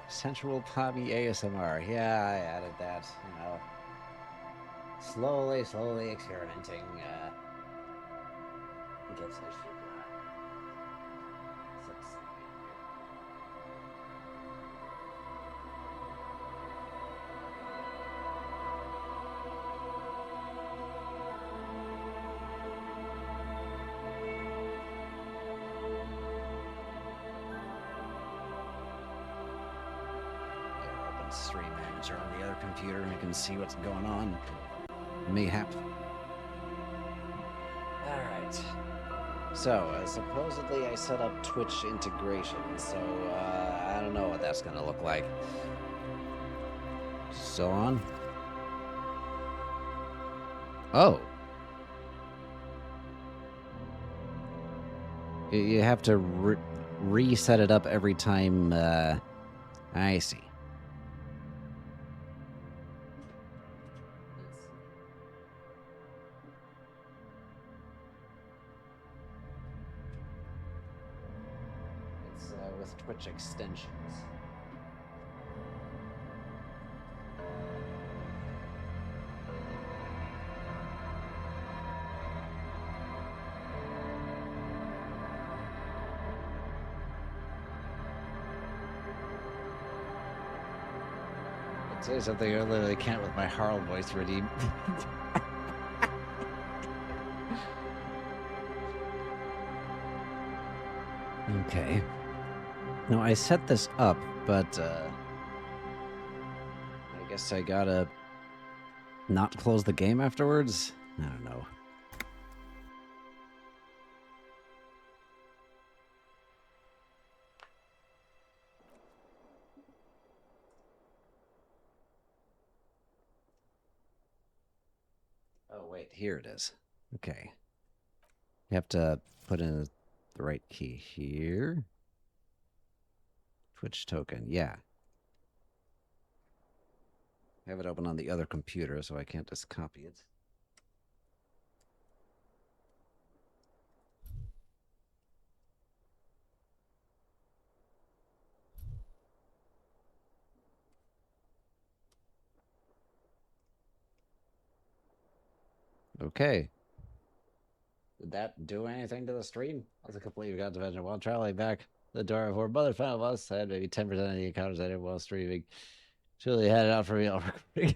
Sensual Poppy ASMR. Yeah, I added that. Slowly experimenting. I guess I should set something here. Open Stream Manager on the other computer and I can see what's going on. Mayhap. Alright. So, supposedly I set up Twitch integration, so I don't know what that's gonna look like. Still on? Oh. You have to reset it up every time, I see. It's with Twitch extensions. I'd say something I literally can't with my Harl voice redeem. Okay. No, I set this up, but I guess I gotta not close the game afterwards? I don't know. Oh, wait, here it is. Okay. You have to put in the right key here. Twitch token, yeah. I have it open on the other computer, so I can't just copy it. Okay. Did that do anything to the stream? I was completely got to mention while traveling back the door before Mother found us. I had maybe 10% of the encounters I did while streaming. Julie had it out for me all recording.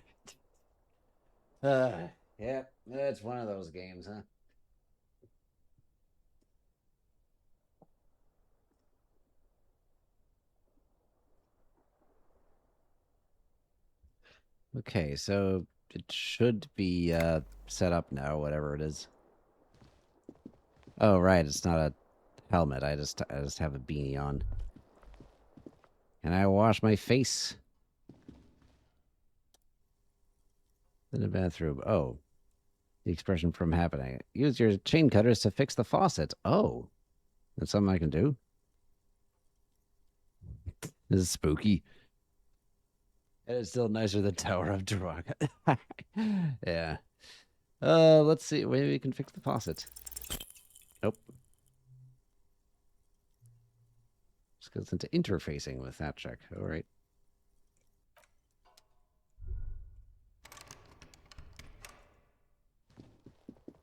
Yeah, it's one of those games, huh? Okay, so it should be set up now, whatever it is. Oh, right, it's not a helmet. I just have a beanie on. And I wash my face in the bathroom. Oh, the expression from happening. Use your chain cutters to fix the faucet. Oh, that's something I can do. This is spooky. And it's still nicer than Tower of Druaga. Yeah. Let's see. Maybe we can fix the faucet. Nope. Just goes into interfacing with that check. All right.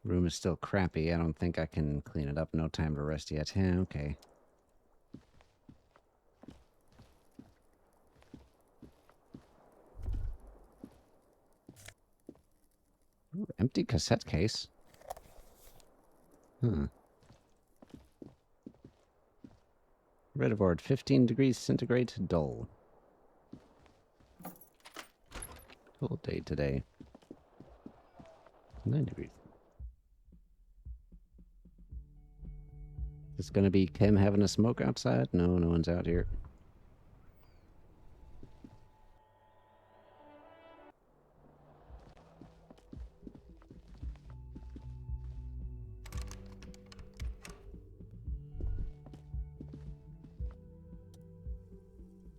Room is still crappy. I don't think I can clean it up. No time to rest yet. Yeah, okay. Ooh, empty cassette case. Huh. Red board, 15 degrees centigrade, dull. Cold day today. 9 degrees. Is this gonna be Kim having a smoke outside? No, no one's out here.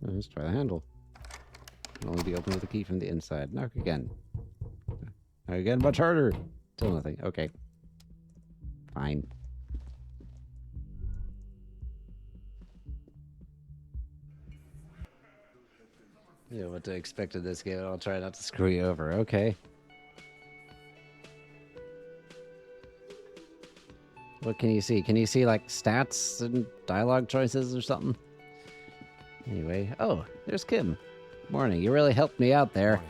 Let's try the handle. It'll only be open with a key from the inside. Knock again. Knock again, much harder. Still nothing. Okay. Fine. Yeah, what to expect in this game. I'll try not to screw you over. Okay. What can you see? Can you see, like, stats and dialogue choices or something? Anyway. Oh, there's Kim. Morning. You really helped me out there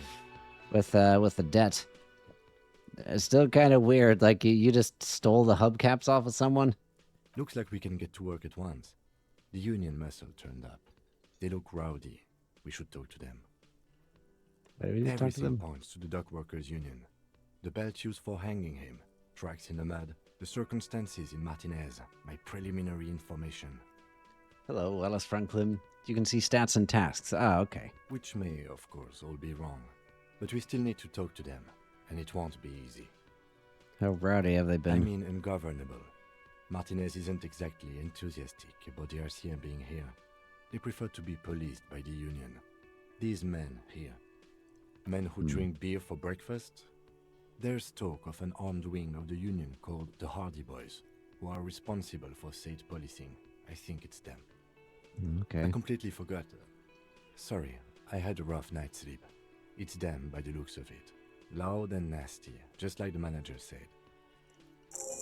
with the debt. It's still kind of weird. Like, you just stole the hubcaps off of someone? Looks like we can get to work at once. The Union muscle turned up. They look rowdy. We should talk to them. Why do we need to talk to Everything them? points to the dock workers' union. The belt used for hanging him, tracks in the mud, the circumstances in Martinez, my preliminary information. Hello, Wallace Franklin. You can see stats and tasks. Ah, okay. Which may, of course, all be wrong. But we still need to talk to them, and it won't be easy. How rowdy have they been? I mean ungovernable. Martinez isn't exactly enthusiastic about the RCM being here. They prefer to be policed by the Union. These men here, men who drink beer for breakfast, there's talk of an armed wing of the Union called the Hardy Boys, who are responsible for state policing. I think it's them. Okay. I completely forgot. Sorry, I had a rough night's sleep. It's them by the looks of it. Loud and nasty, just like the manager said.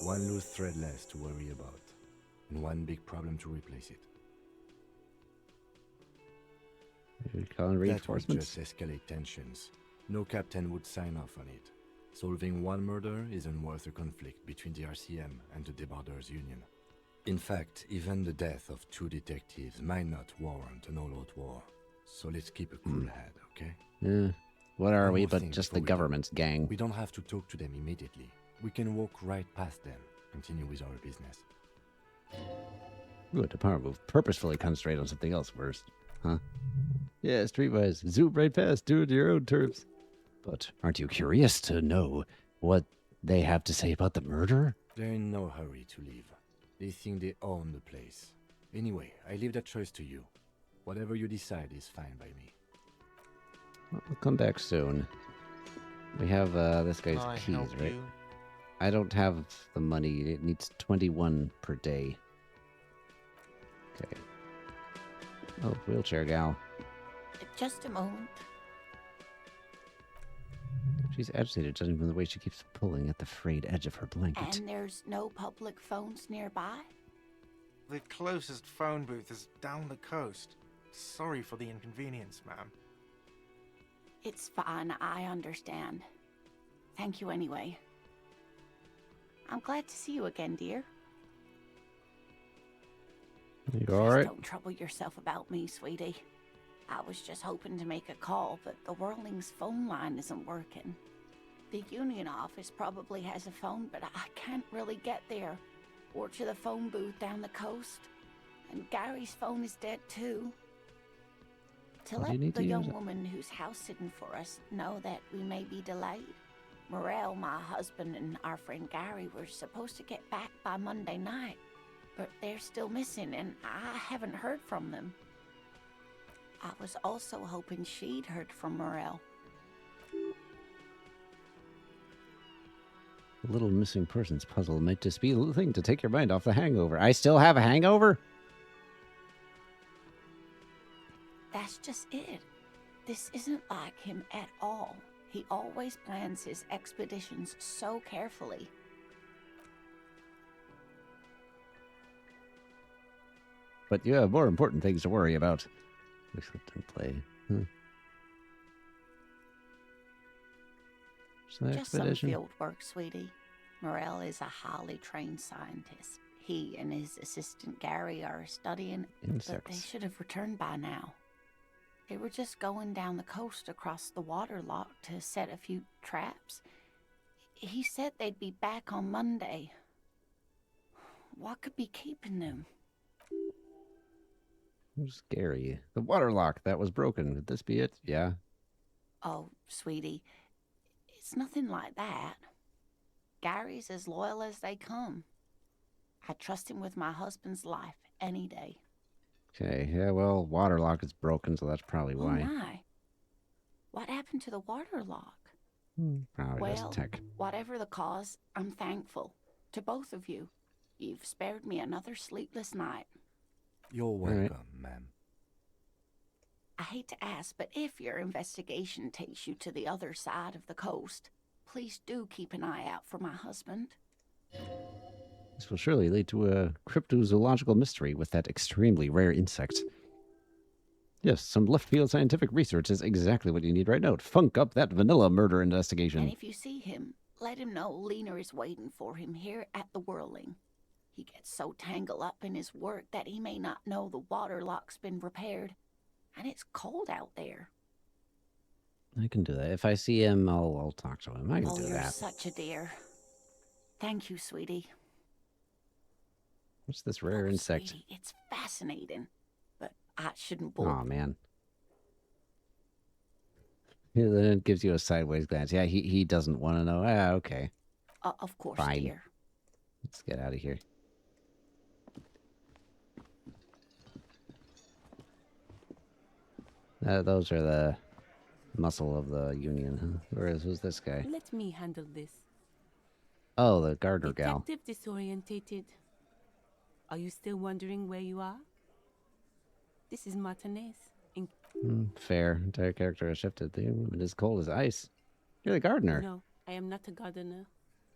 One loose thread less to worry about, and one big problem to replace it. Are we calling That would reinforcements? just escalate tensions. No captain would sign off on it. Solving one murder isn't worth a conflict between the RCM and the Debarders Union. In fact, even the death of 2 detectives might not warrant an all-out war. So let's keep a cool head, okay? Yeah. What are One we more but thing just before the we go. government's gang? We don't have to talk to them immediately. We can walk right past them, continue with our business. Ooh, a power move. Purposefully concentrate on something else first. Huh? Yeah, streetwise. Zoom right past. Do it your own terms. But aren't you curious to know what they have to say about the murder? They're in no hurry to leave. They think they own the place. Anyway, I leave that choice to you. Whatever you decide is fine by me. Well, we'll come back soon. We have this guy's Can I keys, help right? you? I don't have the money. It needs 21 per day. Okay. Oh, wheelchair gal. Just a moment. She's agitated, judging from the way she keeps pulling at the frayed edge of her blanket. And there's no public phones nearby? The closest phone booth is down the coast. Sorry for the inconvenience, ma'am. It's fine, I understand. Thank you anyway. I'm glad to see you again, dear. You Please alright? don't trouble yourself about me, sweetie. I was just hoping to make a call, but the Whirling's phone line isn't working. The Union office probably has a phone, but I can't really get there. Or to the phone booth down the coast. And Gary's phone is dead too. To Well, do you let need the to young use it? woman who's house sitting for us know that we may be delayed. Morel, my husband, and our friend Gary were supposed to get back by Monday night, but they're still missing, and I haven't heard from them. I was also hoping she'd heard from Morel. A little missing persons puzzle might just be a little thing to take your mind off the hangover. I still have a hangover? That's just it. This isn't like him at all. He always plans his expeditions so carefully. But you have more important things to worry about. Except and play. Huh. So the Just some expedition. field work, sweetie. Morel is a highly trained scientist. He and his assistant Gary are studying, but they Insects. should have returned by now. They were just going down the coast across the water lock to set a few traps. He said they'd be back on Monday. What could be keeping them? Scary. The water lock that was broken. Would this be it? Yeah. Oh, sweetie, it's nothing like that. Gary's as loyal as they come. I trust him with my husband's life any day. Okay. Yeah, well, water lock is broken, so that's probably Oh why. my. What happened to the water lock? Probably just Well, tech. whatever the cause, I'm thankful. To both of you. You've spared me another sleepless night. You're right. welcome, ma'am. I hate to ask, but if your investigation takes you to the other side of the coast, please do keep an eye out for my husband. This will surely lead to a cryptozoological mystery with that extremely rare insect. Yes, some left field scientific research is exactly what you need right now to funk up that vanilla murder And investigation. if you see him, let him know Lena is waiting for him here at the Whirling. He gets so tangled up in his work that he may not know the water lock's been repaired. And it's cold out there. I can do that. If I see him, I'll talk to him. I can Oh, do you're that. such a dear. Thank you, sweetie. What's this rare Oh, insect? sweetie, it's fascinating. But I shouldn't Oh bore. man. Yeah, then it gives you a sideways glance. Yeah, he doesn't want to know. Ah, okay. Of course, Fine. dear. Let's get out of here. Those are the muscle of the Union, huh? Whereas who's this guy? Let me handle this. Oh, the gardener gal. Detective disorientated. Are you still wondering where you are? This is Martinez. Fair. Entire character has shifted. The woman is cold as ice. You're the gardener. No, I am not a gardener.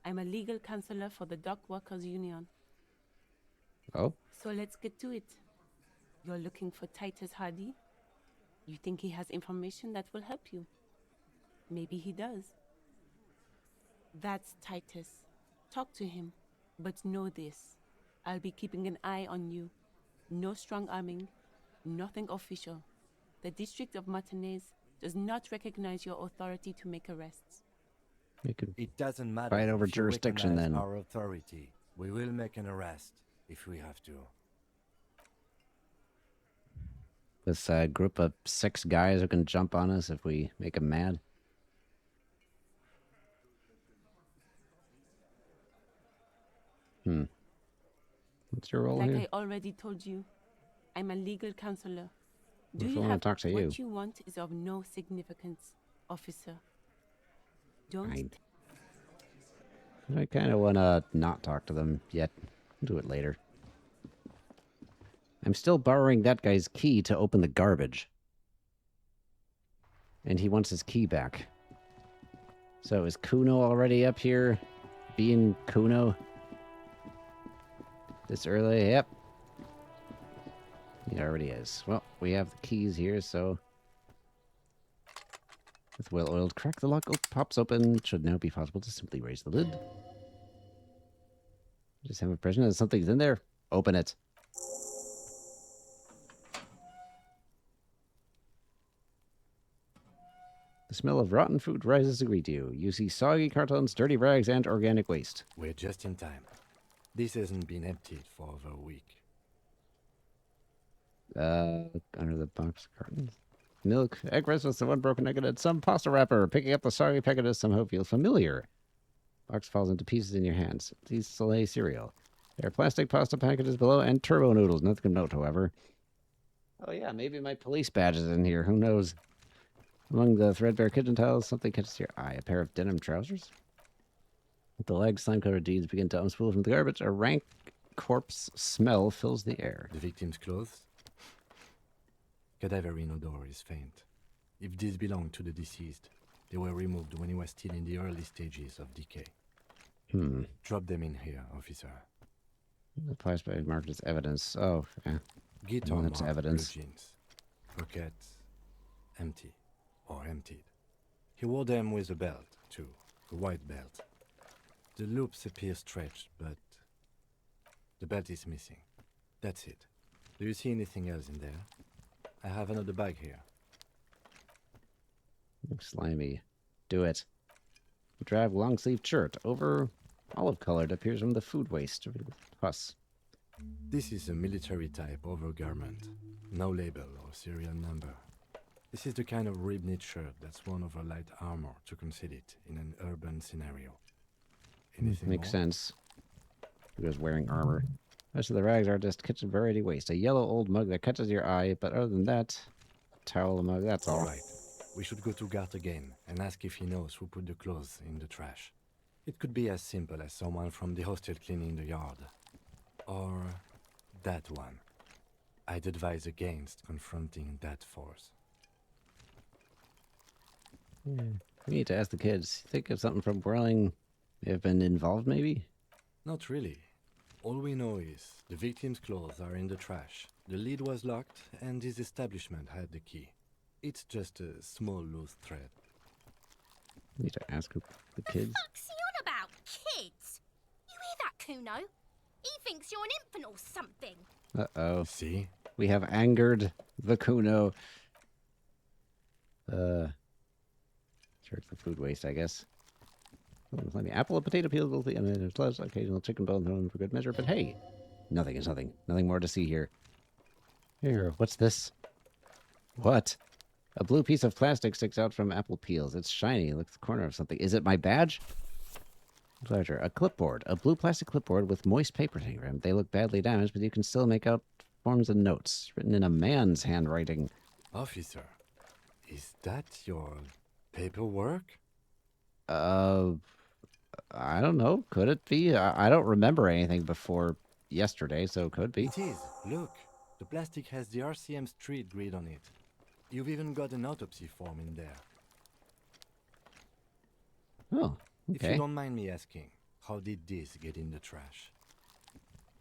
I'm a legal counselor for the Dock Workers Union. Oh? So let's get to it. You're looking for Titus Hardy? You think he has information that will help you? Maybe he does. That's Titus. Talk to him. But know this. I'll be keeping an eye on you. No strong arming. Nothing official. The District of Martinez does not recognize your authority to make arrests. You could It doesn't matter. fight over if you jurisdiction recognize then. our authority. We will make an arrest if we have to. This group of 6 guys who can jump on us if we make them mad. What's your role Like here? I already told you, I'm a legal counselor. Do If I you wanna have talk to you. what you want is of no significance, officer. Don't I kind of want to not talk to them yet. Do it later. I'm still borrowing that guy's key to open the garbage. And he wants his key back. So is Kuno already up here? Being Kuno? This early? Yep. He already is. Well, we have the keys here, so... With well-oiled crack, the lock pops open. Should now be possible to simply raise the lid. Just have a impression that something's in there. Open it. The smell of rotten food rises to greet you. You see soggy cartons, dirty rags, and organic waste. We're just in time. This hasn't been emptied for over a week. Under the box cartons. Milk, egg restless, and one broken egg, and some pasta wrapper. Picking up the soggy packages somehow feels familiar. Box falls into pieces in your hands. These Soleil cereal. There are plastic pasta packages below and turbo noodles. Nothing of note, however. Oh yeah, maybe my police badge is in here. Who knows? Among the threadbare kitchen tiles, something catches your eye. A pair of denim trousers. With the legs, slime-covered deeds begin to unspool from the garbage. A rank corpse smell fills the air. The victim's clothes? Cadaverine odor is faint. If these belong to the deceased, they were removed when he was still in the early stages of decay. Drop them in here, officer. The plastic bag marked as evidence. Oh, yeah. Guitar Well, that's marked evidence. blue jeans. Pockets empty or emptied. He wore them with a belt, too. A white belt. The loops appear stretched, but the belt is missing. That's it. Do you see anything else in there? I have another bag here. Looks slimy. Do it. A drab long-sleeved shirt. Over olive-colored appears from the food waste. Pus. This is a military-type overgarment. No label or serial number. This is the kind of rib-knit shirt that's worn over light armor to conceal it in an urban scenario. Anything Makes more? sense. He was wearing armor. Most of the rags are just kitchen variety waste. A yellow old mug that catches your eye, but other than that, a towel, a mug, that's all. All right. We should go to Gart again and ask if he knows who put the clothes in the trash. It could be as simple as someone from the hostel cleaning the yard. Or that one. I'd advise against confronting that force. Yeah. We need to ask the kids. Think of something from Whirling may have been involved, maybe? Not really. All we know is the victim's clothes are in the trash, the lid was locked, and his establishment had the key. It's just a small loose thread. We need to ask the kids. What's he on about? Kids? You hear that, Kuno? He thinks you're an infant or something. Uh-oh. See? We have angered the Kuno. Check for food waste, I guess. Plenty apple, a potato peel, I mean, there's less occasional chicken bone thrown for good measure, but hey, nothing is nothing. Nothing more to see here. Here, what's this? What? A blue piece of plastic sticks out from apple peels. It's shiny. It looks the corner of something. Is it my badge? Larger. A clipboard. A blue plastic clipboard with moist paper hanging around. They look badly damaged, but you can still make out forms and notes written in a man's handwriting. Officer, is that your paperwork? I don't know. Could it be? I don't remember anything before yesterday, so it could be. It is. Look, the plastic has the RCM street grid on it. You've even got an autopsy form in there. Oh, If you okay. don't mind me asking, how did this get in the trash?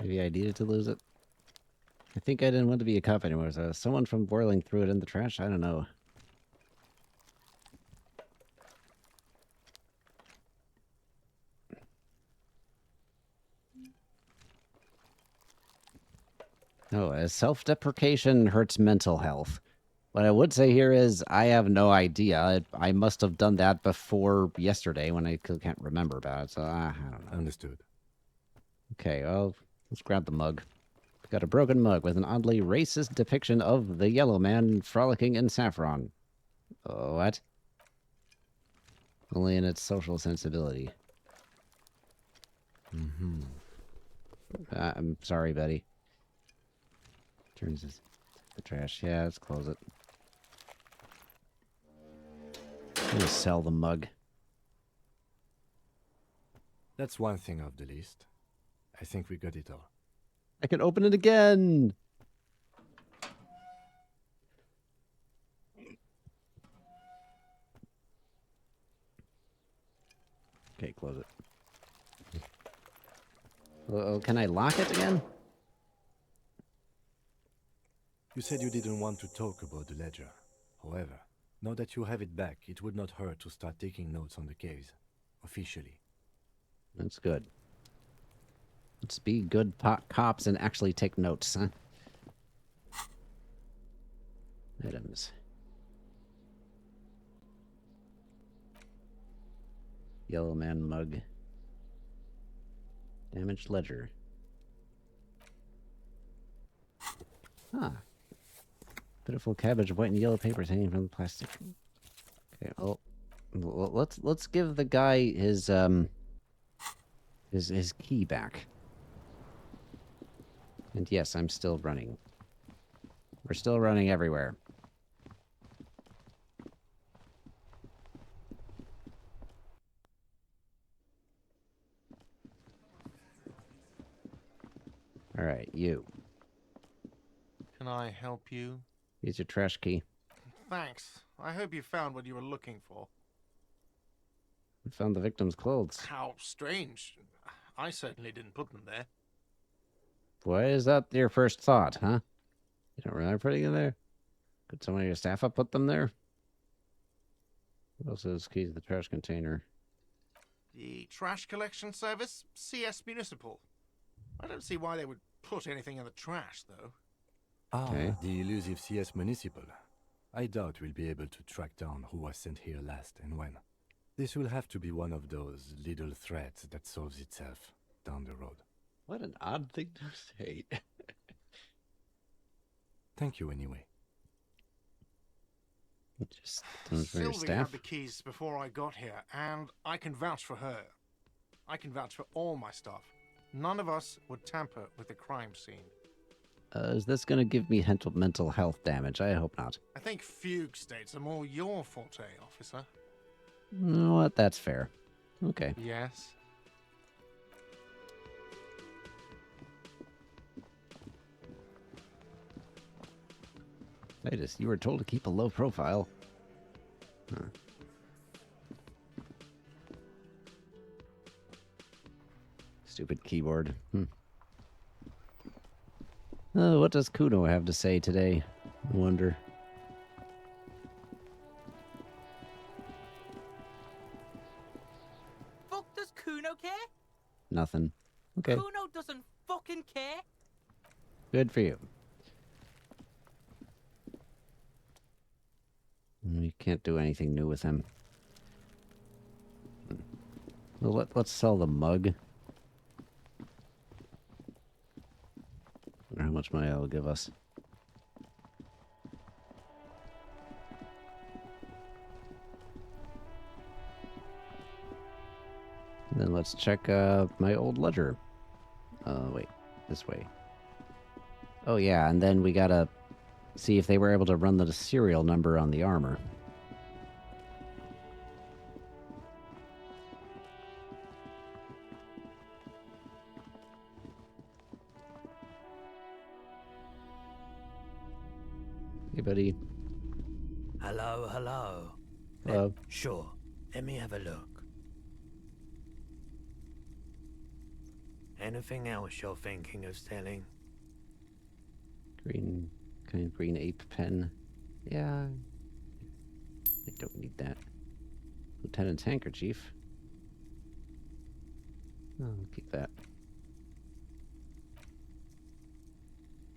Maybe I needed to lose it. I think I didn't want to be a cop anymore, so someone from Whirling threw it in the trash. I don't know. No, self-deprecation hurts mental health. What I would say here is I have no idea. I must have done that before yesterday when I can't remember about it, so I don't know. Understood. Okay, well, let's grab the mug. We've got a broken mug with an oddly racist depiction of the yellow man frolicking in saffron. What? Only in its social sensibility. Mm-hmm. I'm sorry, Betty. Turns the trash. Yeah, let's close it. I'm gonna sell the mug. That's one thing off the list. I think we got it all. I can open it again! Okay, close it. Well, can I lock it again? You said you didn't want to talk about the ledger. However, now that you have it back, it would not hurt to start taking notes on the case. Officially. That's good. Let's be good cops and actually take notes, huh? Items. Yellow man mug. Damaged ledger. Ah. Pitiful cabbage of white and yellow papers hanging from the plastic. Okay, well, let's give the guy his key back. And yes, I'm still running. We're still running everywhere. All right, you. Can I help you? Here's your trash key. Thanks. I hope you found what you were looking for. We found the victim's clothes. How strange. I certainly didn't put them there. Why is that your first thought, huh? You don't remember putting it there? Could someone of your staff have put them there? What else is keys to the trash container? The trash collection service? CS Municipal. I don't see why they would put anything in the trash, though. Ah, Okay. the elusive CS Municipal. I doubt we'll be able to track down who was sent here last and when. This will have to be one of those little threads that solves itself down the road. What an odd thing to say. Thank you anyway. Just for your Sylvie staff. had the keys before I got here, and I can vouch for her. I can vouch for all my staff. None of us would tamper with the crime scene. Is this going to give me mental health damage? I hope not. I think fugue states are more your forte, officer. You know what? That's fair. Okay. Yes? You were told to keep a low profile. Huh. Stupid keyboard. Oh, what does Kuno have to say today? I wonder. Fuck does Kuno care? Nothing. Okay, Kuno doesn't fucking care. good for you. We can't do anything new with him. Well, let's sell the mug. Wonder how much money that'll give us. And then let's check my old ledger. Wait, this way. Oh yeah, and then we gotta see if they were able to run the serial number on the armor. Hey, buddy. Hello, hello. Hello. Sure, let me have a look. Anything else you're thinking of selling? Green, kind of green ape pen. Yeah. I don't need that. Lieutenant's handkerchief. Oh, I'll keep that.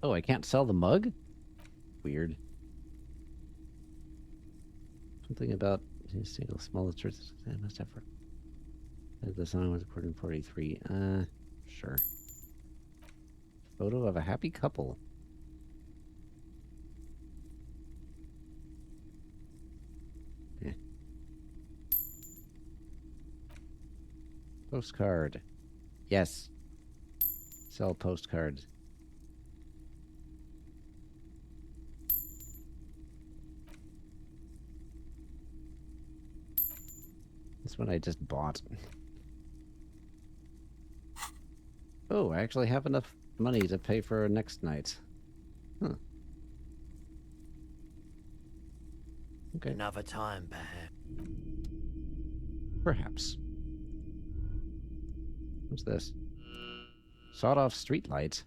Oh, I can't sell the mug? Weird. Something about single smallest church that must have. The song was recorded in 43. Sure. Photo of a happy couple. Eh. Postcard. Yes. Sell postcards. This one I just bought. Oh, I actually have enough money to pay for next night. Huh. Okay. Another time, perhaps. Perhaps. What's this? Sawed-off streetlight.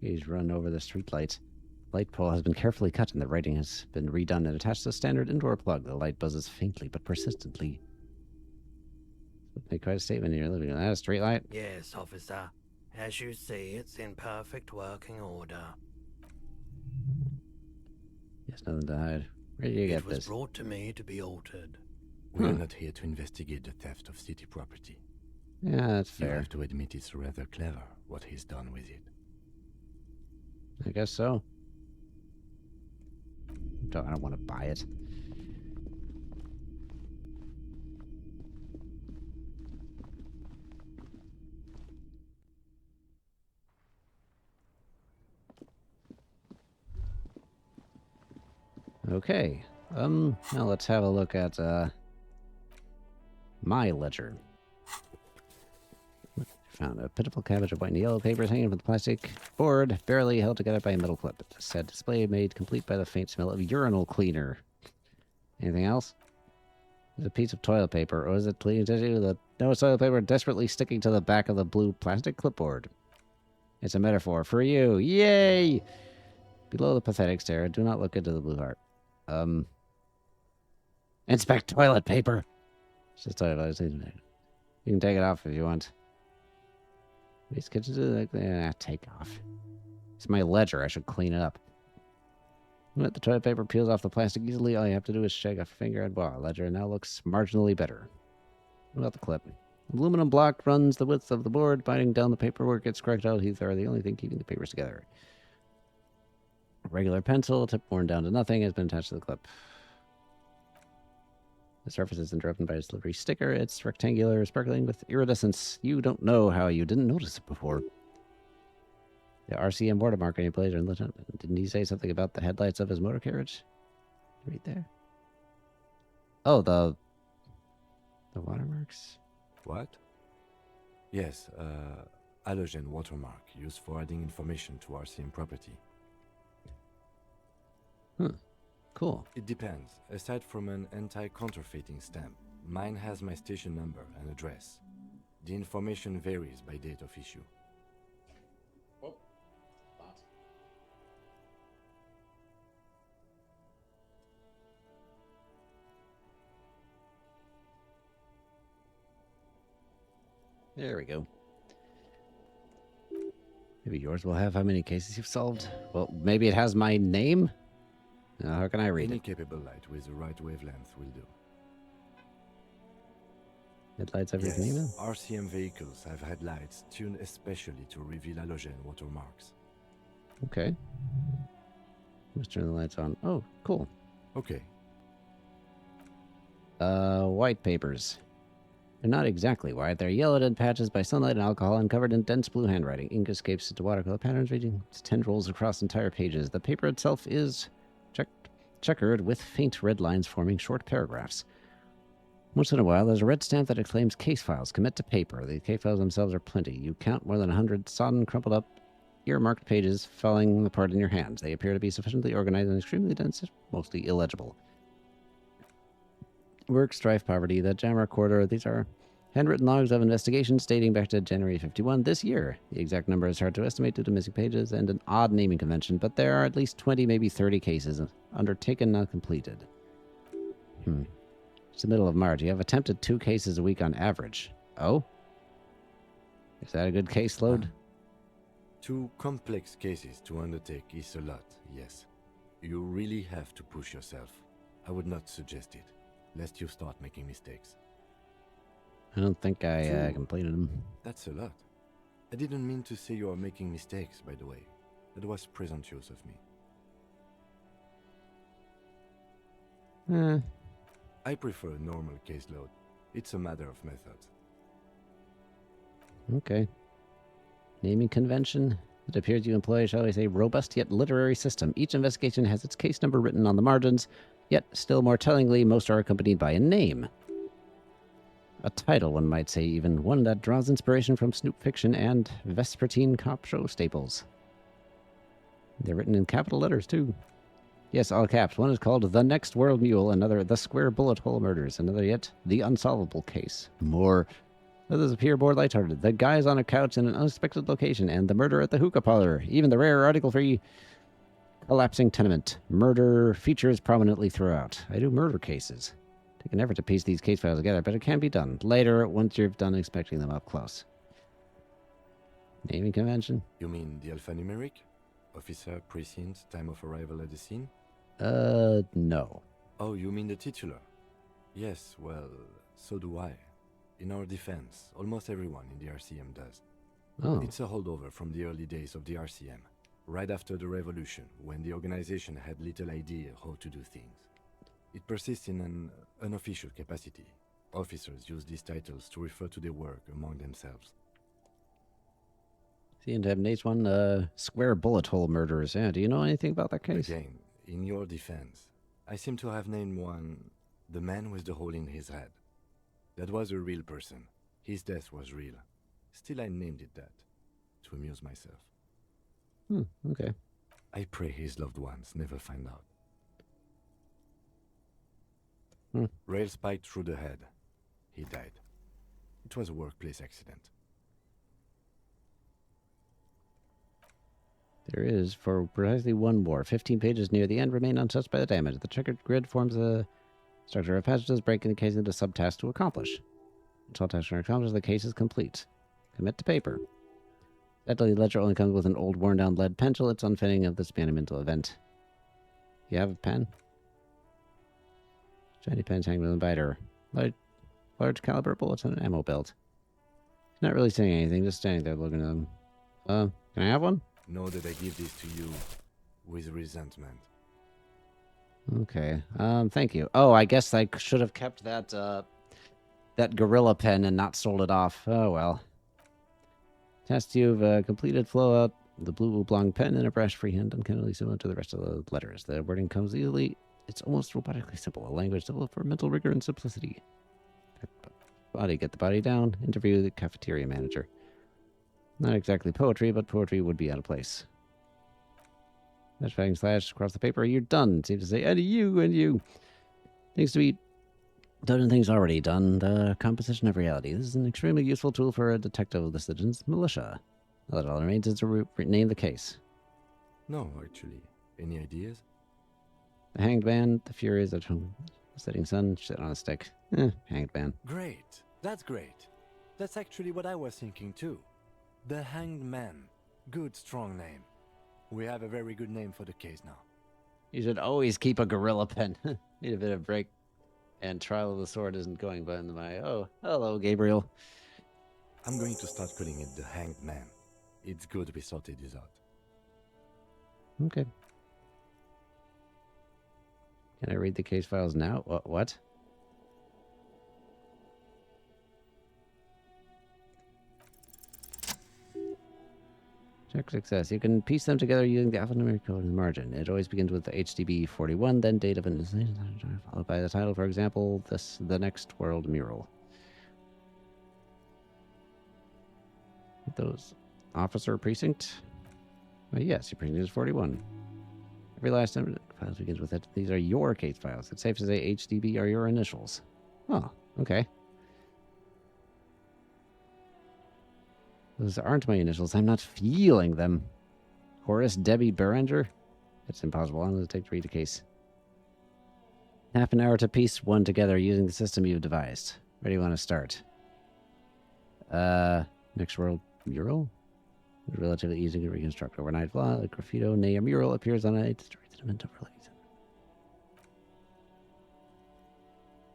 He's run over the streetlight. Light pole has been carefully cut and the writing has been redone and attached to a standard indoor plug. The light buzzes faintly but persistently. Make quite a statement in your living room. That a streetlight? Yes, officer. As you see, it's in perfect working order. Yes, nothing to hide. Where did you get It was this? brought to me to be altered. We are not here to investigate the theft of city property. Yeah, that's You fair. have to admit it's rather clever what he's done with it. I guess so. I don't want to buy it. Okay. Now let's have a look at, my ledger. Found a pitiful cabbage of white and yellow papers hanging from the plastic board, barely held together by a metal clip. A sad display made complete by the faint smell of urinal cleaner. Anything else? There's a piece of toilet paper, or is it cleaning tissue? No, toilet paper desperately sticking to the back of the blue plastic clipboard. It's a metaphor for you. Yay! Below the pathetic stare, do not look into the blue heart. Inspect toilet paper. It's just toilet paper. You can take it off if you want. These kitchens, take off. It's my ledger. I should clean it up. Let the toilet paper peels off the plastic easily. All you have to do is shake a finger and wow, ledger now looks marginally better. What about the clip? Aluminum block runs the width of the board, binding down the paperwork. It's cracked out. These are the only thing keeping the papers together. A regular pencil, tip worn down to nothing, has been attached to the clip. The surface is interrupted by a slippery sticker. It's rectangular, sparkling with iridescence. You don't know how you didn't notice it before. The RCM watermark on your blazer. Didn't he say something about the headlights of his motor carriage? Right there. Oh, the watermarks? What? Yes, halogen watermark used for adding information to RCM property. Huh. Cool. It depends. Aside from an anti-counterfeiting stamp, mine has my station number and address. The information varies by date of issue. There we go. Maybe yours will have how many cases you've solved. Well, maybe it has my name? How can I read Any it? capable light with the right wavelength will do. It lights up your email? RCM vehicles have had lights tuned especially to reveal halogen watermarks. Okay. Let's turn the lights on. Oh, cool. Okay. White papers. They're not exactly white. They're yellowed in patches by sunlight and alcohol and covered in dense blue handwriting. Ink escapes into watercolor patterns, reading its tendrils across entire pages. The paper itself is checkered with faint red lines forming short paragraphs. Once in a while, there's a red stamp that exclaims case files. Commit to paper. The case files themselves are plenty. You count more than 100 sodden, crumpled up, earmarked pages falling apart in your hands. They appear to be sufficiently organized and extremely dense, mostly illegible. Work, strife, poverty, the Jammer Quarter. These are handwritten logs of investigations dating back to January 51 this year. The exact number is hard to estimate due to missing pages and an odd naming convention, but there are at least 20, maybe 30 cases undertaken, not completed. It's the middle of March. You have attempted 2 cases a week on average. Oh? Is that a good caseload? 2 complex cases to undertake is a lot, yes. You really have to push yourself. I would not suggest it, lest you start making mistakes. I don't think I 2. completed them. That's a lot. I didn't mean to say you are making mistakes, by the way. That was presumptuous of me. I prefer a normal caseload. It's a matter of method. Okay. Naming convention. It appears you employ, shall we say, robust yet literary system. Each investigation has its case number written on the margins, yet still more tellingly, most are accompanied by a name. A title, one might say, even one that draws inspiration from Snoop fiction and Vespertine cop show staples. They're written in capital letters, too. Yes, all caps. One is called The Next World Mule, another The Square Bullet Hole Murders, another yet The Unsolvable Case. More. Others appear more lighthearted. The Guys on a Couch in an Unexpected Location, and The Murder at the Hookah Parlor. Even the rare article-free Collapsing Tenement. Murder features prominently throughout. I do murder cases. Take an effort to piece these case files together, but it can be done. Later, once you've done inspecting them up close. Naming convention? You mean the alphanumeric? Officer, precinct, time of arrival at the scene? No. Oh, you mean the titular? Yes, well, so do I. In our defense, almost everyone in the RCM does. Oh. It's a holdover from the early days of the RCM, right after the revolution, when the organization had little idea how to do things. It persists in an unofficial capacity. Officers use these titles to refer to their work among themselves. Seem to have named one, Square Bullet Hole Murderers. Yeah, do you know anything about that case? Again, in your defense, I seem to have named one the man with the hole in his head. That was a real person. His death was real. Still, I named it that, to amuse myself. Okay. I pray his loved ones never find out. Rail spiked through the head. He died. It was a workplace accident. There is, for precisely one more. 15 pages near the end remain untouched by the damage. The checkered grid forms a structure of passages, breaking the case into subtasks to accomplish. Once all tasks are accomplished, the case is complete. Commit to paper. Deadly ledger only comes with an old, worn-down lead pencil. It's unfitting of this monumental event. You have a pen? Shiny pens hang with a biter. Large caliber bullets and an ammo belt. He's not really saying anything, just standing there looking at them. Can I have one? Know that I give this to you with resentment. Okay. Thank you. Oh, I guess I should have kept that, that gorilla pen and not sold it off. Oh, well. Test you've completed flow out the blue oblong pen and a brush freehand, uncannily similar to the rest of the letters. The wording comes easily. It's almost robotically simple. A language developed for mental rigor and simplicity. Get the body down. Interview the cafeteria manager. Not exactly poetry, but poetry would be out of place. Flashbang slash across the paper. You're done. Seems to say, and you. Things to be Done things already done. The composition of reality. This is an extremely useful tool for a detective of the citizens' militia. All that all remains is to rename the case. No, actually. Any ideas? The Hanged Man, the Furies at home. The setting sun, shit on a stick. Hanged Man. Great. That's great. That's actually what I was thinking too. The Hanged Man. Good, strong name. We have a very good name for the case now. You should always keep a gorilla pen. Need a bit of break. And Trial of the Sword isn't going by my... Oh, hello, Gabriel. I'm going to start calling it the Hanged Man. It's good we sorted this out. Okay. Can I read the case files now? What? Check success. You can piece them together using the alphanumeric code in the margin. It always begins with the HDB 41, then date of installation, followed by the title. For example, the Next World Mural. Those officer precinct. Well, yes, your precinct is 41. Every last time files begins with it. These are your case files. It's safe to say HDB are your initials. Oh, okay. Those aren't my initials. I'm not feeling them. Horace Debbie Berenger? That's impossible. I'm going to take to read the case. Half an hour to piece one together using the system you've devised. Where do you want to start? Next World Mural? It's relatively easy to reconstruct overnight. Blah, the graffito near mural appears on a destroyed sediment overlays.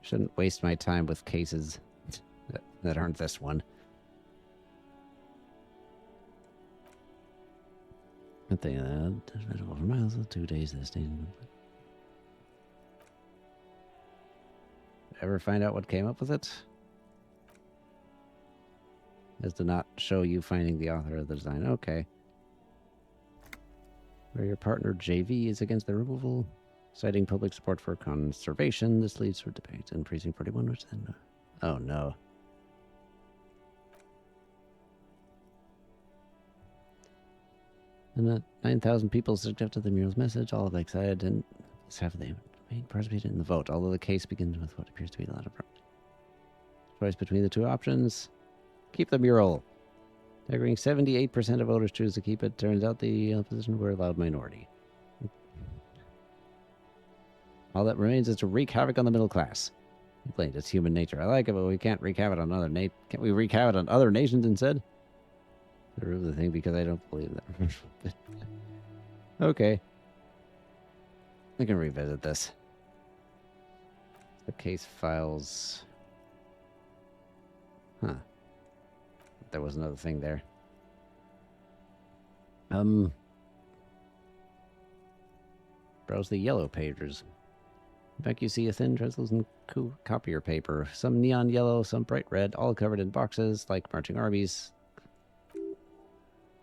Shouldn't waste my time with cases that aren't this one. I think over miles, 2 days this day. Ever find out what came up with it? As to not show you finding the author of the design. Okay. Where your partner JV is against the removal, citing public support for conservation. This leads to a debate in Precinct 41, which then... Oh, no. And 9,000 people subjected to the mural's message, all of them excited, and half of them participated in the vote, although the case begins with what appears to be a lot of choice between the two options. Keep the mural. Agreeing 78% of voters choose to keep it. Turns out the opposition were a loud minority. All that remains is to wreak havoc on the middle class. Complaint, it's human nature. I like it, but we can't wreak havoc on other Can't we wreak havoc on other nations instead? I remove the thing because I don't believe that. Okay. I can revisit this. The case files. Huh. There was another thing there. Browse the yellow pages. Back you see a thin, translucent copier paper. Some neon yellow, some bright red, all covered in boxes like marching armies.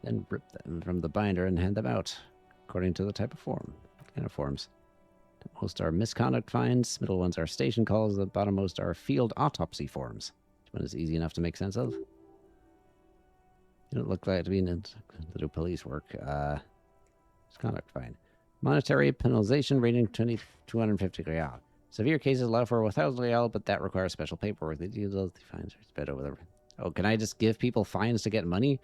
Then rip them from the binder and hand them out, according to the type of form. What kind of forms? Most are misconduct fines, middle ones are station calls, the bottommost are field autopsy forms. Which one is easy enough to make sense of? You don't look like to be to do police work. Misconduct fine. Monetary penalization rating 250 real. Severe cases allow for 1,000 real, but that requires special paperwork. The fines are spread over the... Oh, can I just give people fines to get money?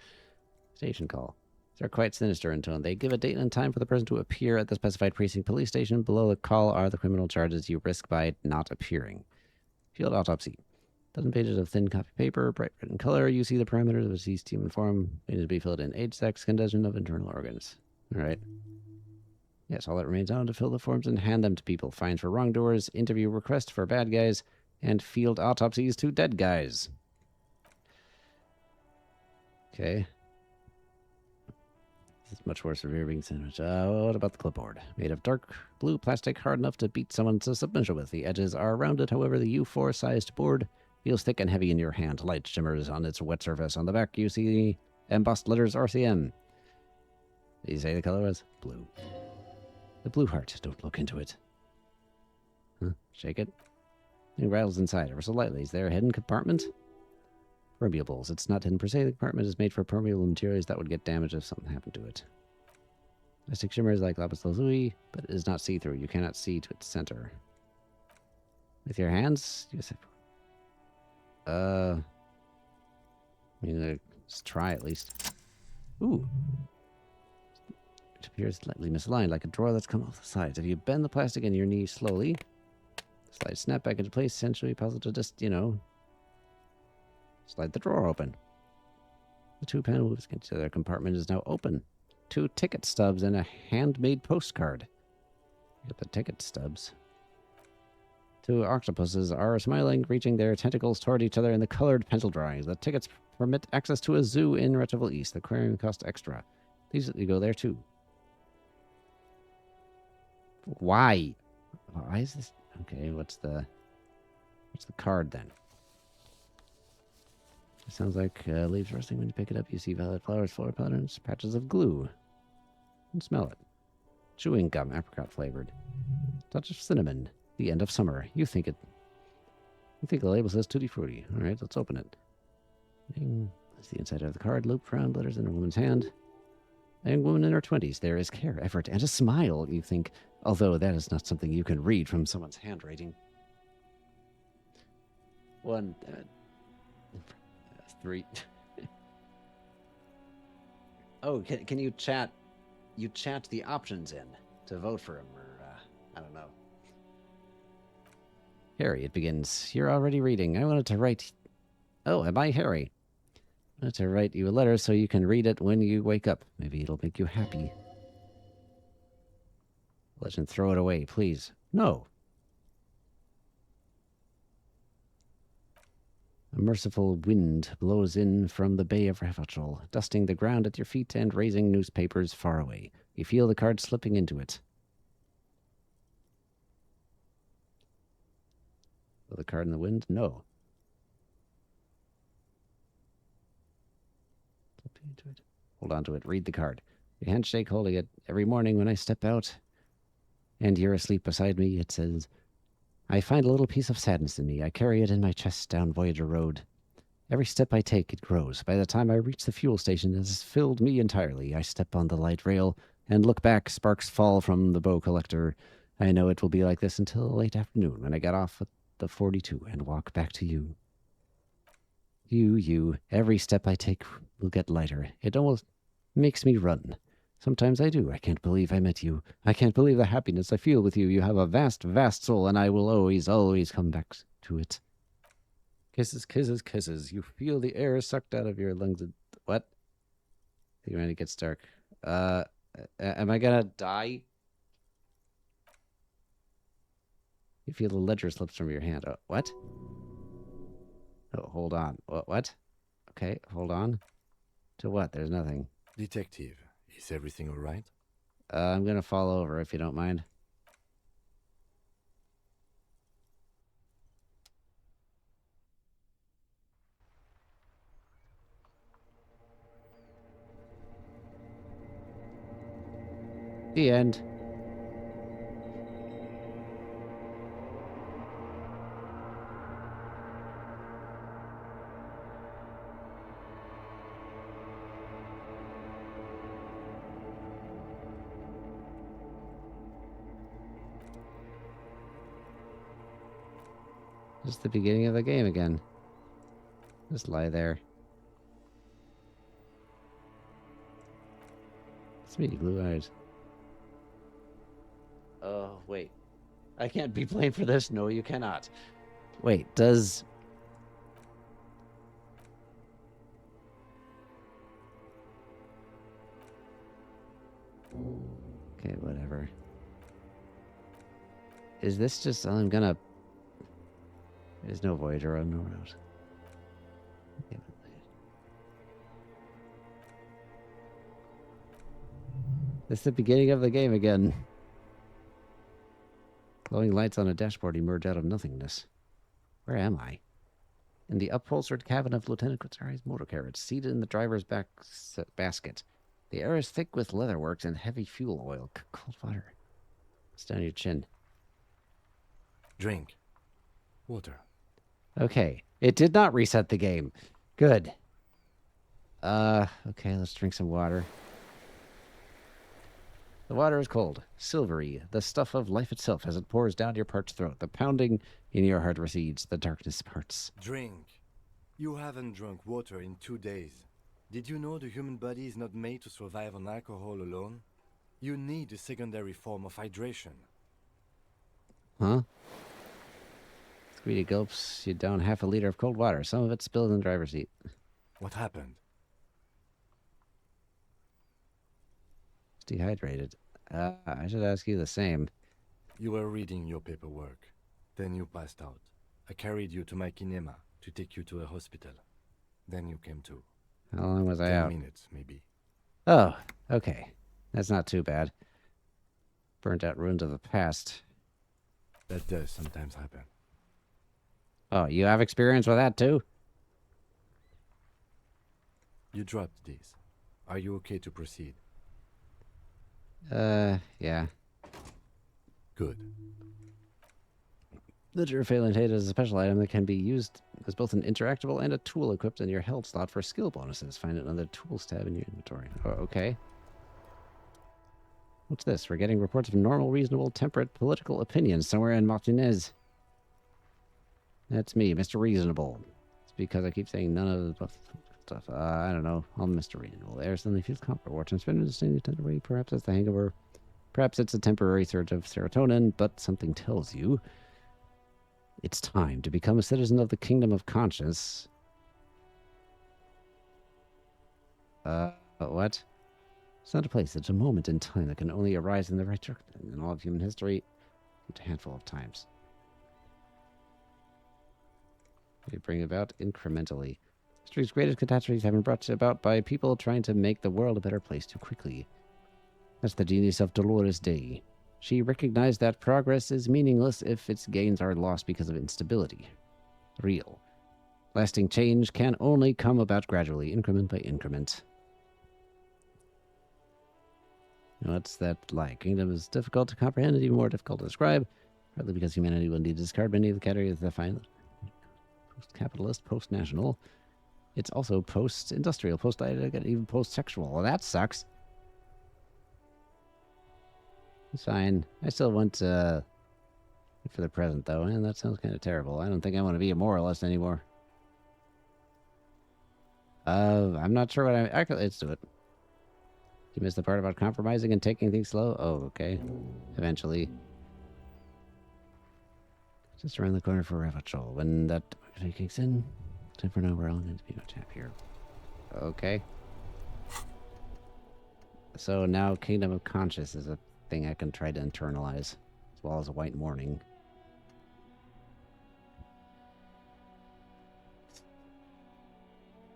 Station call. They're quite sinister in tone. They give a date and time for the person to appear at the specified precinct police station. Below the call are the criminal charges you risk by not appearing. Field autopsy. Dozen pages of thin copy paper, bright red in color. You see the parameters of a deceased human form. They need to be filled in. Age, sex, condition of internal organs. All right. Yes, all that remains now to fill the forms and hand them to people. Fines for wrongdoers, interview request for bad guys, and field autopsies to dead guys. Okay. This is much more severe being sandwich. What about the clipboard? Made of dark blue plastic, hard enough to beat someone to submission with. The edges are rounded, however, the U4 sized board feels thick and heavy in your hand. Light shimmers on its wet surface. On the back, you see embossed letters RCM. Did you say the color was? Blue. The blue heart. Don't look into it. Huh? Shake it. It rattles inside ever so lightly. Is there a hidden compartment? Permeables. It's not hidden per se. The compartment is made for permeable materials that would get damaged if something happened to it. Plastic shimmer is like lapis lazuli, but it is not see-through. You cannot see to its center. With your hands? Use it. I mean, let's try at least. Ooh. It appears slightly misaligned, like a drawer that's come off the sides. If you bend the plastic in your knee slowly, slide snap back into place, essentially puzzle to just, slide the drawer open. The two panel moves into their compartment is now open. 2 ticket stubs and a handmade postcard. Get the ticket stubs. 2 octopuses are smiling, reaching their tentacles toward each other in the colored pencil drawings. The tickets permit access to a zoo in Retreville East. The aquarium costs extra. Please let you go there too. Why? Why is this? Okay, what's the card then? It sounds like leaves rusting when you pick it up. You see violet flowers, flower patterns, patches of glue. And smell it. Chewing gum, apricot flavored. Touch of cinnamon. The end of summer. You think the label says Tutti Frutti. All right, let's open it. That's the inside of the card. Looped round letters in a woman's hand. A young woman in her 20s. There is care, effort, and a smile, you think. Although that is not something you can read from someone's handwriting. 1, 3. Oh, can you chat? You chat the options in to vote for him, or I don't know. Harry, it begins. You're already reading. I wanted to write. Oh, am I Harry? I wanted to write you a letter so you can read it when you wake up. Maybe it'll make you happy. Legend, throw it away, please. No. A merciful wind blows in from the Bay of Refuchel, dusting the ground at your feet and raising newspapers far away. You feel the card slipping into it. Will the card in the wind? No. Slip into it. Hold on to it. Read the card. Your handshake holding it. Every morning when I step out and you're asleep beside me, it says, I find a little piece of sadness in me. I carry it in my chest down Voyager Road. Every step I take, it grows. By the time I reach the fuel station, it has filled me entirely. I step on the light rail and look back. Sparks fall from the bow collector. I know it will be like this until late afternoon when I get off at the 42 and walk back to you. You. Every step I take will get lighter. It almost makes me run. Sometimes I do. I can't believe I met you. I can't believe the happiness I feel with you. You have a vast, vast soul, and I will always, always come back to it. Kisses, kisses, kisses. You feel the air sucked out of your lungs. What? I think when it gets dark. Am I gonna die? You feel the ledger slips from your hand. Oh, what? Oh, hold on. What? Okay, hold on. To what? There's nothing. Detective, is everything all right? I'm gonna fall over if you don't mind. The end. Just the beginning of the game again. Just lie there. It's me, blue eyes. Oh, wait. I can't be blamed for this. No, you cannot. Wait, does... Okay, whatever. Is this just... I'm gonna... There's no Voyager on no route. This is the beginning of the game again. Glowing lights on a dashboard emerge out of nothingness. Where am I? In the upholstered cabin of Lieutenant Quattari's motor carriage, seated in the driver's back basket. The air is thick with leatherworks and heavy fuel oil. Cold water. It's down your chin. Drink. Water. Okay. It did not reset the game. Good. Okay, let's drink some water. The water is cold, silvery, the stuff of life itself as it pours down your parched throat. The pounding in your heart recedes, the darkness parts. Drink. You haven't drunk water in 2 days. Did you know the human body is not made to survive on alcohol alone? You need a secondary form of hydration. Huh? Greedy gulps you down half a liter of cold water. Some of it spilled in the driver's seat. What happened? It's dehydrated. I should ask you the same. You were reading your paperwork. Then you passed out. I carried you to my kinema to take you to a hospital. Then you came to. How long was I 10 out? minutes, maybe. Oh, okay. That's not too bad. Burnt out ruins of the past. That does sometimes happen. Oh, you have experience with that too? You dropped these. Are you okay to proceed? Yeah. Good. The Durafalent Hate is a special item that can be used as both an interactable and a tool equipped in your held slot for skill bonuses. Find it under the Tools tab in your inventory. Oh, okay. What's this? We're getting reports of normal, reasonable, temperate political opinions somewhere in Martinez. That's me, Mr. Reasonable. It's because I keep saying none of the stuff. I don't know. I'm Mr. Reasonable. The air suddenly feels comfortable. Watch and spend a temporary. Perhaps it's the hangover. Perhaps it's a temporary surge of serotonin, but something tells you it's time to become a citizen of the Kingdom of Conscience. What? It's not a place. It's a moment in time that can only arise in the right direction. In all of human history, a handful of times. We bring about incrementally. History's greatest catastrophes have been brought about by people trying to make the world a better place too quickly. That's the genius of Dolores Day. She recognized that progress is meaningless if its gains are lost because of instability. Real. Lasting change can only come about gradually, increment by increment. What's that like? Kingdom is difficult to comprehend and even more difficult to describe, partly because humanity will need to discard many of the categories that define post-capitalist, post-national. It's also post-industrial, post-ideological, even post-sexual. Well, that sucks. It's fine. I still want for the present, though, and that sounds kind of terrible. I don't think I want to be a moralist anymore. I'm not sure what actually, let's do it. You missed the part about compromising and taking things slow? Oh, okay. Eventually. Just around the corner for Ravatrol. When that kicks in, time for now we're all going to be much happier. Okay. So now Kingdom of Conscience is a thing I can try to internalize, as well as a white morning.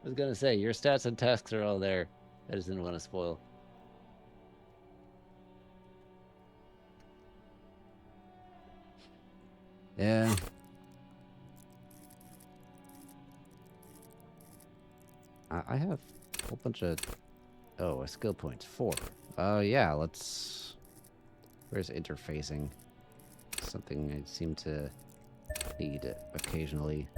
I was gonna say, your stats and tasks are all there. I just didn't want to spoil. Yeah. I have a whole bunch of... Oh, a skill points. 4. Yeah, let's... Where's interfacing? Something I seem to need occasionally.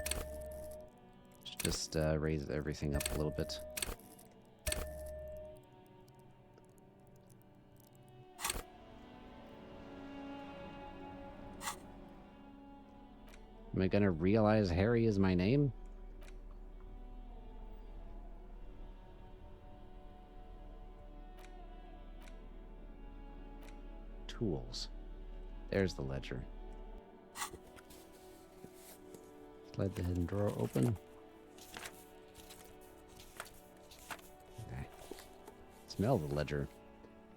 Just raise everything up a little bit. Am I gonna realize Harry is my name? Tools. There's the ledger. Slide the hidden drawer open. Okay. Smell the ledger.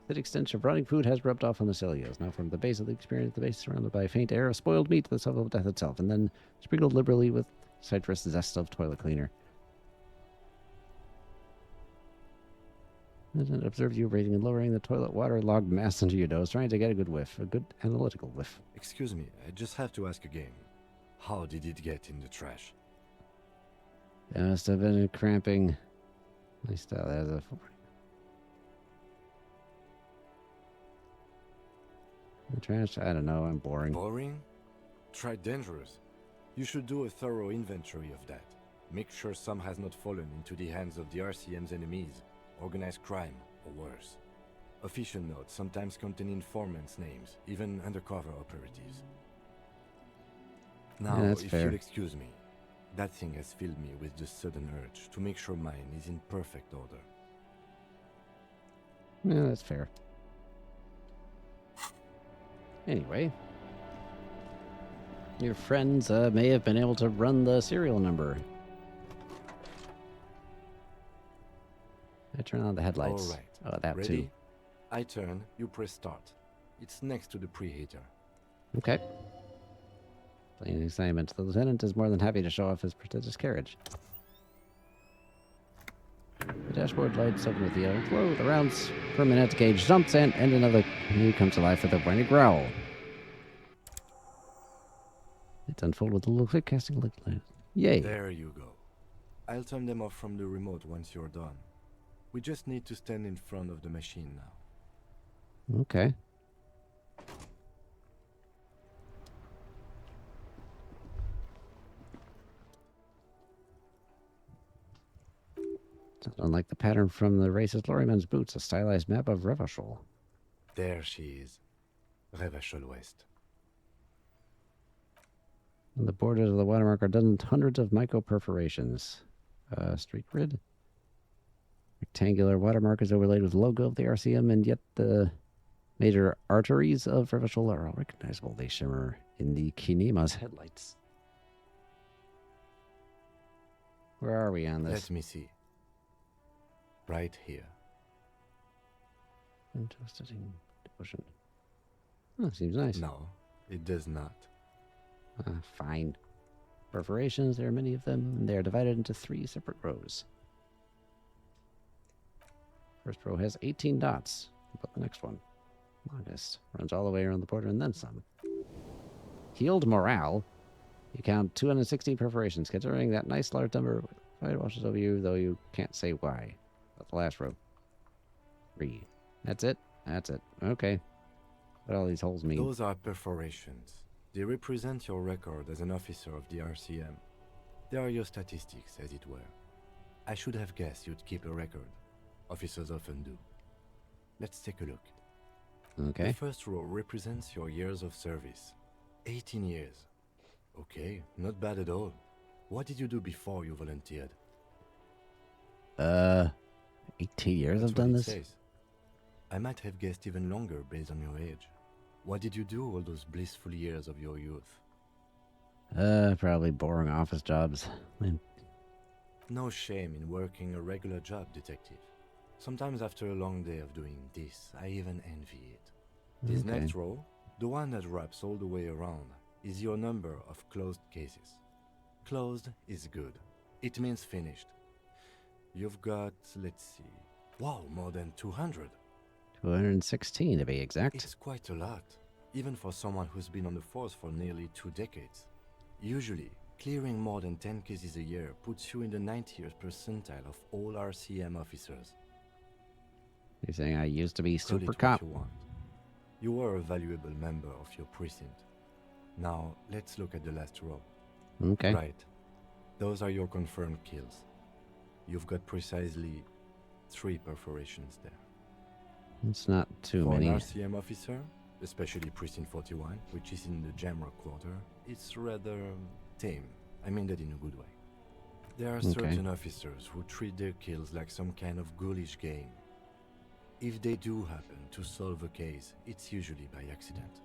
That extension of rotting food has rubbed off on the cellulose. Now from the base of the experience, the base surrounded by a faint air of spoiled meat, the subtle of death itself, and then sprinkled liberally with citrus zest of toilet cleaner. And observed you raising and lowering the toilet water-logged mass into your nose, trying to get a good whiff, a good analytical whiff. Excuse me, I just have to ask again. How did it get in the trash? There must have been a cramping. My style has a... The trash? I don't know, I'm boring. Boring? Try dangerous. You should do a thorough inventory of that. Make sure some has not fallen into the hands of the RCM's enemies, organized crime, or worse. Official notes sometimes contain informants' names, even undercover operatives. Now, that's if fair. you'll excuse me, that thing has filled me with the sudden urge to make sure mine is in perfect order. Yeah, that's fair. Anyway, your friends may have been able to run the serial number. I turn on the headlights. All right. Oh, that Ready? too. I turn, you press start. It's next to the preheater. Okay. Plain assignment. The lieutenant is more than happy to show off his prestigious carriage. The dashboard lights up with the yellow glow. The rounds per minute gauge jumps and another he comes to life with a whiny growl. It's unfolded with a little quick casting light. Yay. There you go. I'll turn them off from the remote once you're done. We just need to stand in front of the machine now. Okay. It's not unlike the pattern from the racist lorryman's boots, a stylized map of Revachol. There she is. Revachol West. On the borders of the watermark are done hundreds of micro perforations. Street grid. Rectangular watermark is overlaid with the logo of the RCM, and yet the major arteries of Revachol are all recognizable. They shimmer in the Kinema's headlights. Where are we on this? Let me see. Right here. Interesting devotion. Oh, seems nice. No, it does not. Fine. Perforations, there are many of them, and they are divided into 3 separate rows. First row has 18 dots, but the next one, longest, runs all the way around the border and then some. Healed morale. You count 216 perforations, considering that nice large number it washes over you, though you can't say why. That's the last row. 3. That's it? That's it. Okay. What all these holes mean? Those are perforations. They represent your record as an officer of the RCM. They are your statistics, as it were. I should have guessed you'd keep a record. Officers often do. Let's take a look. Okay. The first row represents your years of service. 18 years. Okay, not bad at all. What did you do before you volunteered? 18 years That's I've done what it this? says. I might have guessed even longer based on your age. What did you do all those blissful years of your youth? Probably boring office jobs. No shame in working a regular job, detective. Sometimes after a long day of doing this, I even envy it. This Okay. next row, the one that wraps all the way around, is your number of closed cases. Closed is good. It means finished. You've got, let's see, wow, more than 200. 216 to be exact. It's quite a lot, even for someone who's been on the force for nearly 2 decades. Usually, clearing more than 10 cases a year puts you in the 90th percentile of all RCM officers. You're saying I used to be Call it super what cop. you want. You were a valuable member of your precinct. Now, let's look at the last row. Okay. Right. Those are your confirmed kills. You've got precisely 3 perforations there. It's not too For many. an RCM officer, especially Precinct 41, which is in the Jamrock quarter, it's rather tame. I mean that in a good way. There are certain officers who treat their kills like some kind of ghoulish game. If they do happen to solve a case, it's usually by accident.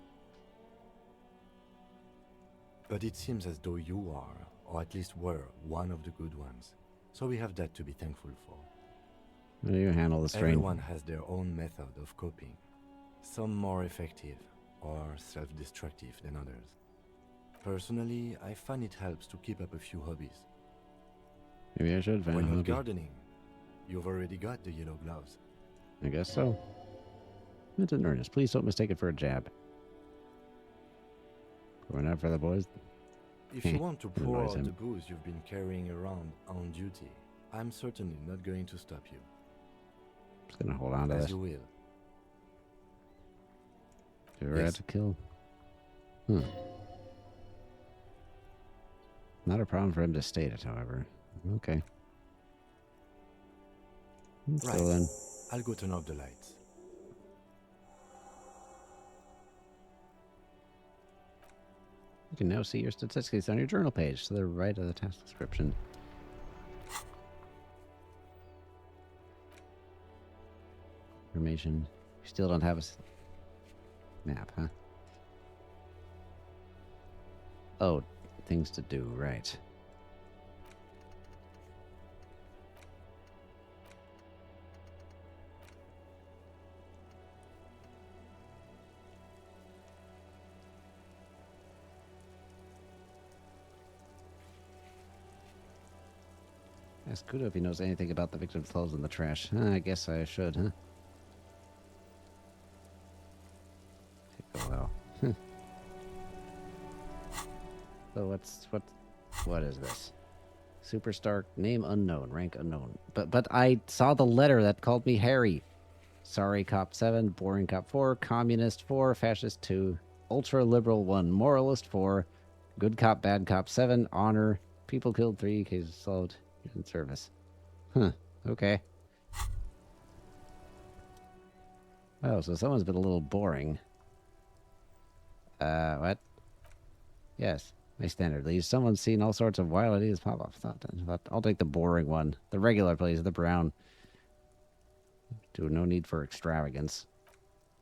But it seems as though you are, or at least were, one of the good ones. So we have that to be thankful for. How do you handle the strain? Everyone has their own method of coping. Some more effective or self-destructive than others. Personally, I find it helps to keep up a few hobbies. Maybe I should find When a not hobby. gardening, you've already got the yellow gloves. I guess so. It's in earnest. Please don't mistake it for a jab. Going out for the boys. If you want to pour Advise out him. the booze you've been carrying around on duty, I'm certainly not going to stop you. Just gonna hold on to As this. you will. If you ever Yes. had to kill. Not a problem for him to state it, however. Okay. Right. So then, I'll go turn off the lights. You can now see your statistics on your journal page to the right of the task description. Information. You still don't have a map, huh? Oh, things to do, right. Ask Kudo if he knows anything about the victim's clothes in the trash. I guess I should, huh? Take a while. So what is this? Superstar, name unknown, rank unknown. But I saw the letter that called me Harry. Sorry, Cop 7, Boring Cop 4, Communist 4, Fascist 2, Ultra Liberal 1, Moralist 4, Good Cop, Bad Cop 7, Honor, People Killed 3, Cases Solved, in Service. Huh, okay. Oh, so someone's been a little boring. What? Yes, my standard leads. Someone's seen all sorts of wild ideas pop up. I'll take the boring one. The regular, please, the brown. No need for extravagance.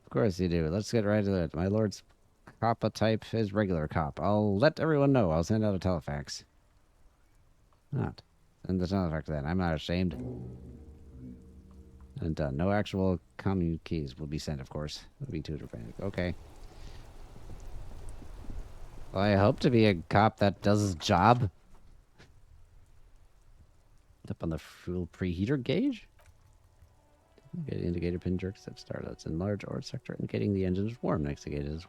Of course you do. Let's get right to it. My lord's coppa type is regular cop. I'll let everyone know. I'll send out a telefax. Not. Send the telefax then. I'm not ashamed. And done. No actual communiques will be sent, of course. It'll be too dramatic. Okay. Well, I hope to be a cop that does his job. Up on the fuel preheater gauge? Get indicator pin jerk step start. Let's enlarge or sector indicating the engine is warm. Next indicator is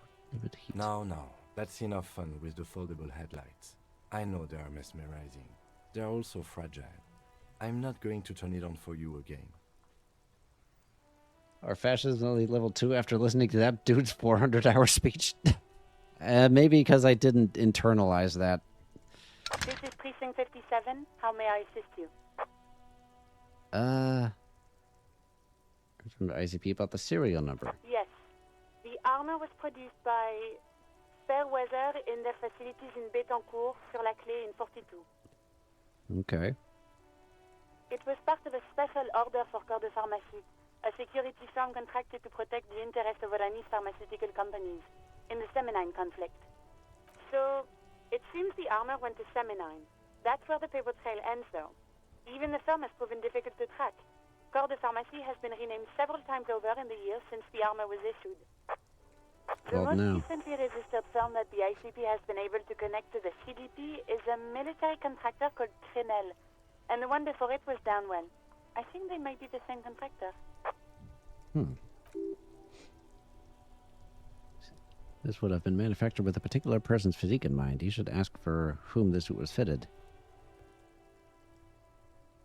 heat. No, that's enough fun with the foldable headlights. I know they are mesmerizing. They are also fragile. I'm not going to turn it on for you again. Our fascism only level 2 after listening to that dude's 400-hour speech. Maybe because I didn't internalize that. This is Precinct 57. How may I assist you? From the ICP about the serial number. Yes. The armor was produced by Fairweather in their facilities in Betancourt, sur la Clé in 42. Okay. It was part of a special order for Corps de Pharmacie, a security firm contracted to protect the interests of Oranese pharmaceutical companies in the Seminine conflict. So, it seems the armor went to Seminine. That's where the paper trail ends, though. Even the firm has proven difficult to track. Corps de Pharmacie has been renamed several times over in the years since the armor was issued. The most recently registered firm that the ICP has been able to connect to the CDP is a military contractor called Trinell, and the one before it was Downwell. I think they might be the same contractor. This would have been manufactured with a particular person's physique in mind. You should ask for whom this suit was fitted.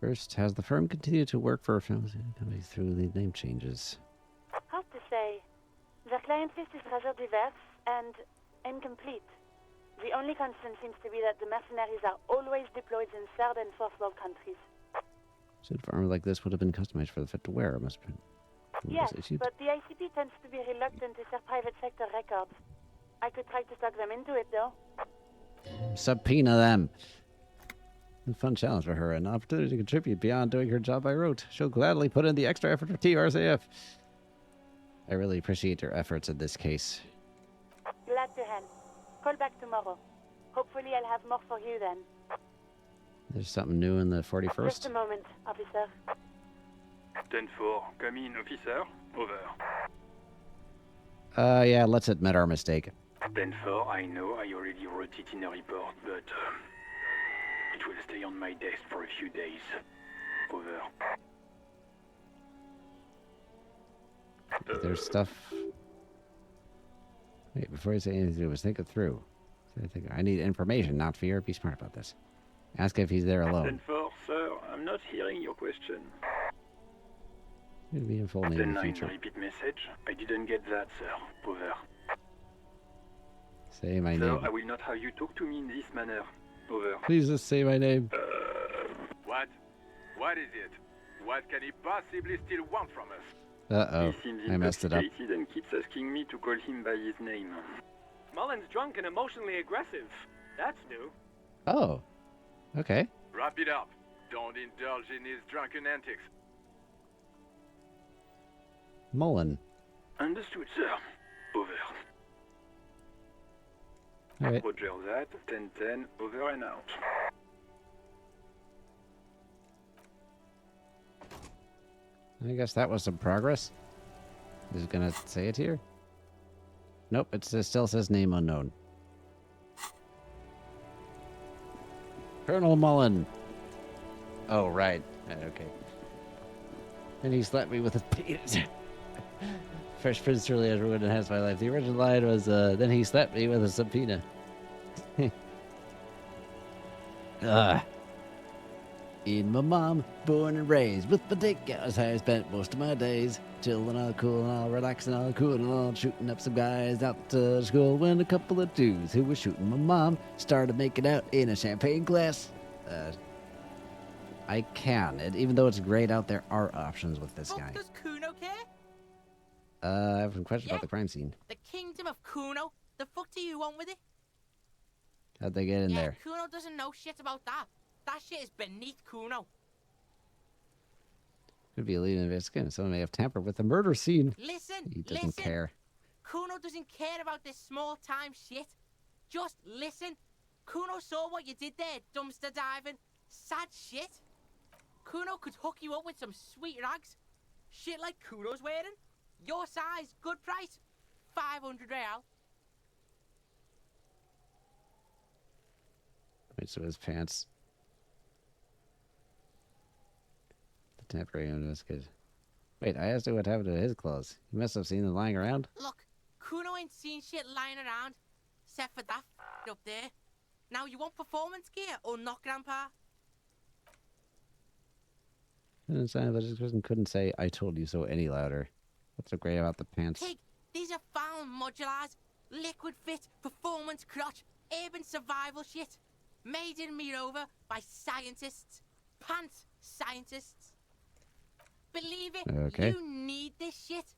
First, has the firm continued to work for films through the name changes? Hard to say. Their client list is rather diverse and incomplete. The only constant seems to be that the mercenaries are always deployed in third and fourth world countries. Suit for armor like this would have been customized for the fit to wear. Must have been. Yes, but the ICP tends to be reluctant to share private sector records. I could try to talk them into it, though. Subpoena them. A fun challenge for her, an opportunity to contribute beyond doing her job by rote. She'll gladly put in the extra effort for TRCF. I really appreciate your efforts in this case. Glad to help. Call back tomorrow. Hopefully I'll have more for you then. There's something new in the 41st? Just a moment, officer. 10-4, come in, officer. Over. Yeah, let's admit our mistake. 10-4, I know I already wrote it in a report, but it will stay on my desk for a few days. Over. There's stuff... Wait, before you say anything, think it through. I need information, not fear. Be smart about this. Ask if he's there alone. 10-4, sir, I'm not hearing your question. It'll be in full name in the 10-9, future. repeat message. I didn't get that, sir. Over. Say my Sir, name. I will not have you talk to me in this manner. Over. Please just say my name. What? What is it? What can he possibly still want from us? Uh-oh. He seems I messed it up. intoxicated and keeps asking me to call him by his name. Mullen's drunk and emotionally aggressive. That's new. Oh, okay. Wrap it up. Don't indulge in his drunken antics. Mullen. Understood, sir. Over. All right. Roger that. 10-10. Over and out. I guess that was some progress. Is it gonna say it here? Nope, still says name unknown. Colonel Mullen. Oh, right. Okay. And he slapped me with his penis. Fresh Prince truly has ruined and has my life. The original line was, then he slapped me with a subpoena. In my mom, born and raised with my dick out, is how I spent most of my days. Chillin' all cool and all relaxing, all cool and all shooting up some guys out to school when a couple of dudes who were shooting my mom started making out in a champagne glass. I can. Even though it's grayed out, there are options with this guy. Does Kuno care? I have some questions about the crime scene. The kingdom of Kuno? The fuck do you want with it? How'd they get in there? Kuno doesn't know shit about that. That shit is beneath Kuno. Could be a lead investigator. Someone may have tampered with the murder scene. Listen, He doesn't care. Kuno doesn't care about this small-time shit. Just listen. Kuno saw what you did there, dumpster diving. Sad shit. Kuno could hook you up with some sweet rags. Shit like Kuno's wearing. Your size, good price. 500 real. Wait, so his pants. The temporary investigator. Wait, I asked him what happened to his clothes. He must have seen them lying around. Look, Kuno ain't seen shit lying around. Except for that up there. Now, you want performance gear or not, Grandpa? Didn't sound like this person couldn't say "I told you so" any louder. What's so great about the pants? Pig, these are found modulars. Liquid fit, performance crotch, urban survival shit. Made in Mirova by scientists. Pants scientists. Believe it, Okay. you need this shit.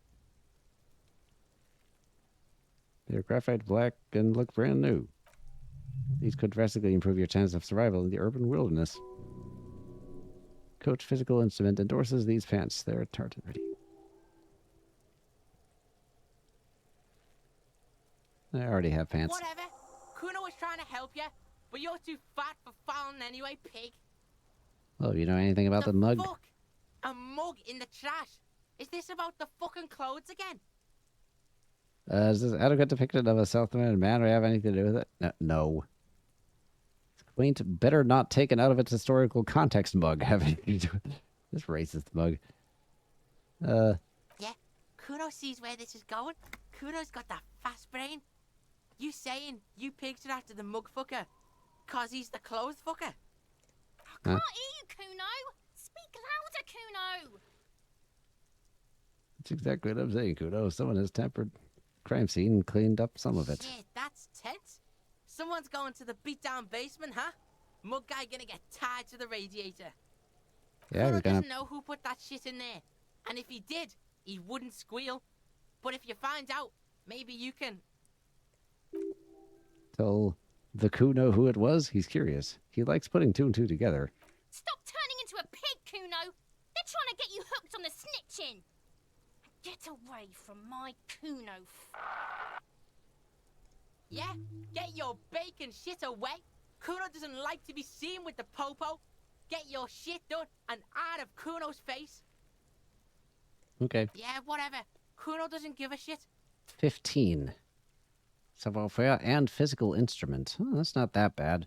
They're graphite black and look brand new. These could drastically improve your chance of survival in the urban wilderness. Coach Physical Instrument endorses these pants. They're tartan ready. I already have pants. Whatever. Kuno was trying to help you, but you're too fat for falling anyway, pig. Oh, you know anything about the mug? Fuck? A mug in the trash. Is this about the fucking clothes again? Is this adequate depiction of a self-determined man or have anything to do with it? No. It's quaint, better not taken out of its historical context mug. Have anything to do with this racist mug. Yeah, Kuno sees where this is going. Kuno's got that fast brain. You saying you pigs are after the mug fucker? Cause he's the clothes fucker? I can't hear you, Kuno. Speak louder, Kuno. That's exactly what I'm saying, Kuno. Someone has tampered crime scene and cleaned up some of it. Shit, that's tense. Someone's going to the beat-down basement, huh? Mug guy gonna get tied to the radiator. Yeah, Kuno we're gonna... doesn't know who put that shit in there. And if he did, he wouldn't squeal. But if you find out, maybe you can... Tell the Kuno who it was. He's curious. He likes putting two and two together. Stop turning into a pig, Kuno. They're trying to get you hooked on the snitching. Get away from my Kuno. Yeah? Get your bacon shit away. Kuno doesn't like to be seen with the popo. Get your shit done and out of Kuno's face. Okay. Yeah, whatever. Kuno doesn't give a shit. 15. Savoir-faire and physical instrument. Oh, that's not that bad.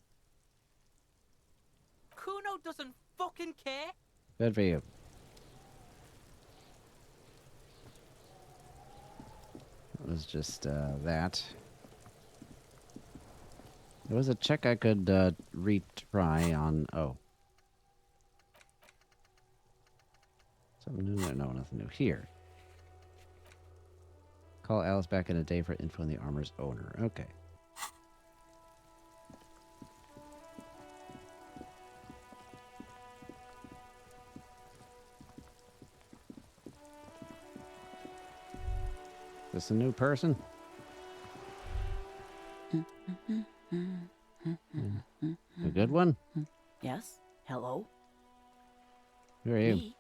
Kuno doesn't fucking care. Good for you. It was just that. There was a check I could retry on. Oh. Something new there? No, nothing new. Here. Call Alice back in a day for info on the armor's owner. Okay. Is this a new person? A good one? Yes? Hello? Who are you? Me?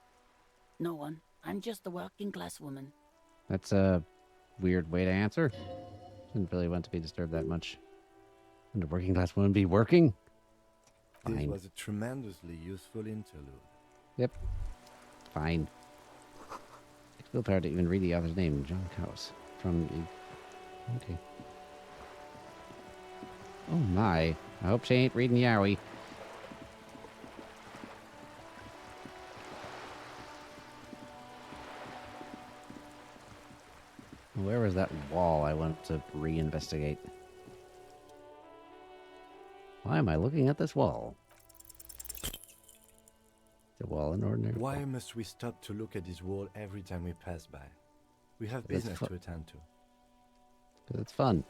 No one. I'm just a working class woman. That's a weird way to answer. Didn't really want to be disturbed that much. Wouldn't a working class woman be working? This Fine. was a tremendously useful interlude. Yep. Fine. Takes willpower to even read the author's name, John House. From... Okay. Oh my. I hope she ain't reading Yowie. Where was that wall I wanted to reinvestigate? Why am I looking at this wall? The wall an ordinary Why wall. must we stop to look at this wall every time we pass by? We have Because it's business fu- to attend to. Because it's fun.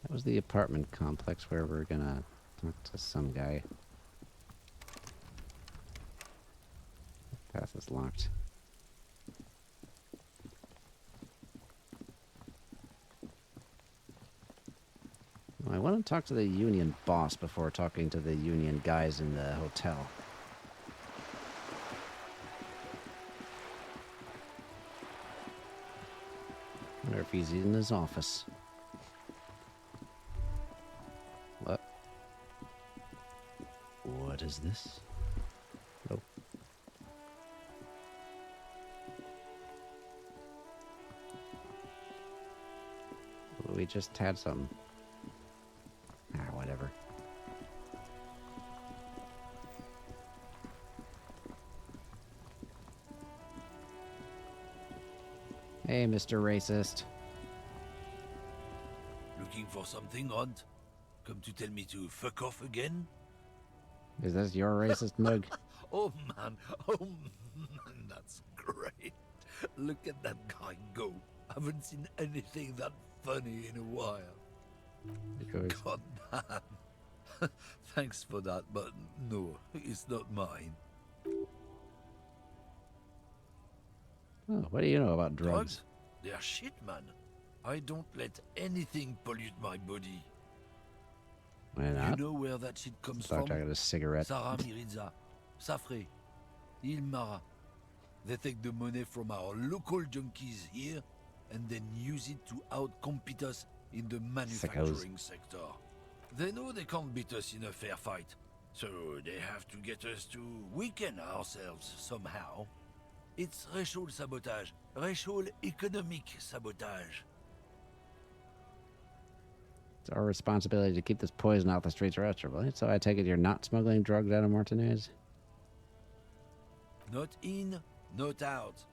That was the apartment complex where we're gonna talk to some guy. Path is locked. Well, I want to talk to the union boss before talking to the union guys in the hotel. I wonder if he's in his office. What? What is this? Oh. We just had some. Whatever. Hey, Mr. Racist. Looking for something, Hunt? Come to tell me to fuck off again? Is this your racist mug? Oh man, that's great. Look at that guy go. Haven't seen anything that funny in a while. God damn. Thanks for that, but no, it's not mine. Oh, what do you know about drugs? Drugs? They're shit, man. I don't let anything pollute my body. Why not? You know where that shit comes Start from? talking a cigarette. Sarah Mirizza, Safre, Ilmara. They take the money from our local junkies here and then use it to outcompete us in the manufacturing sector. They know they can't beat us in a fair fight, so they have to get us to weaken ourselves somehow. It's racial sabotage, racial economic sabotage. It's our responsibility to keep this poison off the streets of Rochester, right? So I take it you're not smuggling drugs out of Martinez? Not in, not out.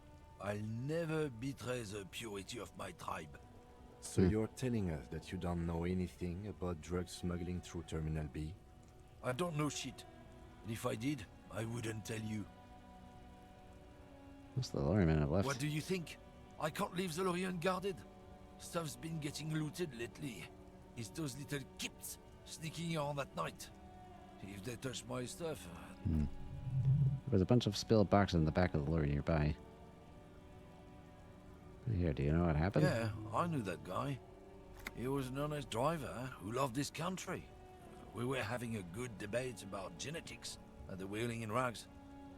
I'll never betray the purity of my tribe. So you're telling us that you don't know anything about drug smuggling through Terminal B? I don't know shit. And if I did, I wouldn't tell you. What's the lorryman have left? What do you think? I can't leave the lorry unguarded. Stuff's been getting looted lately. It's those little kips sneaking around at night. If they touch my stuff... There's a bunch of spilled boxes in the back of the lorry nearby. Here, do you know what happened? Yeah, I knew that guy. He was an honest driver who loved this country. We were having a good debate about genetics at the Wheeling in Rags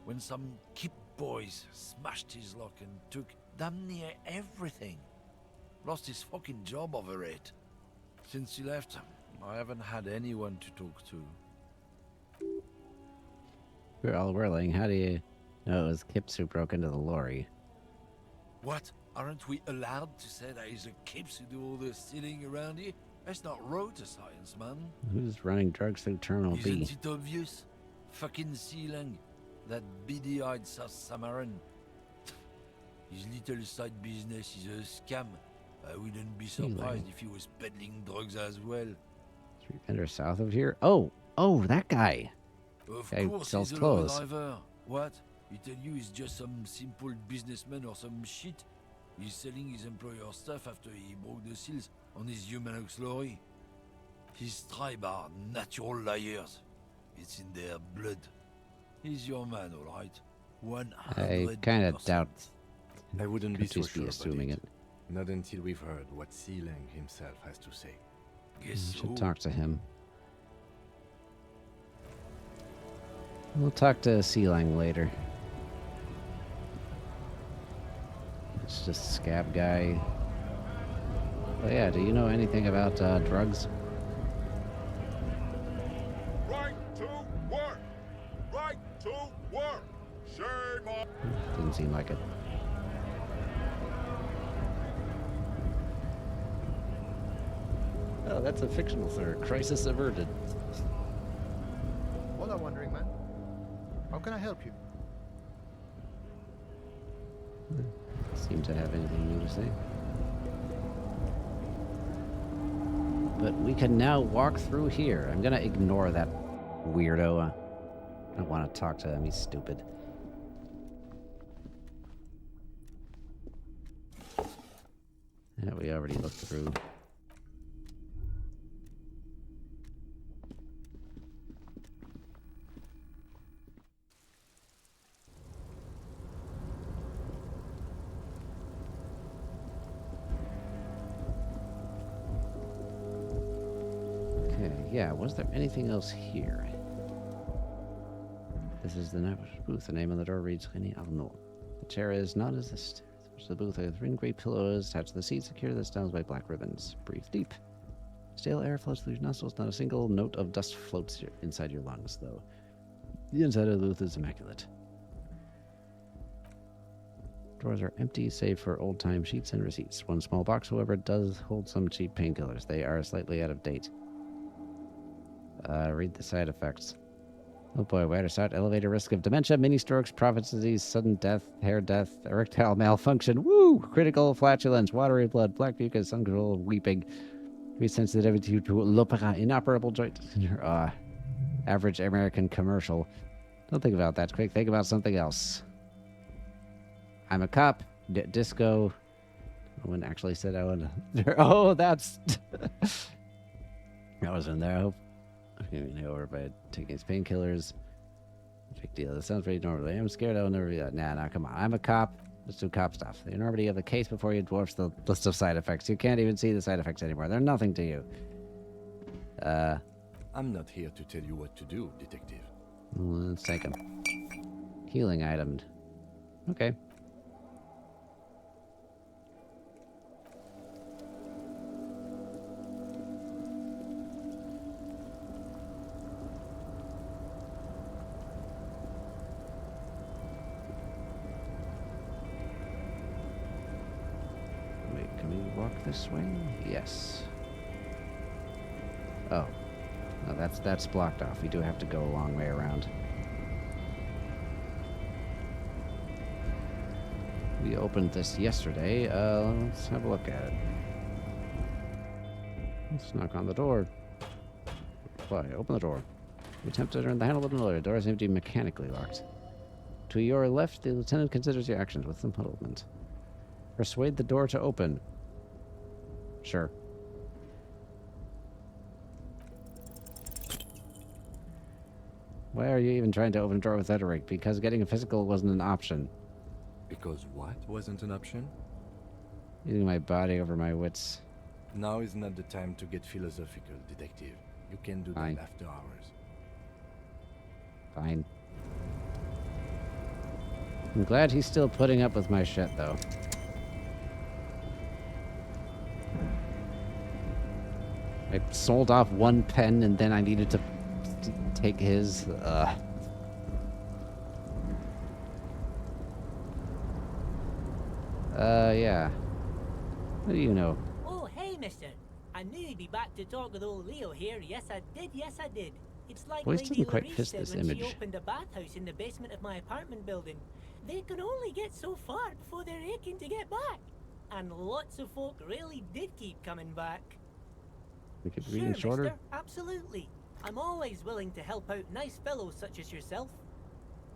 when some kip boys smashed his lock and took damn near everything. Lost his fucking job over it. Since he left, I haven't had anyone to talk to. We're all whirling. How do you know it was Kips who broke into the lorry? What? Aren't we allowed to say that he's a Kips who do all the stealing around here? That's not road to science, man. Who's running drugs through Terminal B? Isn't it obvious? Fucking Sealang. That beady-eyed South Samaran. His little side business is a scam. I wouldn't be surprised if he was peddling drugs as well. 3 vendors south of here? Oh, that guy. Of Guy course sells he's a clothes. lowrider. What? He tell you he's just some simple businessman or some shit? He's selling his employer stuff after he broke the seals on his Humanux lorry. His tribe are natural liars. It's in their blood. He's your man, all right. 100%. I kind of doubt I wouldn't be Could so just sure be assuming about it. Not until we've heard what Sealang himself has to say. We should talk to him. We'll talk to Sealang later. It's just scab guy. Oh yeah, do you know anything about drugs? Right to work! Right to work! Shame on... Didn't seem like it. Oh, that's a fictional third. Crisis averted. Hola, Wandering Man. How can I help you? Seem to have anything new to say. But we can now walk through here. I'm gonna ignore that weirdo. I don't want to talk to him. He's stupid. Yeah, we already looked through. Okay, yeah, was there anything else here? This is the booth. The name on the door reads René Arnaud. The chair is not as this. The booth with three gray pillows attached to the seat, secure the stands by black ribbons. Breathe deep. Stale air flows through your nostrils. Not a single note of dust floats inside your lungs, though. The inside of the booth is immaculate. Drawers are empty, save for old-time sheets and receipts. One small box, however, does hold some cheap painkillers. They are slightly out of date. Read the side effects. Oh boy, where to start? Elevated risk of dementia, mini strokes, Prophet's disease, sudden death, hair death, erectile malfunction, woo! Critical flatulence, watery blood, black mucus, uncontrolled weeping, increased sensitivity to l'opera, inoperable joint, average American commercial. Don't think about that quick, think about something else. I'm a cop, disco. No one actually said I would. Oh, that's. That was in there, I hope. I'm over by taking his painkillers. Big deal. This sounds pretty normal. I'm scared I will never be that. Nah, come on. I'm a cop. Let's do cop stuff. The enormity of the case before you dwarfs the list of side effects. You can't even see the side effects anymore. They're nothing to you. I'm not here to tell you what to do, detective. Let's take them. Healing item. Okay. This way? Yes. Oh. No, that's blocked off. We do have to go a long way around. We opened this yesterday. Let's have a look at it. Let's knock on the door. Reply. Open the door. You attempt to turn the handle of the door. The door is empty, mechanically locked. To your left, the lieutenant considers your actions with some puzzlement. Persuade the door to open. Sure. Why are you even trying to open a door without a rig? Because getting a physical wasn't an option. Because what wasn't an option? Using my body over my wits. Now is not the time to get philosophical, detective. You can do Fine. that after hours. Fine. I'm glad he's still putting up with my shit, though. I sold off one pen and then I needed to take his. Yeah. What do you know? Oh, hey, mister. I knew you'd be back to talk with old Leo here. Yes, I did. It's like Voice Lady doesn't quite Louise fit said this when image. she opened a bathhouse in the basement of my apartment building. They can only get so far before they're aching to get back. And lots of folk really did keep coming back. We could Sure, read it shorter. mister. Absolutely. I'm always willing to help out nice fellows such as yourself.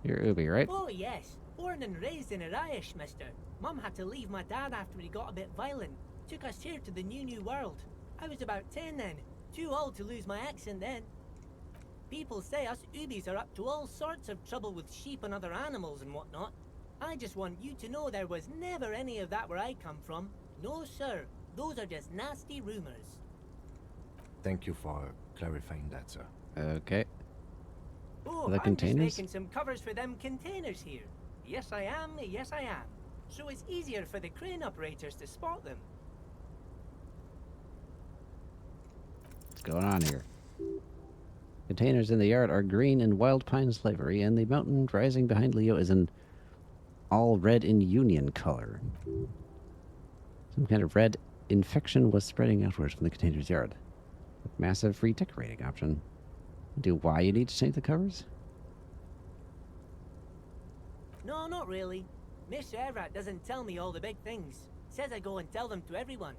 You're Ubi, right? Oh, yes. Born and raised in Arish, mister. Mum had to leave my dad after he got a bit violent. Took us here to the new world. I was about 10 then. Too old to lose my accent then. People say us Ubis are up to all sorts of trouble with sheep and other animals and whatnot. I just want you to know there was never any of that where I come from. No, sir. Those are just nasty rumors. Thank you for clarifying that, sir. Okay. Oh, The I'm containers? just making some covers for them containers here. Yes, I am. Yes, I am. So it's easier for the crane operators to spot them. What's going on here? Containers in the yard are green in wild pine's livery, and the mountain rising behind Leo is an all red in union color. Some kind of red infection was spreading outwards from the container's yard. Massive free decorating option. Do why you need to change the covers? No, not really. Mr. Everett doesn't tell me all the big things. Says I go and tell them to everyone.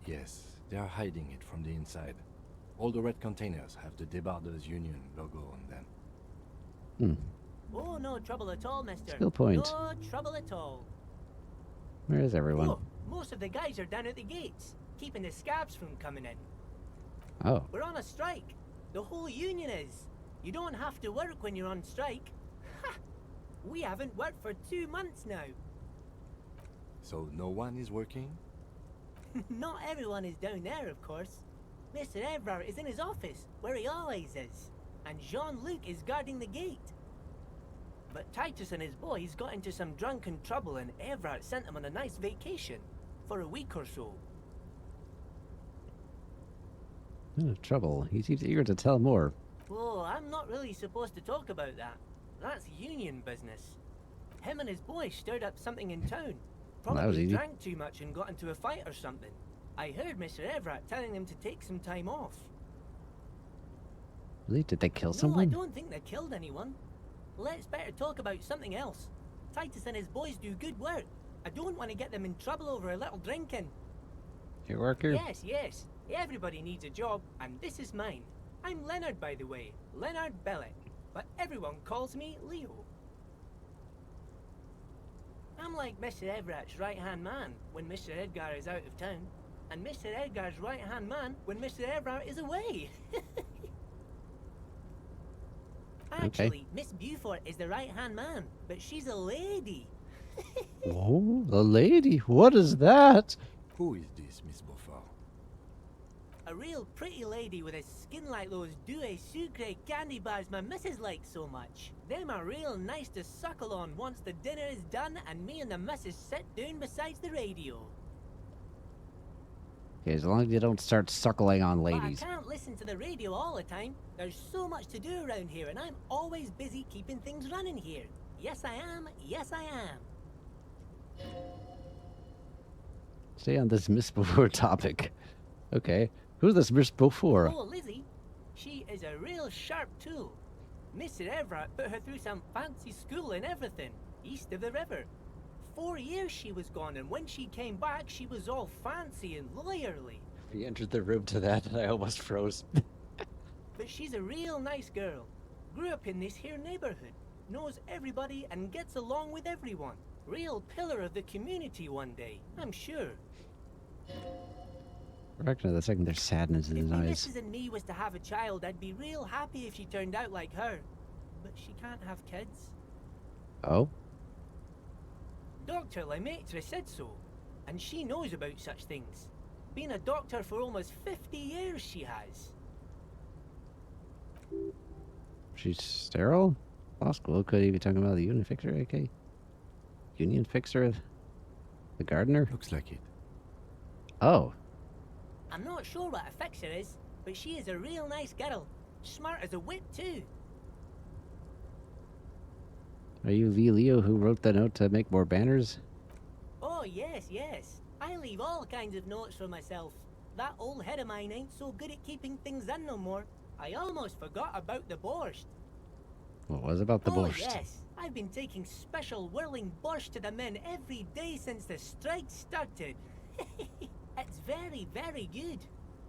Yes, they are hiding it from the inside. All the red containers have the Debarders Union logo on them. Oh, no trouble at all, mister. Skill point. No trouble at all. Where is everyone? Oh, most of the guys are down at the gates, keeping the scabs from coming in. Oh. We're on a strike. The whole union is. You don't have to work when you're on strike. Ha! We haven't worked for 2 months now. So no one is working? Not everyone is down there, of course. Mr. Everard is in his office, where he always is. And Jean-Luc is guarding the gate. But Titus and his boys got into some drunken trouble and Everard sent them on a nice vacation. For a week or so. Trouble. He seems eager to tell more. Oh, I'm not really supposed to talk about that. That's union business. Him and his boys stirred up something in town. Well, that was Probably easy. drank too much and got into a fight or something. I heard Mr. Everett telling them to take some time off. Really? Did they kill No, I someone? don't think they killed anyone. Let's better talk about something else. Titus and his boys do good work. I don't want to get them in trouble over a little drinking. Your worker? Yes, yes. Everybody needs a job, and this is mine. I'm Leonard, by the way. Leonard Bellick. But everyone calls me Leo. I'm like Mr. Everett's right-hand man when Mr. Edgar is out of town, and Mr. Edgar's right-hand man when Mr. Everett is away. Actually, Miss Beaufort is the right-hand man, but she's a lady. Oh, a lady? What is that? Who is this, Miss Beaufort? A real pretty lady with a skin like those Douai Sucre candy bars my missus likes so much. Them are real nice to suckle on once the dinner is done and me and the missus sit down beside the radio. Okay, as long as you don't start suckling on ladies. But I can't listen to the radio all the time. There's so much to do around here and I'm always busy keeping things running here. Yes, I am. Yes, I am. Stay on this Miss Beaufort topic. Okay. Who's this Miss Beaufort? Oh, Lizzie. She is a real sharp tool. Mr. Everett put her through some fancy school and everything, east of the river. 4 years she was gone, and when she came back, she was all fancy and lawyerly. He entered the room to that, and I almost froze. But she's a real nice girl. Grew up in this here neighborhood. Knows everybody and gets along with everyone. Real pillar of the community one day, I'm sure. Reckon the second there's sadness in his If my eyes. missus and me was to have a child, I'd be real happy if she turned out like her. But she can't have kids. Oh? Dr. Lemaitre said so, and she knows about such things. Been a doctor for almost 50 years, she has. She's sterile? Law school? Could he be talking about the union fixer, AK? Union fixer? The gardener? Looks like it. Oh. I'm not sure what a fixer is, but she is a real nice girl. Smart as a whip, too. Are you V. Leo who wrote the note to make more banners? Oh, yes, yes. I leave all kinds of notes for myself. That old head of mine ain't so good at keeping things in no more. I almost forgot about the borscht. What was about the Oh, borscht? yes. I've been taking special whirling borscht to the men every day since the strike started. It's very, very good.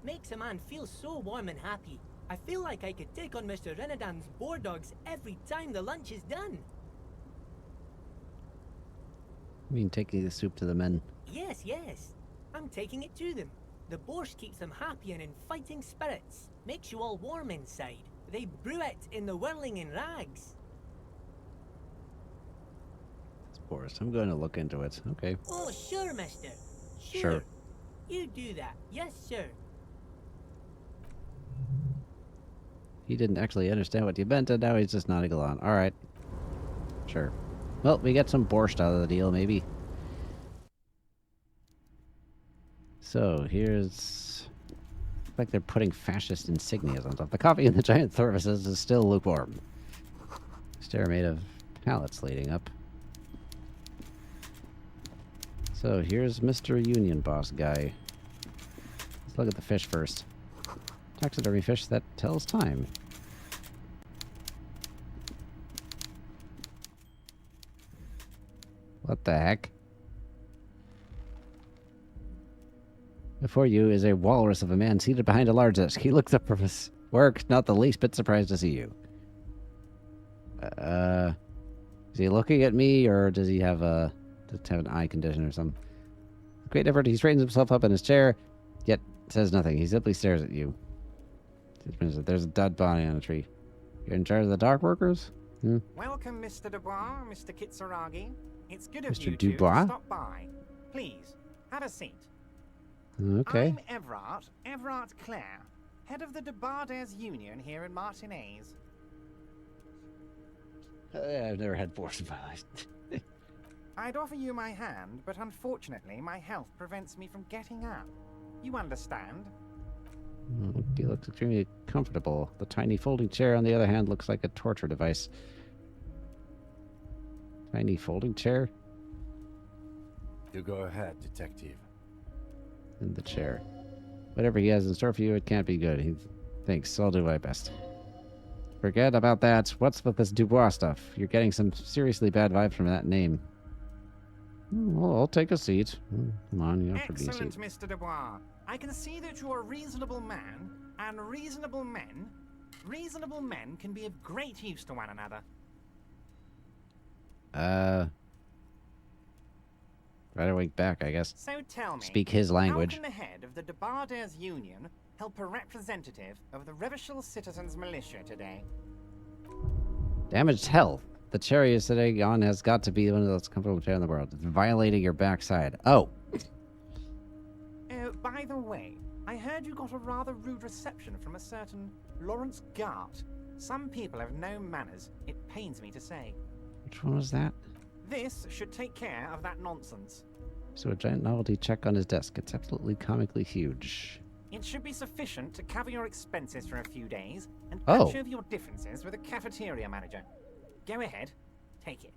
Makes a man feel so warm and happy. I feel like I could take on Mr. Renadan's boar dogs every time the lunch is done. I mean, taking the soup to the men. Yes, yes. I'm taking it to them. The borscht keeps them happy and in fighting spirits. Makes you all warm inside. They brew it in the whirling in rags. course. I'm going to look into it. Okay. Oh, sure, mister. Sure. You do that. Yes, sir. He didn't actually understand what you meant, and now he's just nodding along. All right. Sure. Well, we get some borscht out of the deal, maybe. So, here's... like they're putting fascist insignias on top. The coffee in the giant thermoses is still lukewarm. Stair made of pallets leading up. So, here's Mr. Union Boss guy. Let's look at the fish first. Taxidermy fish that tells time. What the heck? Before you is a walrus of a man seated behind a large desk. He looks up from his work, not the least bit surprised to see you. Is he looking at me, or does he have an eye condition or something? With great effort, he straightens himself up in his chair, yet says nothing. He simply stares at you. There's a dead body on a tree. You're in charge of the dock workers? Hmm? Welcome, Mr. Dubois, Mr. Kitsuragi. It's good of Mr. you Dubois? to stop by. Please, have a seat. Okay. I'm Everard Clare, head of the Debarders Union here in Martinez. I've never had force in my life. I'd offer you my hand, but unfortunately my health prevents me from getting up. You understand? He looks extremely comfortable. The tiny folding chair, on the other hand, looks like a torture device. Tiny folding chair? You go ahead, detective. In the chair. Whatever he has in store for you, it can't be good. He thinks I'll do my best. Forget about that. What's with this Dubois stuff? You're getting some seriously bad vibes from that name. Well, I'll take a seat. Come on, you offered me a seat. Excellent, Mr. Dubois. I can see that you're a reasonable man, and reasonable men can be of great use to one another. Right a wink back, I guess. So tell me, speak his language. How can the head of the Debarders Union help a representative of the Revachel Citizens Militia today? Damaged health. The chair you're sitting on has got to be one of the most comfortable chairs in the world. It's violating your backside. Oh. Oh, by the way, I heard you got a rather rude reception from a certain Lawrence Gart. Some people have no manners, it pains me to say. Which one was that? This should take care of that nonsense. So a giant novelty check on his desk. It's absolutely comically huge. It should be sufficient to cover your expenses for a few days and Oh. patch over your differences with a cafeteria manager. Go ahead, take it.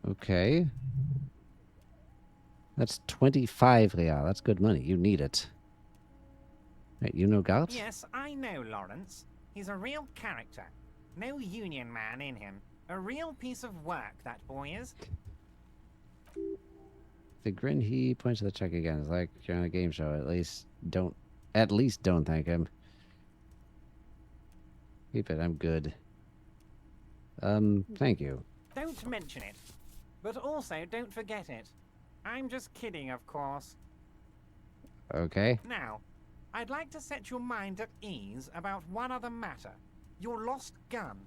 Okay. That's 25 real. That's good money. You need it. Wait, you know Galt? Yes, I know Lawrence. He's a real character. No union man in him. A real piece of work, that boy is. The grin, he points to the check again. It's like you're on a game show. At least don't thank him. Keep it. I'm good. Thank you. Don't mention it. But also, don't forget it. I'm just kidding, of course. Okay. Now, I'd like to set your mind at ease about one other matter. Your lost gun.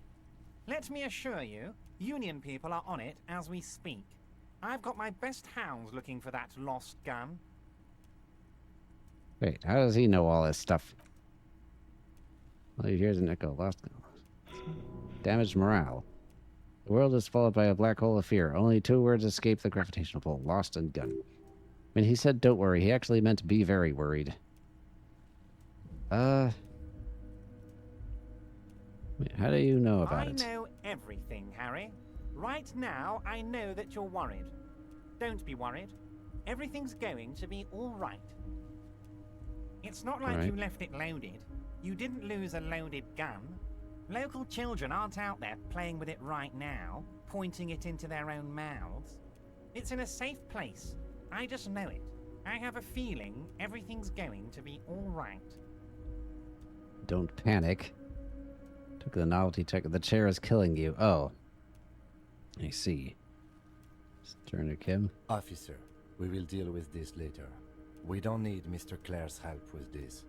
Let me assure you, Union people are on it as we speak. I've got my best hounds looking for that lost gun. Wait, how does he know all this stuff? Well, here's an echo. Lost gun. Damaged morale. The world is followed by a black hole of fear. Only 2 words escape the gravitational pull. Lost and gun. When he said don't worry, he actually meant be very worried. Wait, how do you know about it? I know everything, Harry. Right now, I know that you're worried. Don't be worried. Everything's going to be all right. It's not like Right. you left it loaded. You didn't lose a loaded gun. Local children aren't out there playing with it right now, pointing it into their own mouths. It's in a safe place. I just know it. I have a feeling everything's going to be all right. Don't panic. Took the novelty check. The chair is killing you. Oh. I see. Turn to Kim. Officer, we will deal with this later. We don't need Mr. Clare's help with this.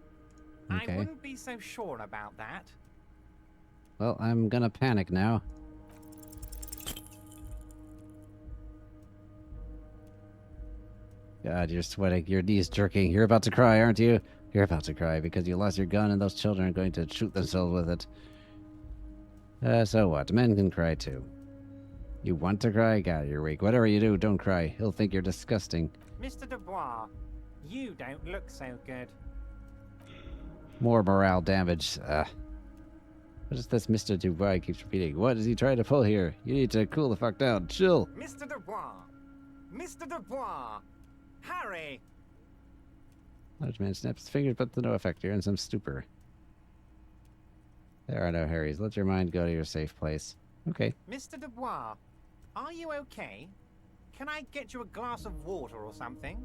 Okay. I wouldn't be so sure about that. Well, I'm gonna panic now. God, you're sweating. Your knees jerking. You're about to cry, aren't you? You're about to cry because you lost your gun and those children are going to shoot themselves with it. So what? Men can cry too. You want to cry? God, you're weak. Whatever you do, don't cry. He'll think you're disgusting. Mr. Dubois, you don't look so good. More morale damage. What is this Mr. Dubois keeps repeating? What is he trying to pull here? You need to cool the fuck down. Chill. Mr. Dubois! Mr. Dubois! Harry! Large man snaps his fingers, but to no effect. You're in some stupor. There are no Harrys. Let your mind go to your safe place. Okay. Mr. Dubois, are you okay? Can I get you a glass of water or something?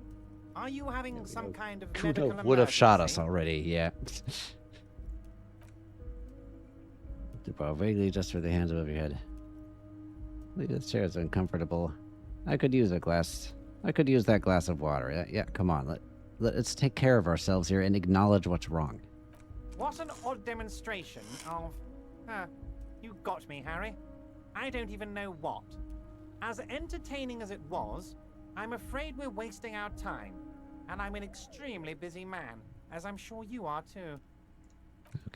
Are you having some kind of medical Kudo emergency? would have shot us already, yeah. Dubois vaguely adjusts for the hands above your head. Leave this chair is uncomfortable. I could use a glass. I could use that glass of water. Yeah, come on. Let's take care of ourselves here and acknowledge what's wrong. What an odd demonstration of... you got me, Harry. I don't even know what. As entertaining as it was, I'm afraid we're wasting our time. And I'm an extremely busy man, as I'm sure you are too.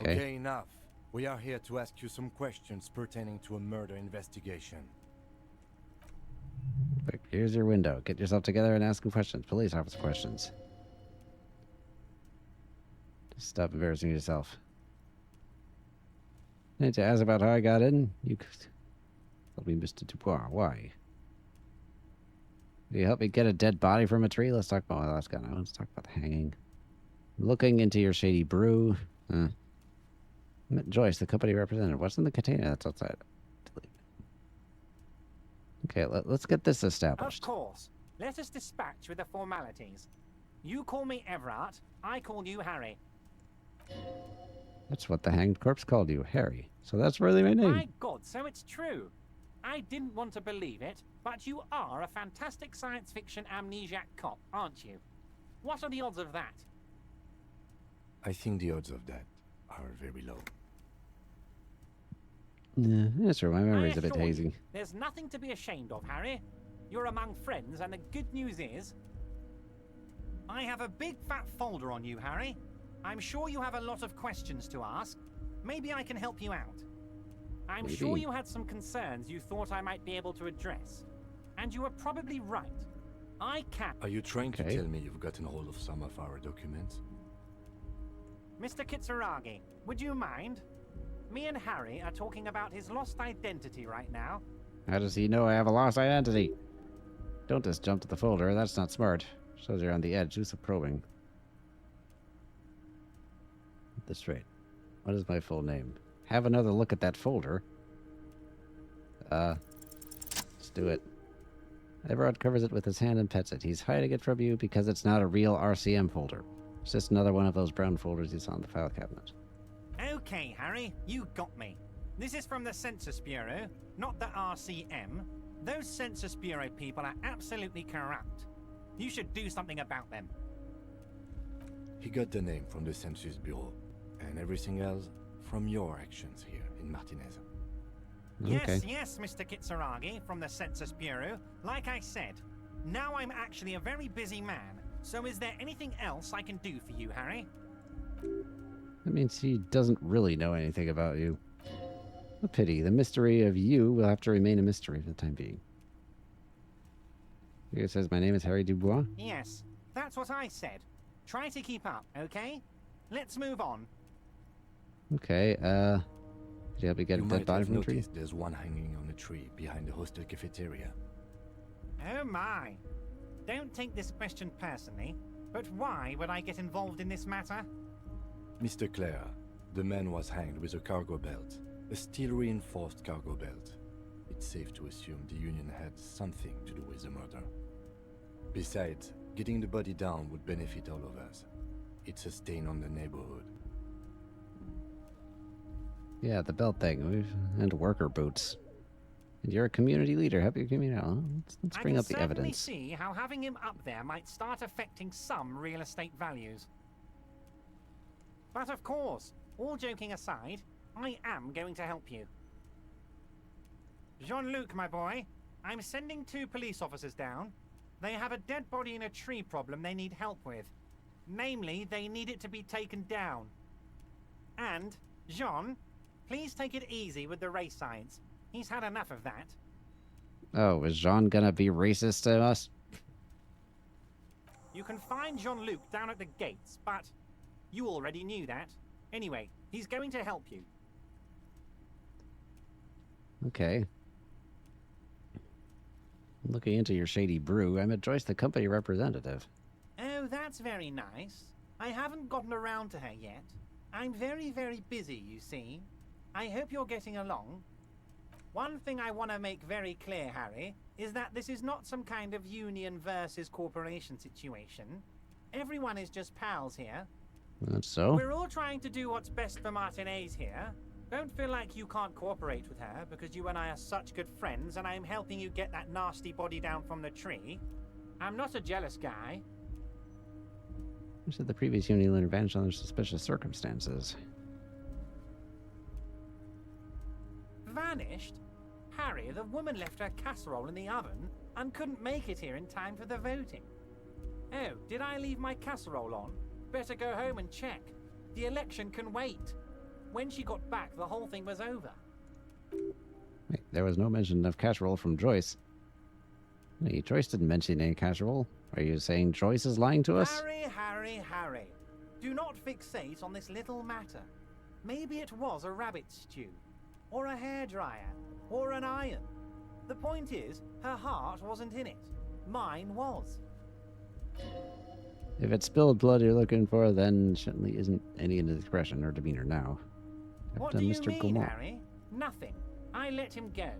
Okay, enough. We are here to ask you some questions pertaining to a murder investigation. Quick, here's your window. Get yourself together and ask some questions. Police officer questions. Just stop embarrassing yourself. Need to ask about how I got in? You told me, Mr. Dubois. Why? Will you help me get a dead body from a tree? Let's talk about... Well, that's gone. Let's talk about the hanging. Looking into your shady brew. Joyce, the company representative. What's in the container that's outside? Okay, let's get this established. Of course. Let us dispatch with the formalities. You call me Everett, I call you Harry. That's what the hanged corpse called you, Harry. So that's really my name. My God, so it's true. I didn't want to believe it, but you are a fantastic science fiction amnesiac cop, aren't you? What are the odds of that? I think the odds of that are very low. Yeah, that's true. My memory's a bit hazy. There's nothing to be ashamed of, Harry. You're among friends, and the good news is... I have a big fat folder on you, Harry. I'm sure you have a lot of questions to ask. Maybe I can help you out. I'm sure you had some concerns you thought I might be able to address. And you were probably right. I can... Are you trying to tell me you've gotten hold of some of our documents? Mr. Kitsuragi, would you mind? Me and Harry are talking about his lost identity right now. How does he know I have a lost identity? Don't just jump to the folder. That's not smart. Shows you're on the edge. Do some probing. Get this straight. What is my full name? Have another look at that folder. Let's do it. Everard covers it with his hand and pets it. He's hiding it from you because it's not a real RCM folder. It's just another one of those brown folders you saw in the file cabinet. Okay, Harry, you got me. This is from the Census Bureau, not the RCM. Those Census Bureau people are absolutely corrupt. You should do something about them. He got the name from the Census Bureau, and everything else from your actions here in Martinez. Yes, Mr. Kitsuragi from the Census Bureau. Like I said, now I'm actually a very busy man. So is there anything else I can do for you, Harry? That means he doesn't really know anything about you. A pity. The mystery of you will have to remain a mystery for the time being. Here it says my name is Harry Dubois. Yes, that's what I said. Try to keep up, okay? Let's move on. Okay, did you help me get a dead body from the tree? There's one hanging on a tree behind the hostel cafeteria. Oh my. Don't take this question personally, but why would I get involved in this matter? Mr. Clare, the man was hanged with a cargo belt. A steel-reinforced cargo belt. It's safe to assume the Union had something to do with the murder. Besides, getting the body down would benefit all of us. It's a stain on the neighborhood. Yeah, the belt thing. And worker boots. And you're a community leader. Help your community out. Let's bring up the evidence. I can certainly see how having him up there might start affecting some real estate values. But of course, all joking aside, I am going to help you. Jean-Luc, my boy, I'm sending 2 police officers down. They have a dead body in a tree problem they need help with. Namely, they need it to be taken down. And, Jean, please take it easy with the race science. He's had enough of that. Oh, is Jean gonna be racist to us? You can find Jean-Luc down at the gates, but you already knew that. Anyway, he's going to help you. Okay. Looking into your shady brew, I met Joyce, the company representative. Oh, that's very nice. I haven't gotten around to her yet. I'm very, very busy, you see. I hope you're getting along. One thing I want to make very clear, Harry, is that this is not some kind of union versus corporation situation. Everyone is just pals here. That's so? We're all trying to do what's best for Martinez here. Don't feel like you can't cooperate with her, because you and I are such good friends, and I'm helping you get that nasty body down from the tree. I'm not a jealous guy. You said the previous union leader vanished under suspicious circumstances. Vanished? Harry, the woman left her casserole in the oven and couldn't make it here in time for the voting. Oh, did I leave my casserole on? Better go home and check. The election can wait. When she got back, the whole thing was over. Wait, there was no mention of casserole from Joyce. Hey, Joyce didn't mention any casserole. Are you saying Joyce is lying to us? Harry. Do not fixate on this little matter. Maybe it was a rabbit stew, or a hairdryer, or an iron. The point is, her heart wasn't in it. Mine was. If it's spilled blood you're looking for, then certainly isn't any indiscretion or demeanor now. What do you mean, Harry? Nothing. I let him go.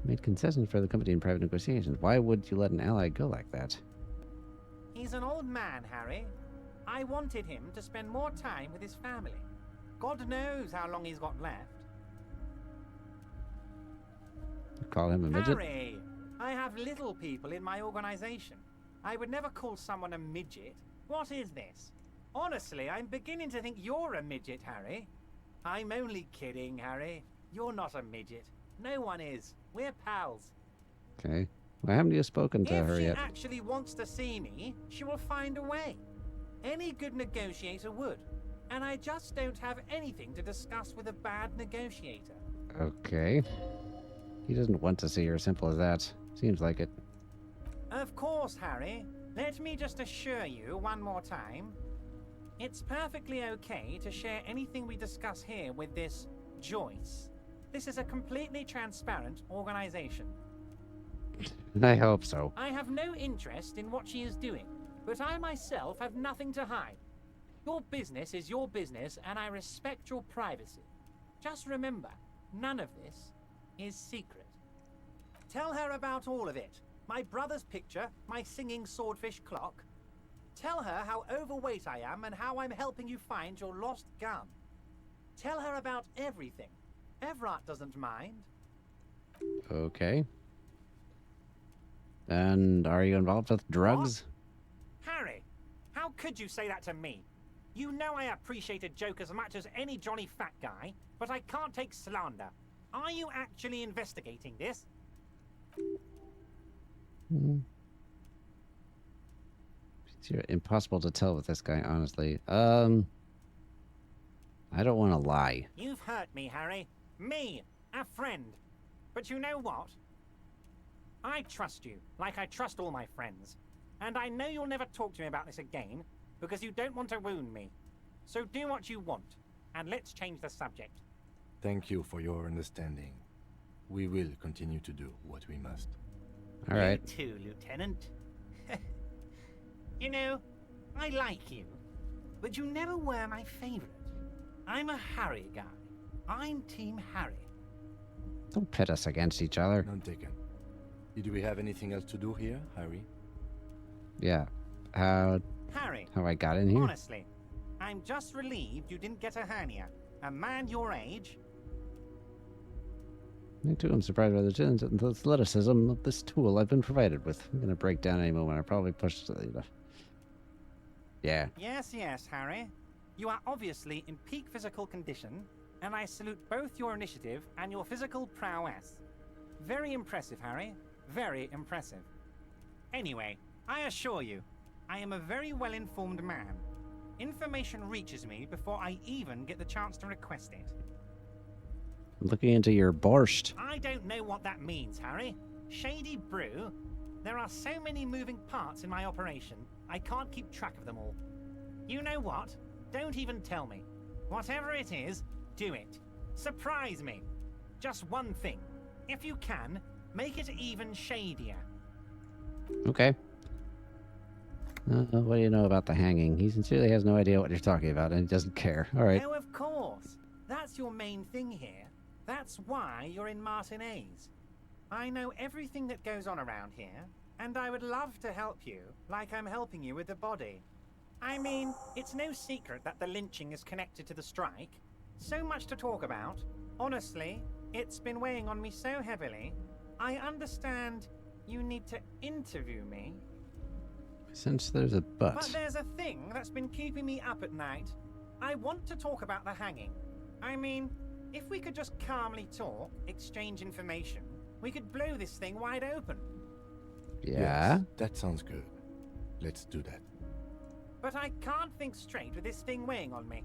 Made concessions for the company in private negotiations. Why would you let an ally go like that? He's an old man, Harry. I wanted him to spend more time with his family. God knows how long he's got left. Call him a midget? Harry! I have little people in my organization. I would never call someone a midget. What is this? Honestly, I'm beginning to think you're a midget, Harry. I'm only kidding, Harry. You're not a midget. No one is. We're pals. Okay. Why haven't you spoken to her yet? If she actually wants to see me, she will find a way. Any good negotiator would. And I just don't have anything to discuss with a bad negotiator. Okay. He doesn't want to see her, simple as that. Seems like it. Of course, Harry. Let me just assure you one more time. It's perfectly okay to share anything we discuss here with this Joyce. This is a completely transparent organization. I hope so. I have no interest in what she is doing, but I myself have nothing to hide. Your business is your business, and I respect your privacy. Just remember, none of this is secret. Tell her about all of it. My brother's picture, my singing swordfish clock. Tell her how overweight I am and how I'm helping you find your lost gun. Tell her about everything. Everett doesn't mind. Okay. And are you involved with drugs? What? Harry, how could you say that to me? You know I appreciate a joke as much as any Johnny Fat Guy, but I can't take slander. Are you actually investigating this? It's impossible to tell with this guy, honestly. I don't want to lie. You've hurt me, Harry. Me, a friend. But you know what? I trust you, like I trust all my friends. And I know you'll never talk to me about this again, because you don't want to wound me. So do what you want, and let's change the subject. Thank you for your understanding. We will continue to do what we must. All right. You too, Lieutenant. You know, I like you, but you never were my favorite. I'm a Harry guy. I'm Team Harry. Don't pit us against each other. None taken. Did we have anything else to do here, Harry? Yeah. How I got in here? Honestly, I'm just relieved you didn't get a hernia. A man your age. Me too. I'm surprised by the athleticism of this tool I've been provided with. I'm gonna break down any moment. I probably pushed the. Yeah. Yes, Harry. You are obviously in peak physical condition, and I salute both your initiative and your physical prowess. Very impressive, Harry. Very impressive. Anyway, I assure you, I am a very well-informed man. Information reaches me before I even get the chance to request it. I'm looking into your borscht. I don't know what that means, Harry. Shady brew? There are so many moving parts in my operation, I can't keep track of them all. You know what? Don't even tell me. Whatever it is, do it. Surprise me. Just one thing. If you can, make it even shadier. Okay. What do you know about the hanging? He sincerely has no idea what you're talking about, and he doesn't care. All right. Oh, of course. That's your main thing here. That's why you're in Martinez. I know everything that goes on around here, and I would love to help you, like I'm helping you with the body. I mean, it's no secret that the lynching is connected to the strike. So much to talk about. Honestly, it's been weighing on me so heavily. I understand you need to interview me. Since there's a but. But there's a thing that's been keeping me up at night. I want to talk about the hanging. I mean, if we could just calmly talk, exchange information, we could blow this thing wide open. Yeah? Yes, that sounds good. Let's do that. But I can't think straight with this thing weighing on me.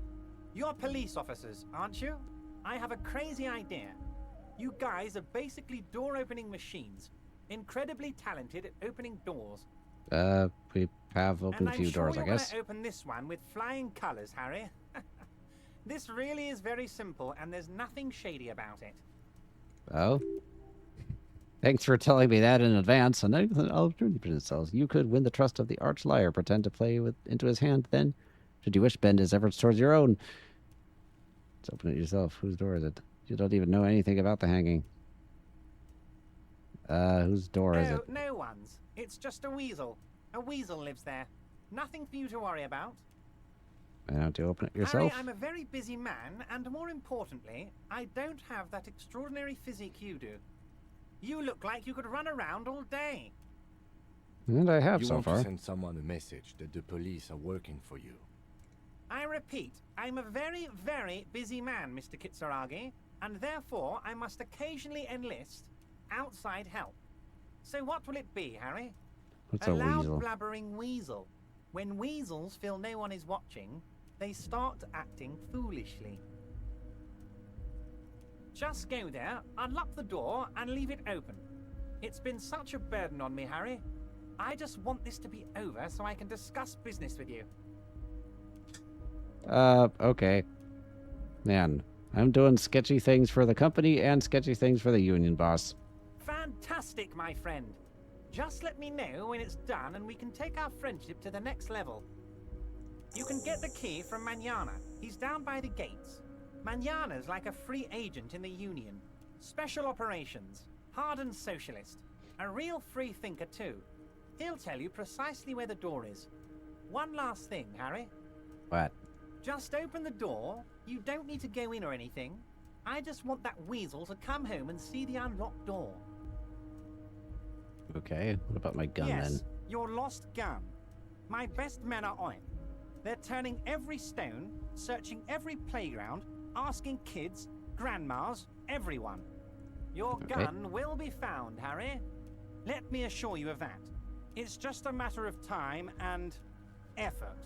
You're police officers, aren't you? I have a crazy idea. You guys are basically door-opening machines. Incredibly talented at opening doors. We have opened a few doors, I guess. And I'm sure you're gonna open this one with flying colors, Harry. This really is very simple, and there's nothing shady about it. Oh? Thanks for telling me that in advance. And opportunity themselves. You could win the trust of the arch liar, pretend to play into his hand, then, should you wish, bend his efforts towards your own. Let's open it yourself. Whose door is it? You don't even know anything about the hanging. Whose door is it? No one's. It's just a weasel. A weasel lives there. Nothing for you to worry about. Why don't you open it yourself? Harry, I'm a very busy man, and more importantly, I don't have that extraordinary physique you do. You look like you could run around all day. And I have you so want far. To send someone a message that the police are working for you. I repeat, I'm a very, very busy man, Mr. Kitsuragi, and therefore I must occasionally enlist outside help. So what will it be, Harry? What's a a loud weasel? blabbering weasel. When weasels feel no one is watching, they start acting foolishly. Just go there, unlock the door, and leave it open. It's been such a burden on me, Harry. I just want this to be over so I can discuss business with you. Okay. Man, I'm doing sketchy things for the company and sketchy things for the union boss. Fantastic, my friend. Just let me know when it's done and we can take our friendship to the next level. You can get the key from Manana. He's down by the gates. Manana's like a free agent in the Union. Special operations. Hardened socialist. A real free thinker, too. He'll tell you precisely where the door is. One last thing, Harry. What? Just open the door. You don't need to go in or anything. I just want that weasel to come home and see the unlocked door. Okay, what about my gun yes, then? Your lost gun. My best men are on it. They're turning every stone, searching every playground, asking kids, grandmas, everyone. Your gun will be found, Harry. Let me assure you of that. It's just a matter of time and effort.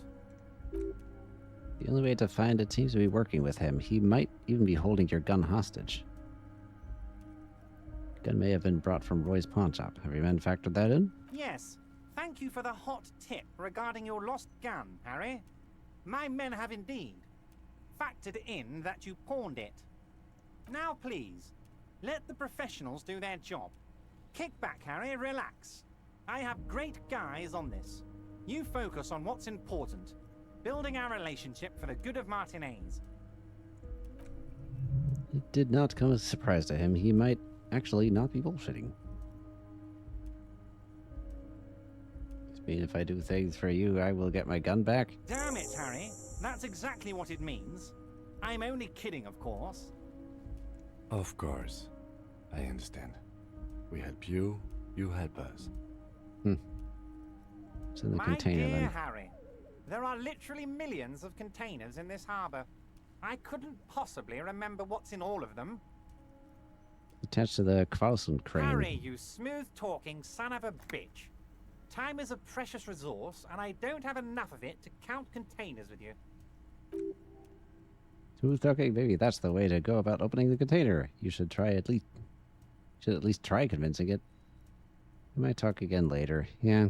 The only way to find it seems to be working with him. He might even be holding your gun hostage. Gun may have been brought from Roy's pawn shop. Have your men factored that in? Yes. Thank you for the hot tip regarding your lost gun, Harry. My men have indeed factored in that you pawned it. Now, please, let the professionals do their job. Kick back, Harry, relax. I have great guys on this. You focus on what's important. Building our relationship for the good of Martinez. It did not come as a surprise to him. He might actually not be bullshitting. I mean, if I do things for you, I will get my gun back. Damn it, Harry. That's exactly what it means. I'm only kidding, of course. Of course. I understand. We help you, you help us. It's in the My container dear then. Harry, there are literally millions of containers in this harbor. I couldn't possibly remember what's in all of them. Attached to the Kvausen crane. Harry, you smooth-talking son of a bitch. Time is a precious resource, and I don't have enough of it to count containers with you. Smooth talking, maybe that's the way to go about opening the container. You should at least try convincing it. We might talk again later. Yeah.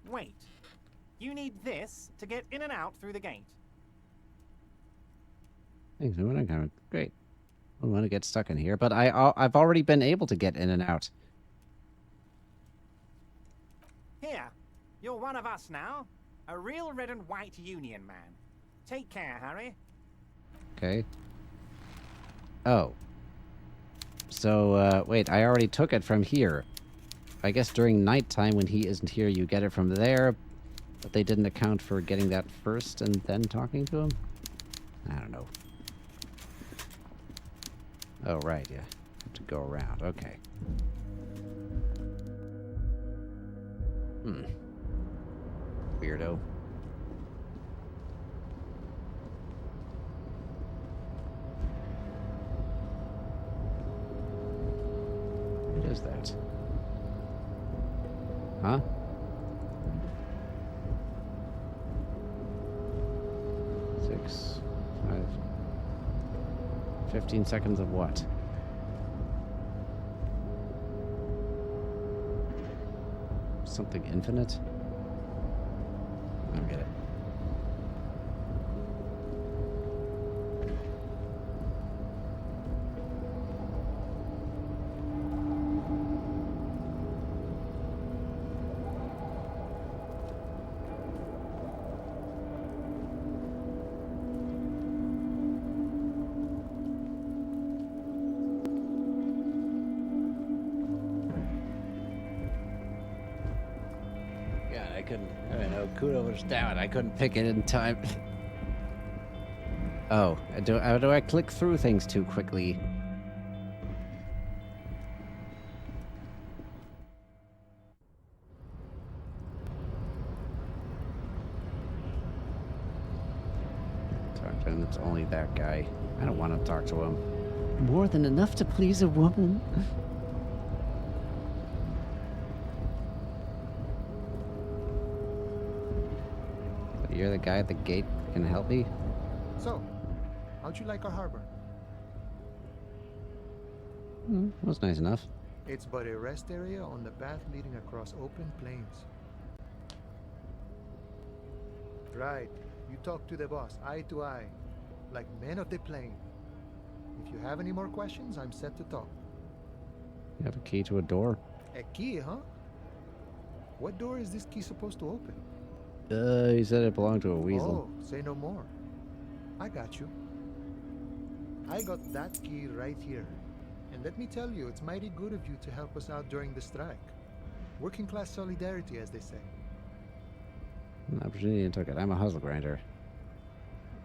Wait. You need this to get in and out through the gate. Thanks, man. Great. I don't want to get stuck in here, but I've already been able to get in and out. Here, you're one of us now. A real red and white Union man. Take care, Harry. Okay. Oh. So, wait, I already took it from here. I guess during nighttime when he isn't here, you get it from there, but they didn't account for getting that first and then talking to him? I don't know. Oh, right, yeah. Have to go around. Okay. Weirdo. What is that? Huh? Six, 5, 15 seconds of what? Something infinite? I don't get it. Kudo was down. I couldn't pick it in time. Oh, do I click through things too quickly? Talk to him. It's only that guy. I don't want to talk to him. More than enough to please a woman. You're the guy at the gate. Can help me? So, how'd you like our harbor? Was nice enough. It's but a rest area on the path leading across open plains. Right. You talk to the boss, eye to eye, like men of the plain. If you have any more questions, I'm set to talk. You have a key to a door? A key, huh? What door is this key supposed to open? He said it belonged to a weasel. Oh, say no more. I got you. I got that key right here. And let me tell you, it's mighty good of you to help us out during the strike. Working class solidarity, as they say. An opportunity and took it. I'm a hustle grinder.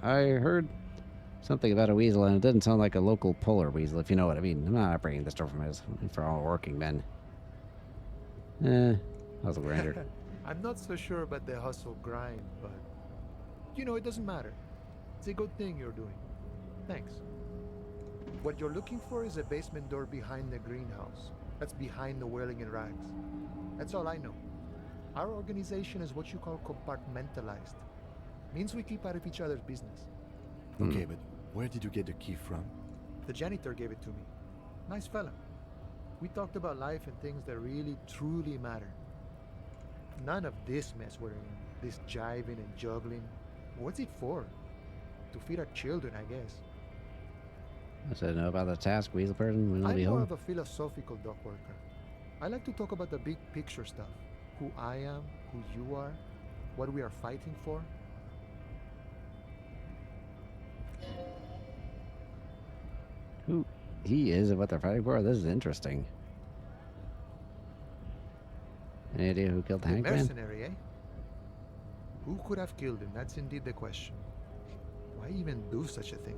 I heard something about a weasel, and it didn't sound like a local polar weasel, if you know what I mean. I'm not operating this store for all working men. Hustle grinder. I'm not so sure about the hustle grind, but you know, it doesn't matter. It's a good thing you're doing. Thanks. What you're looking for is a basement door behind the greenhouse. That's behind the whirling in rags. That's all I know. Our organization is what you call compartmentalized. Means we keep out of each other's business. Okay, but where did you get the key from? The janitor gave it to me. Nice fella. We talked about life and things that really, truly matter. None of this mess we're in. This jiving and juggling. What's it for? To feed our children, I guess. I said know about the task, weasel person. When I'm be more home. of a philosophical dock worker. I like to talk about the big picture stuff. Who I am, who you are, what we are fighting for. Who he is and what they're fighting for? This is interesting. Any idea who killed the The hangman? mercenary, eh? Who could have killed him? That's indeed the question. Why even do such a thing?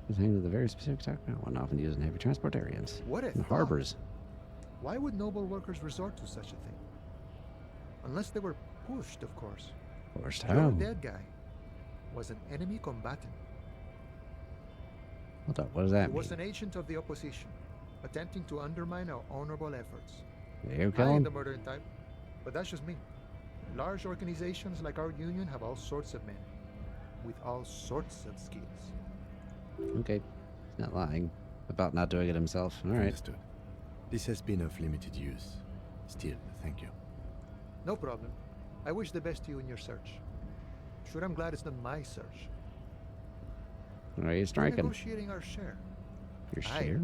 He's hanged with a very specific tactic, one often used in heavy transport areas. What if in harbors? Why would noble workers resort to such a thing? Unless they were pushed, of course. Pushed Your how? dead guy was an enemy combatant. Hold up, what does that He was mean? an agent of the opposition, attempting to undermine our honorable efforts. You I kill ain't him? the murdering type, but that's just me. Large organizations like our union have all sorts of men, with all sorts of skills. Okay. He's not lying. About not doing it himself. Alright. Understood. This has been of limited use. Still, thank you. No problem. I wish the best to you in your search. Sure, I'm glad it's not my search. Are you We're striking? negotiating our share. Your Aye. share?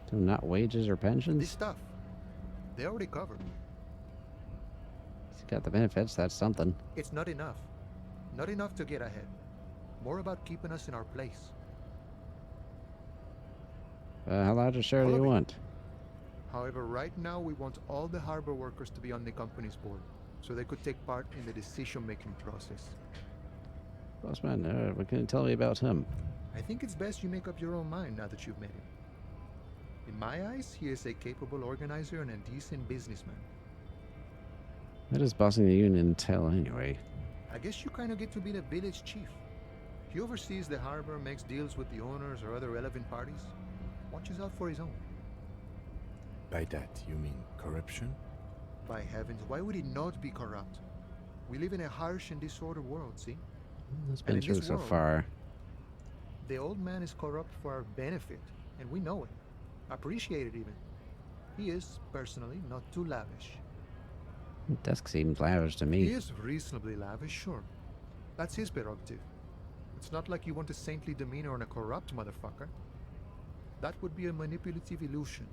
So not wages or pensions? This stuff, they already covered. He's got the benefits, that's something. It's not enough. Not enough to get ahead. More about keeping us in our place. How large a share do you want? However, right now we want all the harbor workers to be on the company's board, so they could take part in the decision-making process. Bossman, what can you tell me about him? I think it's best you make up your own mind now that you've met him. In my eyes, he is a capable organizer and a decent businessman. What does bossing the union entail anyway? I guess you kind of get to be the village chief. He oversees the harbor, makes deals with the owners or other relevant parties, watches out for his own. By that, you mean corruption? By heavens, why would he not be corrupt? We live in a harsh and disordered world, see? That's been true so far. The old man is corrupt for our benefit, and we know it. Appreciate it even. He is, personally, not too lavish. Desk seems lavish to me. He is reasonably lavish, sure. That's his prerogative. It's not like you want a saintly demeanor on a corrupt motherfucker. That would be a manipulative illusion.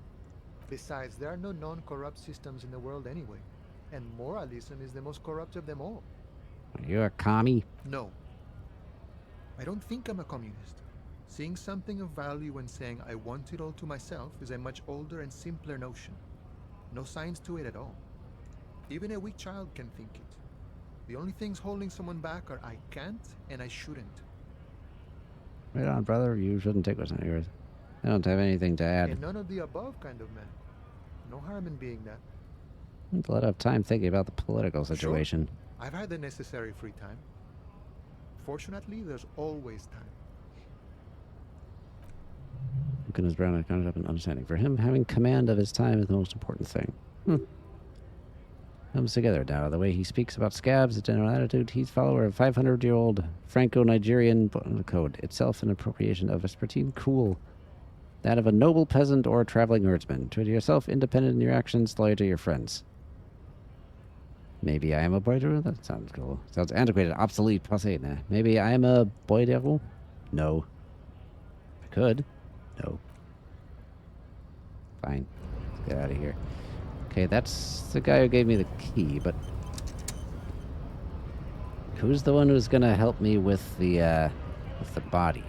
Besides, there are no non-corrupt systems in the world anyway. And moralism is the most corrupt of them all. Are you a commie? No. I don't think I'm a communist. Seeing something of value and saying I want it all to myself is a much older and simpler notion. No science to it at all. Even a weak child can think it. The only things holding someone back are I can't and I shouldn't. Right on, brother. You shouldn't take what's not yours. I don't have anything to add. And none of the above kind of man. No harm in being that. A lot of time thinking about the political situation. Sure. I've had the necessary free time. Fortunately, there's always time. Goodness, Brown and concept and understanding. For him, having command of his time is the most important thing. Comes together now. The way he speaks about scabs, his general attitude, he's follower of 500-year-old Franco-Nigerian code, itself an appropriation of Vespertine cool. That of a noble peasant or a traveling herdsman. True to yourself, independent in your actions, loyal to your friends. Maybe I am a boy devil? That sounds cool. Sounds antiquated, obsolete, passé. Nah. Maybe I am a boy devil? No. I could. No. Fine. Let's get out of here. Okay, that's the guy who gave me the key, but who's the one who's gonna help me with the body?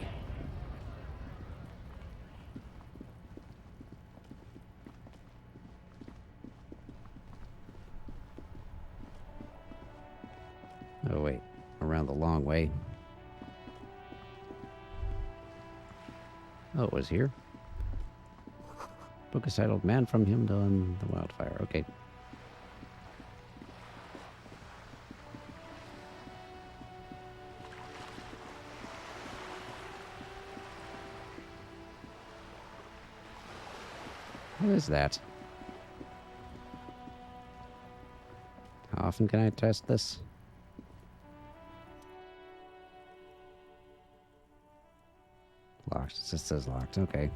Oh wait, around the long way. Oh, it was here? Book is titled Man from Him to the Wildfire. Okay. What is that? How often can I test this? Locked. It just says locked. Okay.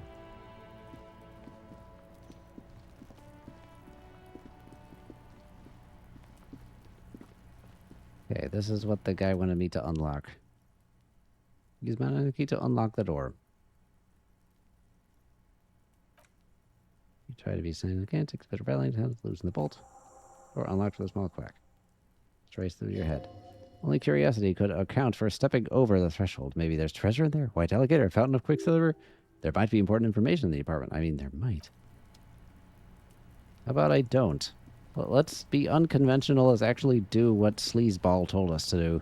Okay, this is what the guy wanted me to unlock. Use my key to unlock the door. You try to be gigantic, but rattling to loosen the bolt. Door unlocked with a small crack. Trace through your head. Only curiosity could account for stepping over the threshold. Maybe there's treasure in there? White alligator, fountain of quicksilver? There might be important information in the apartment. I mean, there might. How about I don't? Well, let's be unconventional as actually do what Sleazeball told us to do.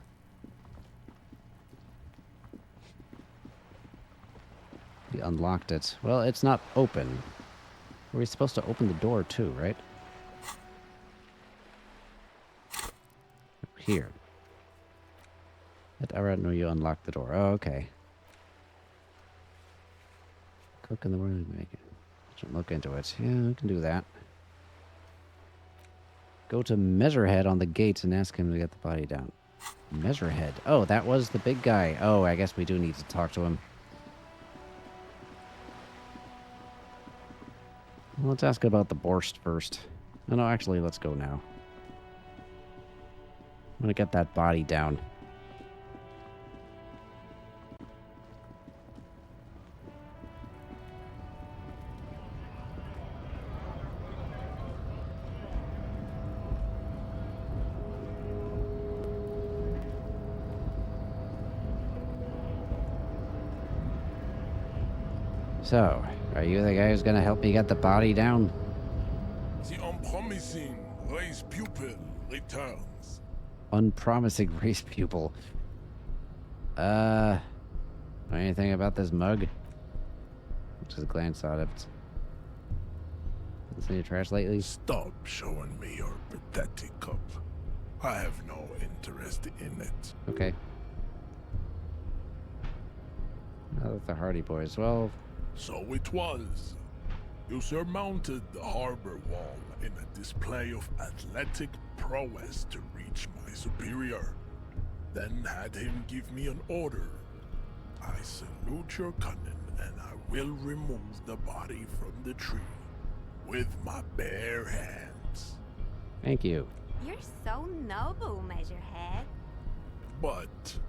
We unlocked it. Well, it's not open. We're supposed to open the door too, right? Here. Let Ara know you unlocked the door. Oh, okay. cook in the morning. Make it. Should look into it. Yeah, we can do that. Go to Measurehead on the gates and ask him to get the body down. Measurehead. Oh, that was the big guy. Oh, I guess we do need to talk to him. Well, let's ask about the borscht first. Oh, no, actually, let's go now. I'm gonna get that body down. So, are you the guy who's gonna help me get the body down? The unpromising race pupil returns. Unpromising race pupil. Anything about this mug? Just glance at it. Seen your trash lately? Stop showing me your pathetic cup. I have no interest in it. Okay. Oh, that's the Hardy Boys. Well... So it was. You surmounted the harbor wall in a display of athletic prowess to reach my superior. Then had him give me an order. I salute your cunning, and I will remove the body from the tree with my bare hands. Thank you. You're so noble, Measurehead. But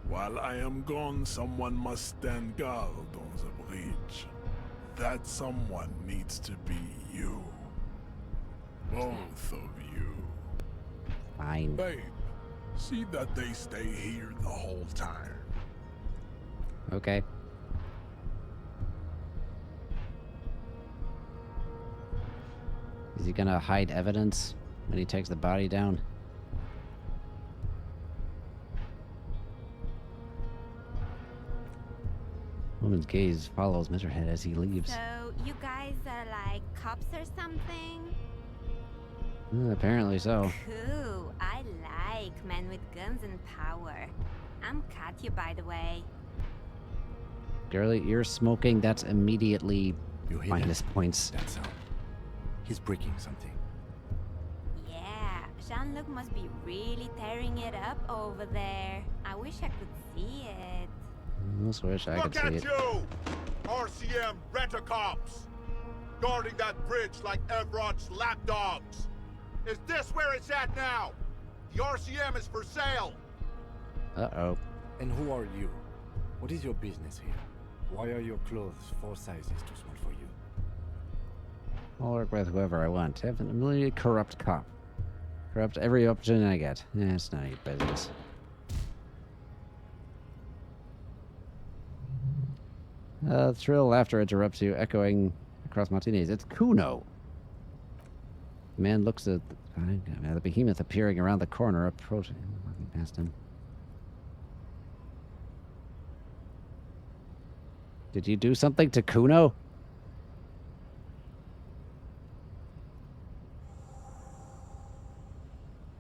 while I am gone, someone must stand guard on the bridge. That someone needs to be you. Both of you. Fine. Babe, see that they stay here the whole time. Okay. Is he gonna hide evidence when he takes the body down? Woman's gaze follows Measurehead as he leaves. So, you guys are like cops or something? Apparently so. Cool. I like men with guns and power. I'm Katya, by the way. Girlie, you're smoking. That's immediately You hear minus that? points. That sound. He's breaking something. Yeah, Jean-Luc must be really tearing it up over there. I wish I could see it. I also wish I could Look see at it. you! RCM rent-a-cops! Guarding that bridge like Evron's lapdogs! Is this where it's at now? The RCM is for sale! Uh-oh. And who are you? What is your business here? Why are your clothes 4 sizes too small for you? I'll work with whoever I want. I'm a really corrupt cop. Corrupt every opportunity I get. It's none of your business. Thrill laughter interrupts you, echoing across Martinez. It's Kuno. The man looks at the behemoth appearing around the corner, approaching, walking past him. Did you do something to Kuno?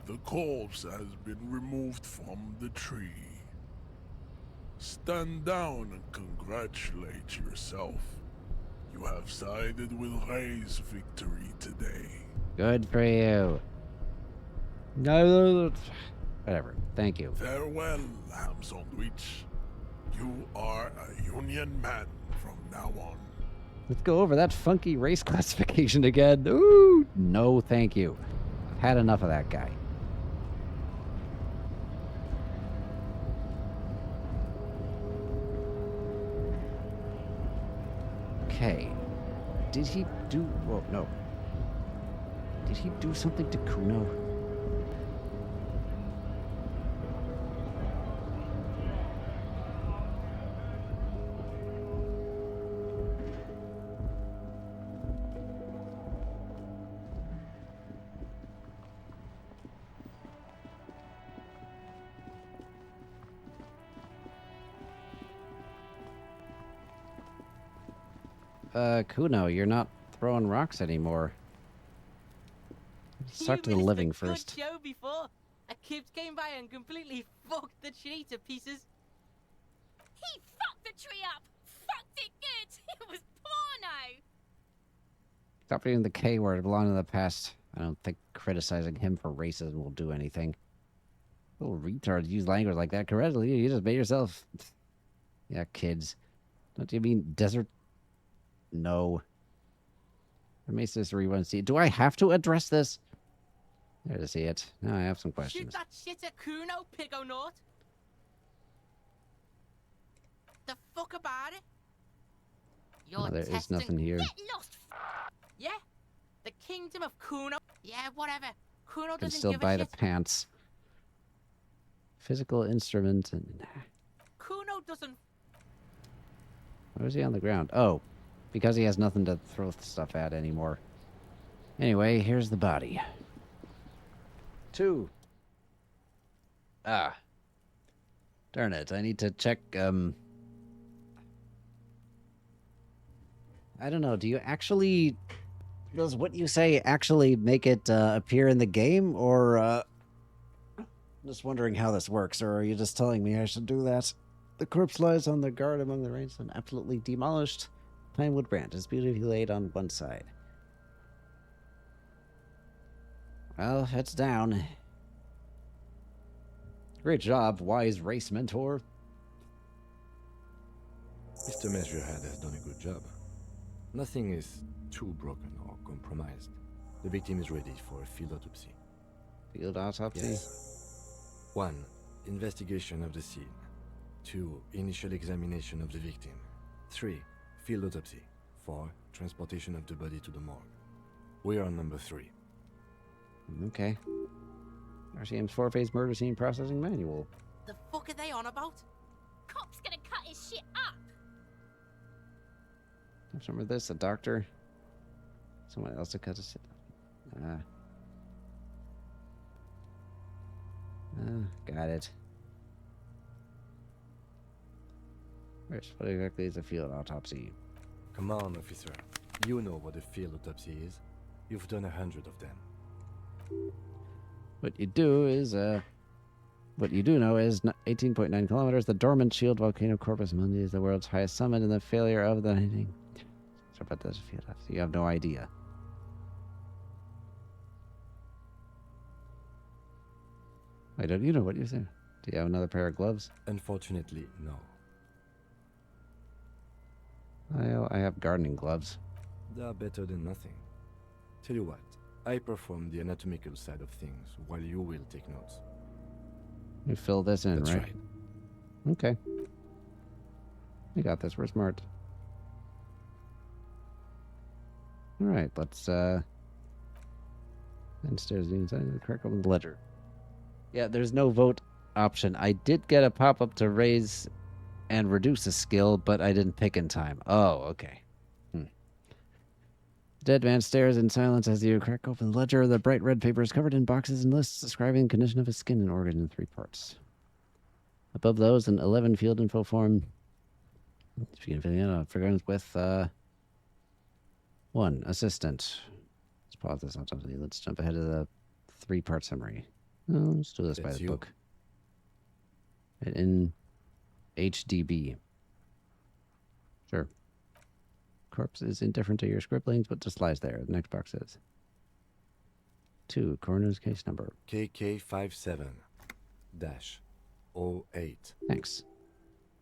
The corpse has been removed from the tree. Stand down and congratulate yourself. You have sided with Ray's victory today. Good for you. No, whatever. Thank you. Farewell, ham sandwich. You are a Union man from now on. Let's go over that funky race classification again. Ooh, no, thank you. I've had enough of that guy. Okay. Did he do... Whoa, no. Did he do something to Kuno? Kuno, you're not throwing rocks anymore. Suck to the living first. Good show before. A kid came by and completely fucked the tree to pieces. He fucked the tree up! Fucked it good! It was Kuno! Stop using the K word. It belonged in the past. I don't think criticizing him for racism will do anything. Little retards use language like that correctly. You just made yourself... Yeah, kids. Don't you mean desert? No. I may this rewind. See, do I have to address this? There to see it. Now I have some Shoot questions. that shit at Kuno, Pigonaut. The fuck about it? Your Oh, there is testing... nothing here. Get lost. Yeah? The kingdom of Kuno? Yeah, whatever. Kuno Can doesn't still give a buy shit. the pants. Physical instrument and... Kuno doesn't... Why is he on the ground? Oh, because he has nothing to throw stuff at anymore. Anyway, here's the body. 2. Ah. Darn it, I need to check, I don't know, do you actually... Does what you say actually make it appear in the game, or, just wondering how this works, or are you just telling me I should do that? The corpse lies on the guard among the ranks and absolutely demolished. Pinewood branch is beautifully laid on one side. Well, it's down. Great job, wise race mentor. Mr. Measurehead has done a good job. Nothing is too broken or compromised. The victim is ready for a field autopsy. Field autopsy? Yes. 1. Investigation of the scene. 2. Initial examination of the victim. 3. Field autopsy. 4. Transportation of the body to the morgue. We are on number 3. Okay. RCM's 4-phase murder scene processing manual. The fuck are they on about? Cop's gonna cut his shit up! Remember this? A doctor? Someone else to cut his shit. Got it. What exactly is a field autopsy? Come on, officer. You know what a field autopsy is. You've done 100 of them. What you do know is 18.9 kilometers. The dormant shield volcano Corpus Mundi is the world's highest summit, and the failure of the... Sorry about this field autopsy. You have no idea. Wait, don't you know what you're saying? Do you have another pair of gloves? Unfortunately, no. I have gardening gloves. They are better than nothing. Tell you what, I perform the anatomical side of things while you will take notes. You fill this in, That's right? Okay. We got this. We're smart. All right, let's downstairs the inside of the correct open the ledger. Yeah, there's no vote option. I did get a pop-up to raise and reduce a skill, but I didn't pick in time. Oh, okay. Dead man stares in silence as you crack open the ledger. The bright red paper is covered in boxes and lists describing the condition of his skin and organ in 3 parts. Above those, an 11 field info form. If you can fill in with 1 assistant. Let's pause this autopsy. Let's jump ahead to the 3-part summary. Oh, let's do this by the book. In HDB. Sure. Corpse is indifferent to your scribblings, but just lies there. The next box says 2. Coroner's case number. KK57-08. Thanks.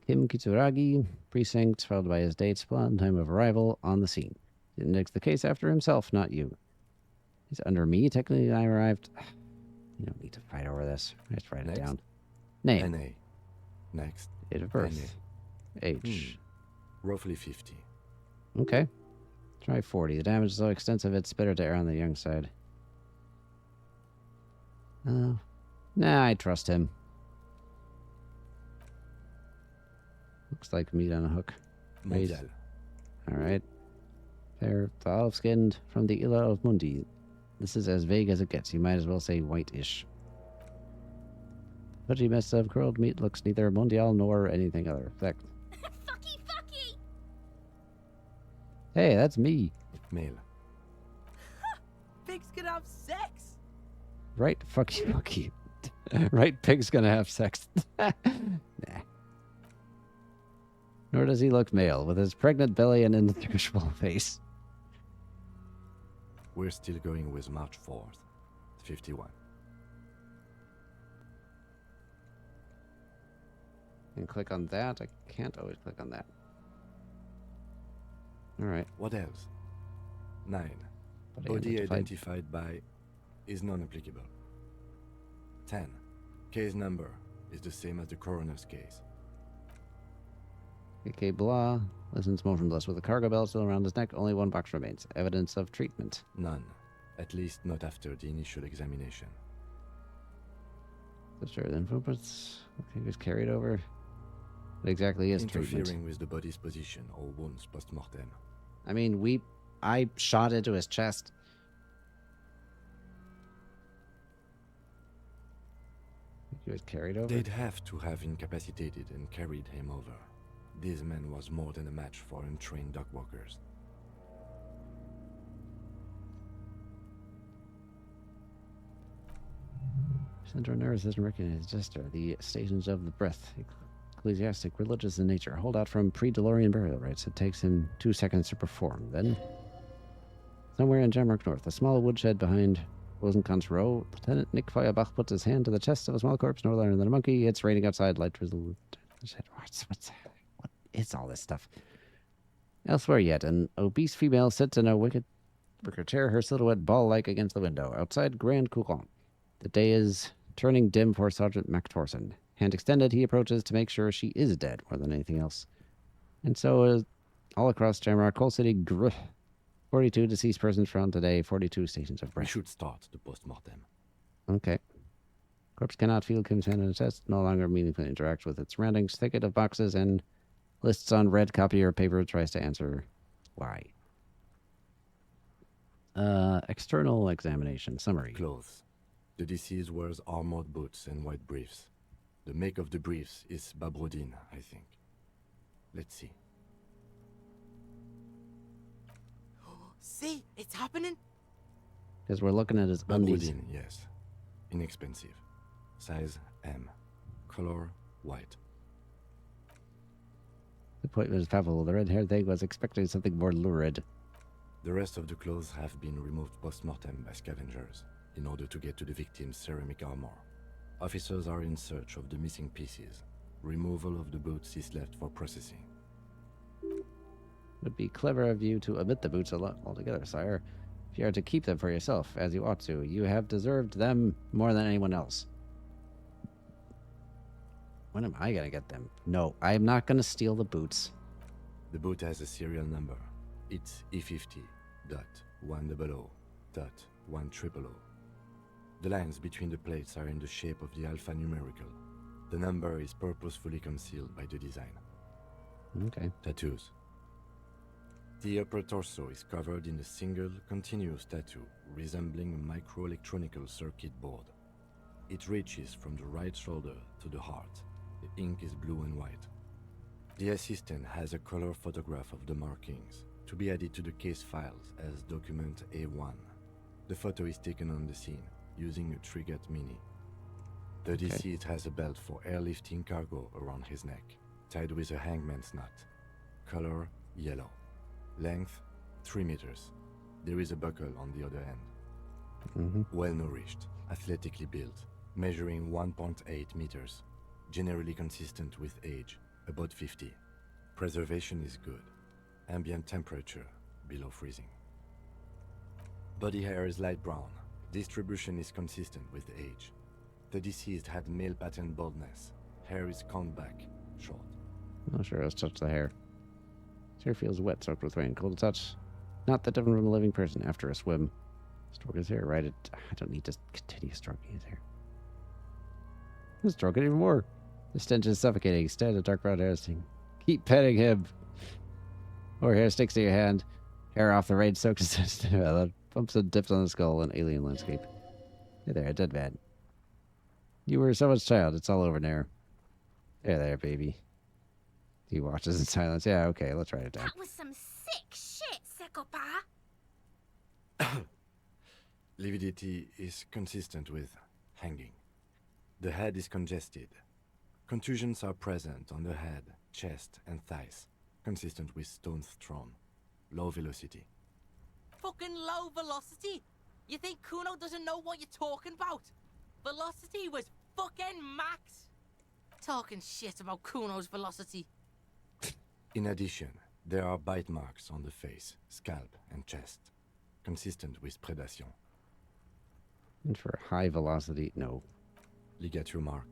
Kim Kitsuragi, precinct, followed by his date, spot, and time of arrival on the scene. He indexed the case after himself, not you. He's under me. Technically, I arrived. You don't need to fight over this. Just write it down. Name. NA. Next. Date of birth. Age. Roughly 50. Okay. Try 40. The damage is so extensive, it's better to err on the young side. Nah, I trust him. Looks like meat on a hook. Mondial. Alright. Fair, olive-skinned from the Isla of Mundi. This is as vague as it gets. You might as well say white-ish. Pudgy mess of curled meat looks neither mondial nor anything other. Fact. Fucky, fucky! Hey, that's me. Male. Pigs can have sex. Right, fucky. Right, pig's gonna have sex. Nah. Nor does he look male, with his pregnant belly and inscrutable face. We're still going with March 4th, 51. And click on that. I can't always click on that. Alright. What else? 9. Body Body identified by is non-applicable. 10. Case number is the same as the coroner's case. Okay, blah. Listens motionless with a cargo belt still around his neck. Only one box remains. Evidence of treatment. None. At least not after the initial examination. Sister, the info puts. Okay, he was carried over. What exactly is Interfering treatment? with the body's position or wounds post-mortem. I mean, I shot into his chest. He was carried over? They'd have to have incapacitated and carried him over. This man was more than a match for untrained dog walkers. Central nervous system recognizes gesture. The stations of the breath. Ecclesiastic, religious in nature. Hold out from pre-Delorian burial rites. It takes him 2 seconds to perform. Then, somewhere in Jamrock North, a small woodshed behind Rosenkranz Row, Lieutenant Nick Feuerbach puts his hand to the chest of a small corpse, no larger than a monkey. It's raining outside. Light drizzle. What is all this stuff? Elsewhere yet, an obese female sits in a wicker chair, her silhouette ball-like against the window. Outside Grand Couronne. The day is turning dim for Sergeant MacTorson. Hand extended, he approaches to make sure she is dead more than anything else. And so, all across Jamrock, Coal City, 42 deceased persons found today, 42 stations of breath. We should start the post-mortem. Okay. Corpse cannot feel Kim's hand in its chest, no longer meaningfully interact with its surroundings. Thicket of boxes and lists on red copier paper tries to answer why. External examination. Summary. Clothes. The deceased wears armored boots and white briefs. The make of the briefs is Babrodin, I think. Let's see. See? It's happening? Because we're looking at his undies. Babrodin, yes. Inexpensive. Size M. Color white. The point was palpable. The red-haired thing was expecting something more lurid. The rest of the clothes have been removed post-mortem by scavengers in order to get to the victim's ceramic armor. Officers are in search of the missing pieces. Removal of the boots is left for processing. It would be clever of you to omit the boots altogether, sire. If you are to keep them for yourself, as you ought to, you have deserved them more than anyone else. When am I gonna get them? No, I am not gonna steal the boots. The boot has a serial number. It's E50.100.100. The lines between the plates are in the shape of the alphanumerical. The number is purposefully concealed by the design. Okay. Tattoos. The upper torso is covered in a single, continuous tattoo resembling a microelectronical circuit board. It reaches from the right shoulder to the heart. The ink is blue and white. The assistant has a color photograph of the markings to be added to the case files as document A1. The photo is taken on the scene using a Trigat Mini. The deceased has a belt for airlifting cargo around his neck, tied with a hangman's knot. Color yellow. Length 3 meters. There is a buckle on the other end. Well nourished, athletically built, measuring 1.8 meters. Generally consistent with age, about 50. Preservation is good. Ambient temperature below freezing. Body hair is light brown. Distribution is consistent with age. The deceased had male pattern baldness. Hair is combed back, short. Oh, sure, let's touch the hair. His hair feels wet, soaked with rain. Cold to touch. Not that different from a living person after a swim. Stroke his hair, right? I don't need to continue stroking his hair. Let's stroke it even more. The stench is suffocating. Instead, a dark brown hair sting. Keep petting him. Or hair sticks to your hand. Hair off the rain soaked in bumps and dips on the skull. An alien landscape. Hey there, dead man. You were someone's child. It's all over now. There, baby. He watches in silence. Yeah, okay, let's write it down. That was some sick shit, Sekopa. Lividity is consistent with hanging. The head is congested. Contusions are present on the head, chest, and thighs, consistent with stones thrown. Low velocity. Fucking low velocity? You think Kuno doesn't know what you're talking about? Velocity was fucking max. Talking shit about Kuno's velocity. In addition, there are bite marks on the face, scalp, and chest, consistent with predation. And for high velocity, no. Ligature mark.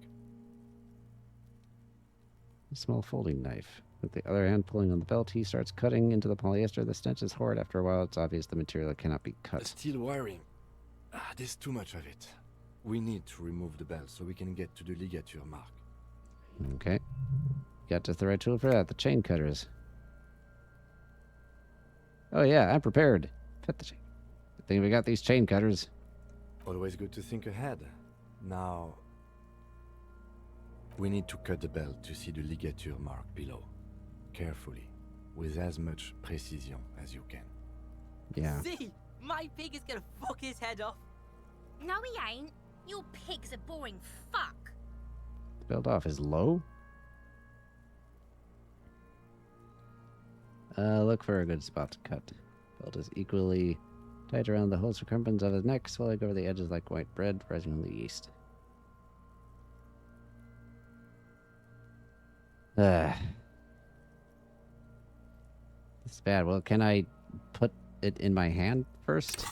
A small folding knife. With the other hand pulling on the belt, he starts cutting into the polyester. The stench is horrid. After a while, it's obvious the material cannot be cut. Steel wiring. There's too much of it. We need to remove the belt so we can get to the ligature mark. Okay. Got just the right tool for that. The chain cutters. Oh yeah, I'm prepared. Cut the chain. Good thing we got these chain cutters. Always good to think ahead. Now, we need to cut the belt to see the ligature mark below. Carefully, with as much precision as you can. Yeah. See, my pig is gonna fuck his head off. No, he ain't. Your pig's a boring fuck. The belt off is low? Look for a good spot to cut. Belt is equally tight around the whole circumference of his neck, swelling over the edges like white bread rising from the yeast. This is bad. Well, can I put it in my hand first?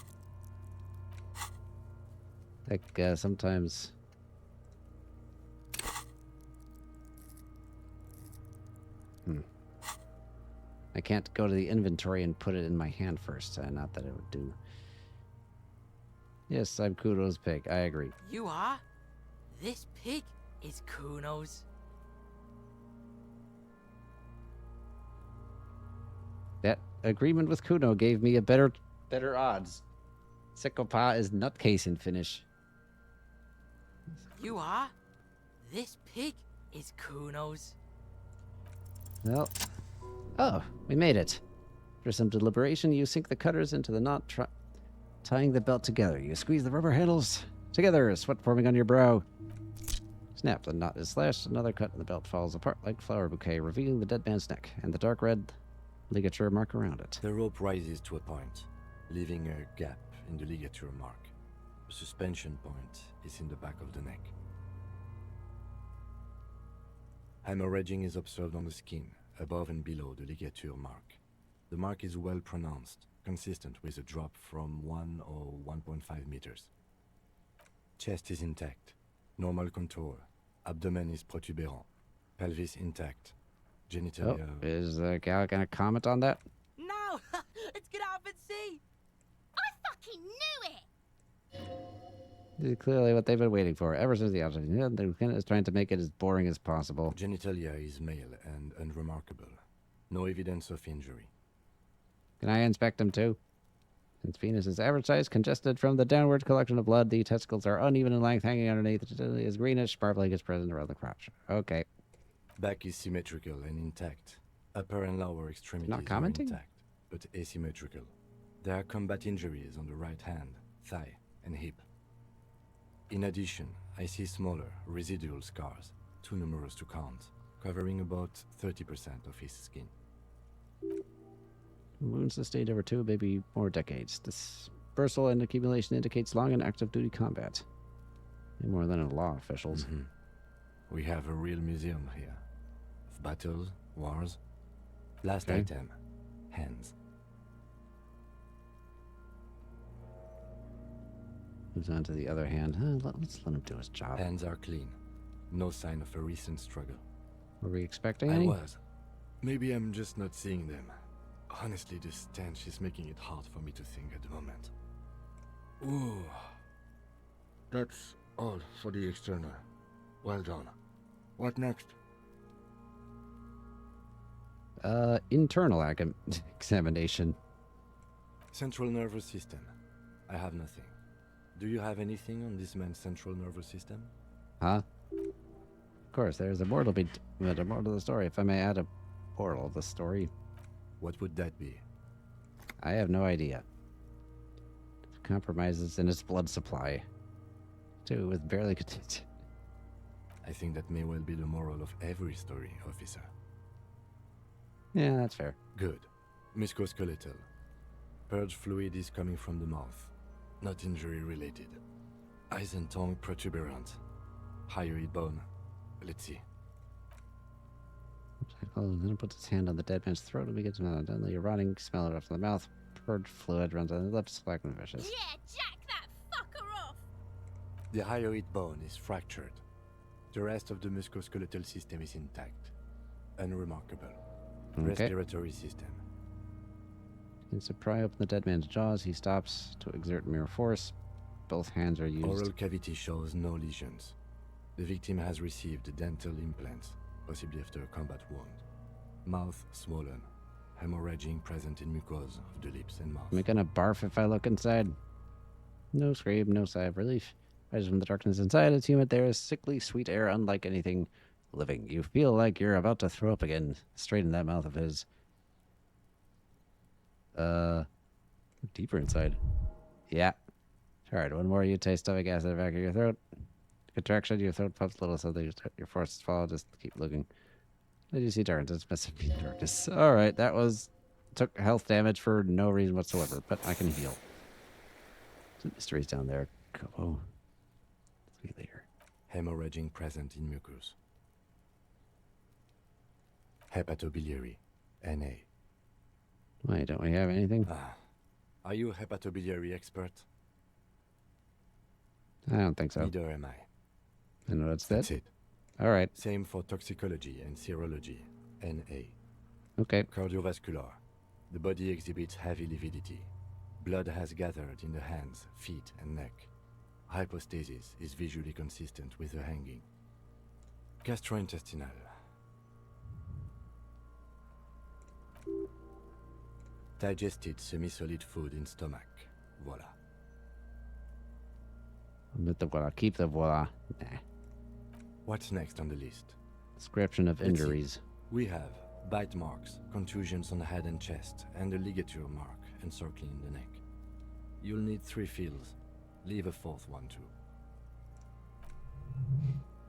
Like, sometimes... I can't go to the inventory and put it in my hand first. Not that it would do. Yes, I'm Kuno's pig. I agree. You are? This pig is Kuno's. That agreement with Kuno gave me a better odds. Sekopa is nutcase in Finnish. You are? This pig is Kuno's. Well, oh, we made it. After some deliberation, you sink the cutters into the knot, tying the belt together. You squeeze the rubber handles together, sweat forming on your brow. Snap, the knot is slashed, another cut, and the belt falls apart like flower bouquet, revealing the dead man's neck and the dark red ligature mark around it. The rope rises to a point, leaving a gap in the ligature mark. The suspension point is in the back of the neck. Hemorrhaging is observed on the skin, above and below the ligature mark. The mark is well pronounced, consistent with a drop from 1 or 1.5 meters. Chest is intact, normal contour. Abdomen is protuberant, pelvis intact. Genitalia... Oh, is the gal gonna comment on that? No! Let's get out and see! I fucking knew it! This is clearly what they've been waiting for ever since the outset. The lieutenant is trying to make it as boring as possible. Genitalia is male and unremarkable. No evidence of injury. Can I inspect him too? Since penis is average size, congested from the downward collection of blood, the testicles are uneven in length, hanging underneath. The genitalia is greenish, marbling is present around the crotch. Okay. Back is symmetrical and intact. Upper and lower extremities Not commenting? are intact, but asymmetrical. There are combat injuries on the right hand, thigh, and hip. In addition, I see smaller, residual scars, too numerous to count, covering about 30% of his skin. Wounds sustained over 2, maybe more decades. Dispersal and accumulation indicates long and active duty combat. And more than law officials. We have a real museum here. Of battles, wars. Last Okay. item, hands. Moves on to the other hand. Let's let him do his job. Hands are clean. No sign of a recent struggle. Were we expecting I any? was. Maybe I'm just not seeing them. Honestly, this stench is making it hard for me to think at the moment. Ooh. That's all for the external. Well done. What next? Internal examination. Central nervous system. I have nothing. Do you have anything on this man's central nervous system? Huh? Of course, there's a moral to the story, if I may add a moral of the story. What would that be? I have no idea. Compromises in its blood supply. Too, with barely... I think that may well be the moral of every story, officer. Yeah, that's fair. Good. Musculoskeletal. Purge fluid is coming from the mouth. Not injury related. Eyes and tongue protuberant. Hyoid bone. Let's see. Then puts his hand on the dead man's throat and begins to smell. Suddenly, a rotting smell right from the mouth. Purge fluid runs on the lips, black and vicious. Yeah, jack that fucker off! The hyoid bone is fractured. The rest of the musculoskeletal system is intact. Unremarkable. Okay. Respiratory system. Begins to pry open the dead man's jaws. He stops to exert mere force. Both hands are used. Oral cavity shows no lesions. The victim has received dental implants, possibly after a combat wound. Mouth swollen. Hemorrhaging present in mucosa of the lips and mouth. Am I gonna barf if I look inside? No scream, no sigh of relief. Rises from the darkness inside. It's humid. There is sickly, sweet air, unlike anything living. You feel like you're about to throw up again, straight in that mouth of his. Deeper inside. Yeah. Alright, one more. You taste stomach acid in the back of your throat. Contraction, your throat pumps a little, so that you're forced to swallow. Just keep looking. Did you see darkness? It's must be darkness. Alright, that was. Took health damage for no reason whatsoever, but I can heal. Some mysteries down there. Oh. See you later. Hemorrhaging present in mucus. Hepatobiliary. NA. Why, don't we have anything? Are you a hepatobiliary expert? I don't think so. Neither am I. And what's That's that? it. All right. Same for toxicology and serology. NA. Okay. Cardiovascular. The body exhibits heavy lividity. Blood has gathered in the hands, feet, and neck. Hypostasis is visually consistent with the hanging. Gastrointestinal. Digested semi-solid food in stomach. Voila. Omit the voila. Keep the voila. Nah. What's next on the list? Description of Let's see. injuries. We have bite marks, contusions on the head and chest, and a ligature mark encircling the neck. You'll need 3 fills. Leave a 4th one too.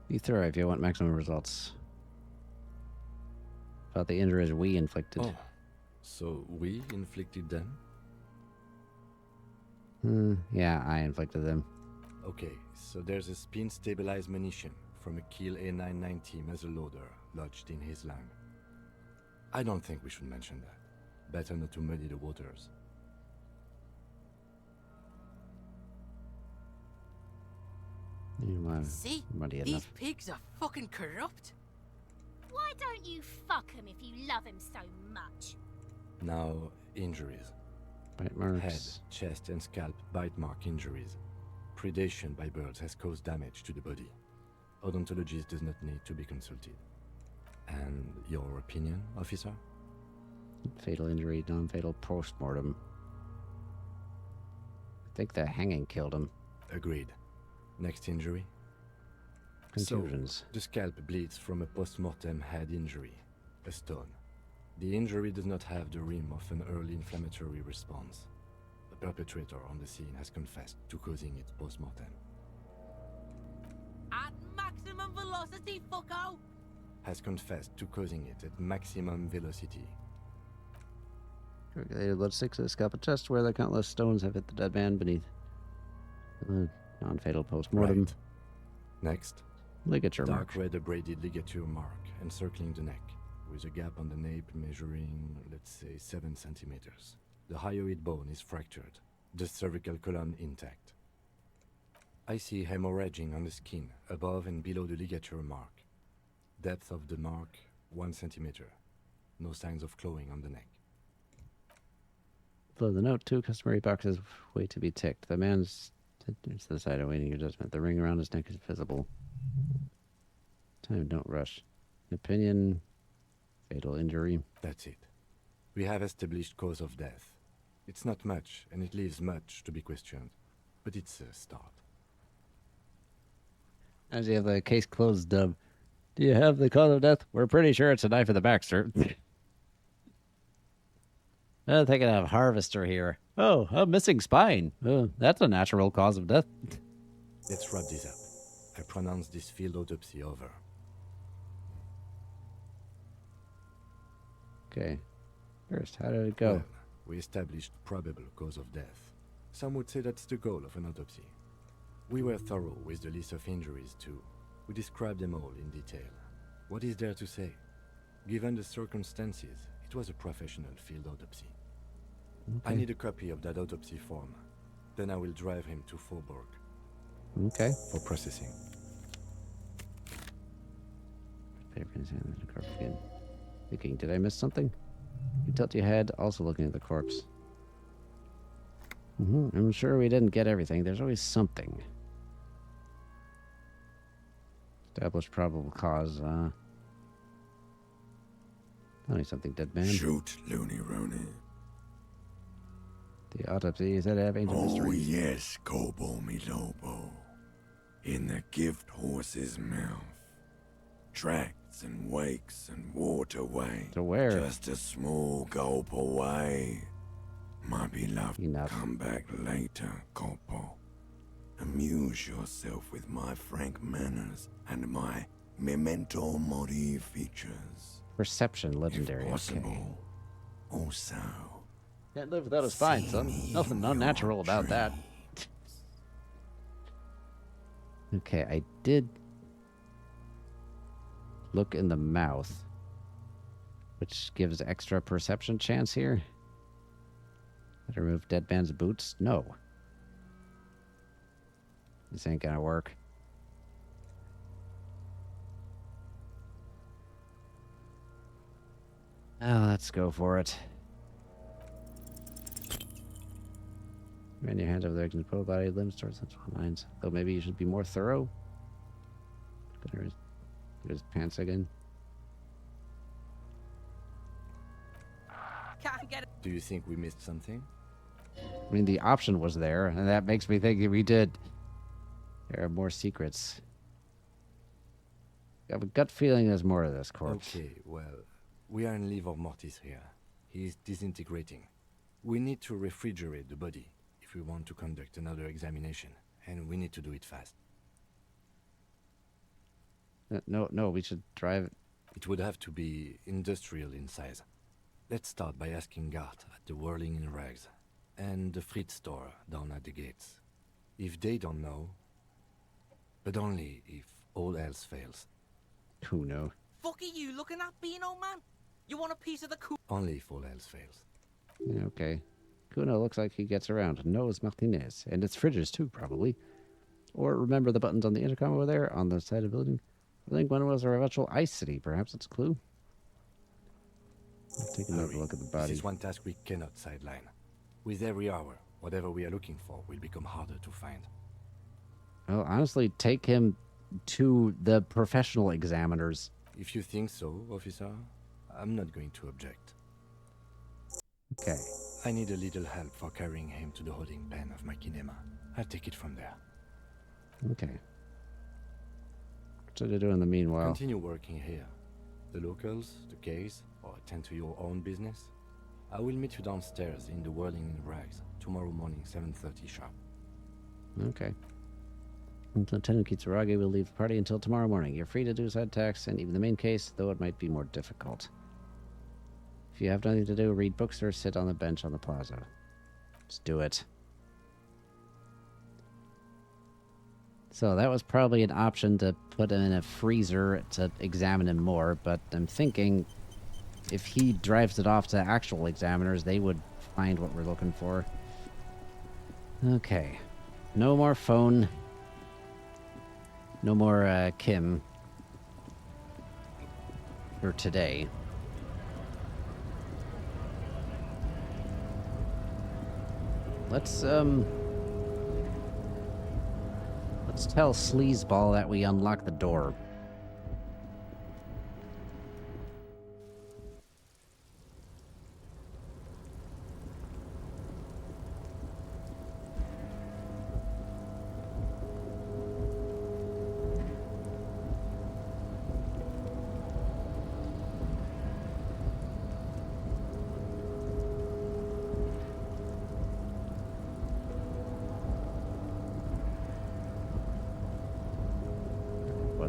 Be thorough if you want maximum results. About the injuries we inflicted. Oh, so we inflicted them? Yeah, I inflicted them. Okay, so there's a spin-stabilized munition from a Kiel A990 muzzleloader lodged in his lung. I don't think we should mention that. Better not to muddy the waters. See? Muddy These enough. pigs are fucking corrupt. Why don't you fuck him if you love him so much? Now, injuries. Bite marks. Head, chest, and scalp bite mark injuries. Predation by birds has caused damage to the body. Odontologist does not need to be consulted. And your opinion, officer? Fatal injury, non-fatal post-mortem. I think the hanging killed him. Agreed. Next injury? Contusions. So, the scalp bleeds from a post-mortem head injury, a stone. The injury does not have the rim of an early inflammatory response. The perpetrator on the scene has confessed to causing it post-mortem. At maximum velocity, fucko! Has confessed to causing it at maximum velocity. Calculated blood sticks to the scalp and chest where the countless stones have hit the dead man beneath. Non-fatal post-mortem. Right. Next. Ligature mark. Dark red abraded ligature mark encircling the neck, with a gap on the nape measuring, let's say, 7 centimeters. The hyoid bone is fractured, the cervical column intact. I see hemorrhaging on the skin, above and below the ligature mark. Depth of the mark, 1 centimeter. No signs of clawing on the neck. Below the note, 2 customary boxes wait to be ticked. The man's to the side awaiting your judgment. The ring around his neck is visible. Time, don't rush. Opinion, fatal injury. That's it. We have established cause of death. It's not much, and it leaves much to be questioned. But it's a start. As you have the case closed, Dub. Do you have the cause of death? We're pretty sure it's a knife in the back, sir. I'm thinking of Harvester here. Oh, a missing spine. Oh, that's a natural cause of death. Let's wrap this up. I pronounce this field autopsy over. Okay. First, how did it go? Well, we established probable cause of death. Some would say that's the goal of an autopsy. We were thorough with the list of injuries, too. We described them all in detail. What is there to say? Given the circumstances, it was a professional field autopsy. I need a copy of that autopsy form. Then I will drive him to Faubourg. Okay. For processing. Thinking, did I miss something? You tilt your head, also looking at the corpse. I'm sure we didn't get everything. There's always something. Established probable cause, only something dead man. Shoot, Looney Rooney. The autopsy is that have ancient mystery. Oh yes, Kobo mi Lobo. In the gift horse's mouth. Tracks and wakes and waterway. To where? Just a small gulp away. My beloved, come back later, Kobo. Amuse yourself with my frank manners and my memento mori features. Perception, legendary. If possible. Okay. Also. Can't live without a spine, son. Nothing unnatural about that. Okay, I did look in the mouth, which gives extra perception chance here. Did I remove dead man's boots? No. This ain't gonna work. Oh, let's go for it. Run your hands over the victim's total body, limbs towards central lines. Though maybe you should be more thorough. There's his pants again. Do you think we missed something? I mean, the option was there, and that makes me think we did. There are more secrets. I have a gut feeling there's more to this corpse. Okay, well, we are in livor mortis here. He is disintegrating. We need to refrigerate the body if we want to conduct another examination, and we need to do it fast. No, we should drive it. It would have to be industrial in size. Let's start by asking Gart at the Whirling in Rags and the Fritz store down at the gates. If they don't know, but only if all else fails. Who knows? Fuck are you looking at, Beano man? You want a piece of the coup? Only if all else fails. Yeah, okay. Kuno looks like he gets around. Knows Martinez. And it's fridges too, probably. Or remember the buttons on the intercom over there on the side of the building? I think one was a virtual ice city. Perhaps it's a clue. Take another look at the body. This is one task we cannot sideline. With every hour, whatever we are looking for will become harder to find. Well, honestly, take him to the professional examiners. If you think so, officer, I'm not going to object. Okay. I need a little help for carrying him to the holding pen of my kinema. I'll take it from there. Okay. What should I do in the meanwhile? Continue working here. The locals, the case, or attend to your own business. I will meet you downstairs in the Whirling in Rags tomorrow morning, 7:30 sharp. Okay. Lieutenant Kitsuragi will leave the party until tomorrow morning. You're free to do side tasks and even the main case, though it might be more difficult. If you have nothing to do, read books or sit on the bench on the plaza. Just do it. So that was probably an option to put him in a freezer to examine him more, but I'm thinking if he drives it off to actual examiners, they would find what we're looking for. Okay. No more phone. No more Kim. For today. Let's tell Sleazeball that we unlock the door.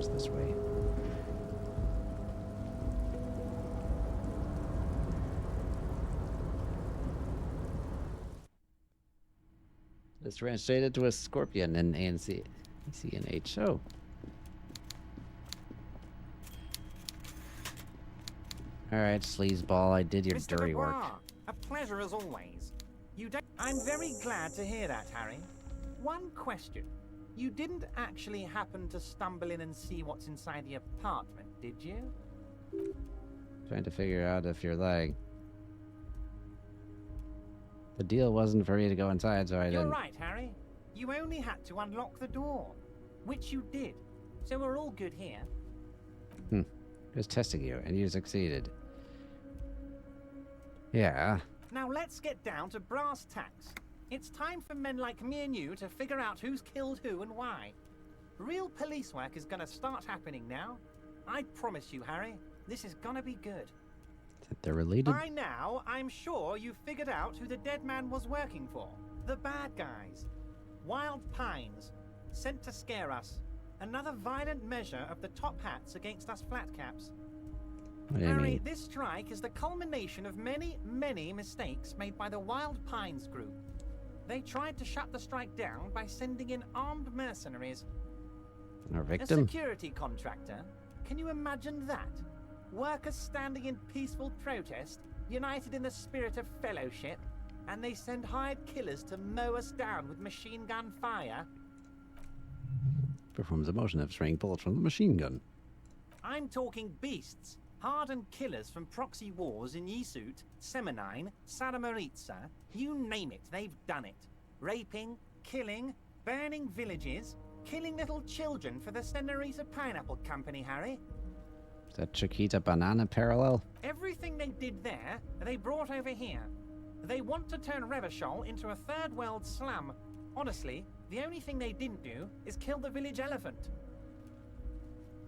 was this way. This ran straight into a scorpion in ACNH. Oh. Alright, sleazeball, I did your Mr. dirty Dubois, work. a pleasure as always. I'm very glad to hear that, Harry. One question. You didn't actually happen to stumble in and see what's inside the apartment, did you? Trying to figure out if you're lying. The deal wasn't for me to go inside, so I didn't. You're right, Harry. You only had to unlock the door, which you did. So we're all good here. Just testing you, and you succeeded. Yeah. Now let's get down to brass tacks. It's time for men like me and you to figure out who's killed who and why. Real police work is gonna start happening now. I promise you, Harry, this is gonna be good. They're related? By now, I'm sure you've figured out who the dead man was working for. The bad guys. Wild Pines. Sent to scare us. Another violent measure of the top hats against us flatcaps. What do you Harry, mean? this strike is the culmination of many, many mistakes made by the Wild Pines group. They tried to shut the strike down by sending in armed mercenaries. Our A victim? security contractor? Can you imagine that? Workers standing in peaceful protest, united in the spirit of fellowship, and they send hired killers to mow us down with machine gun fire? Performs a motion of spraying bullets from the machine gun. I'm talking beasts. Hardened killers from proxy wars in Yisut, Semenine, Saramaritsa, you name it, they've done it. Raping, killing, burning villages, killing little children for the Senorita Pineapple Company, Harry. Is that Chiquita Banana parallel? Everything they did there, they brought over here. They want to turn Revachol into a third world slum. Honestly, the only thing they didn't do is kill the village elephant.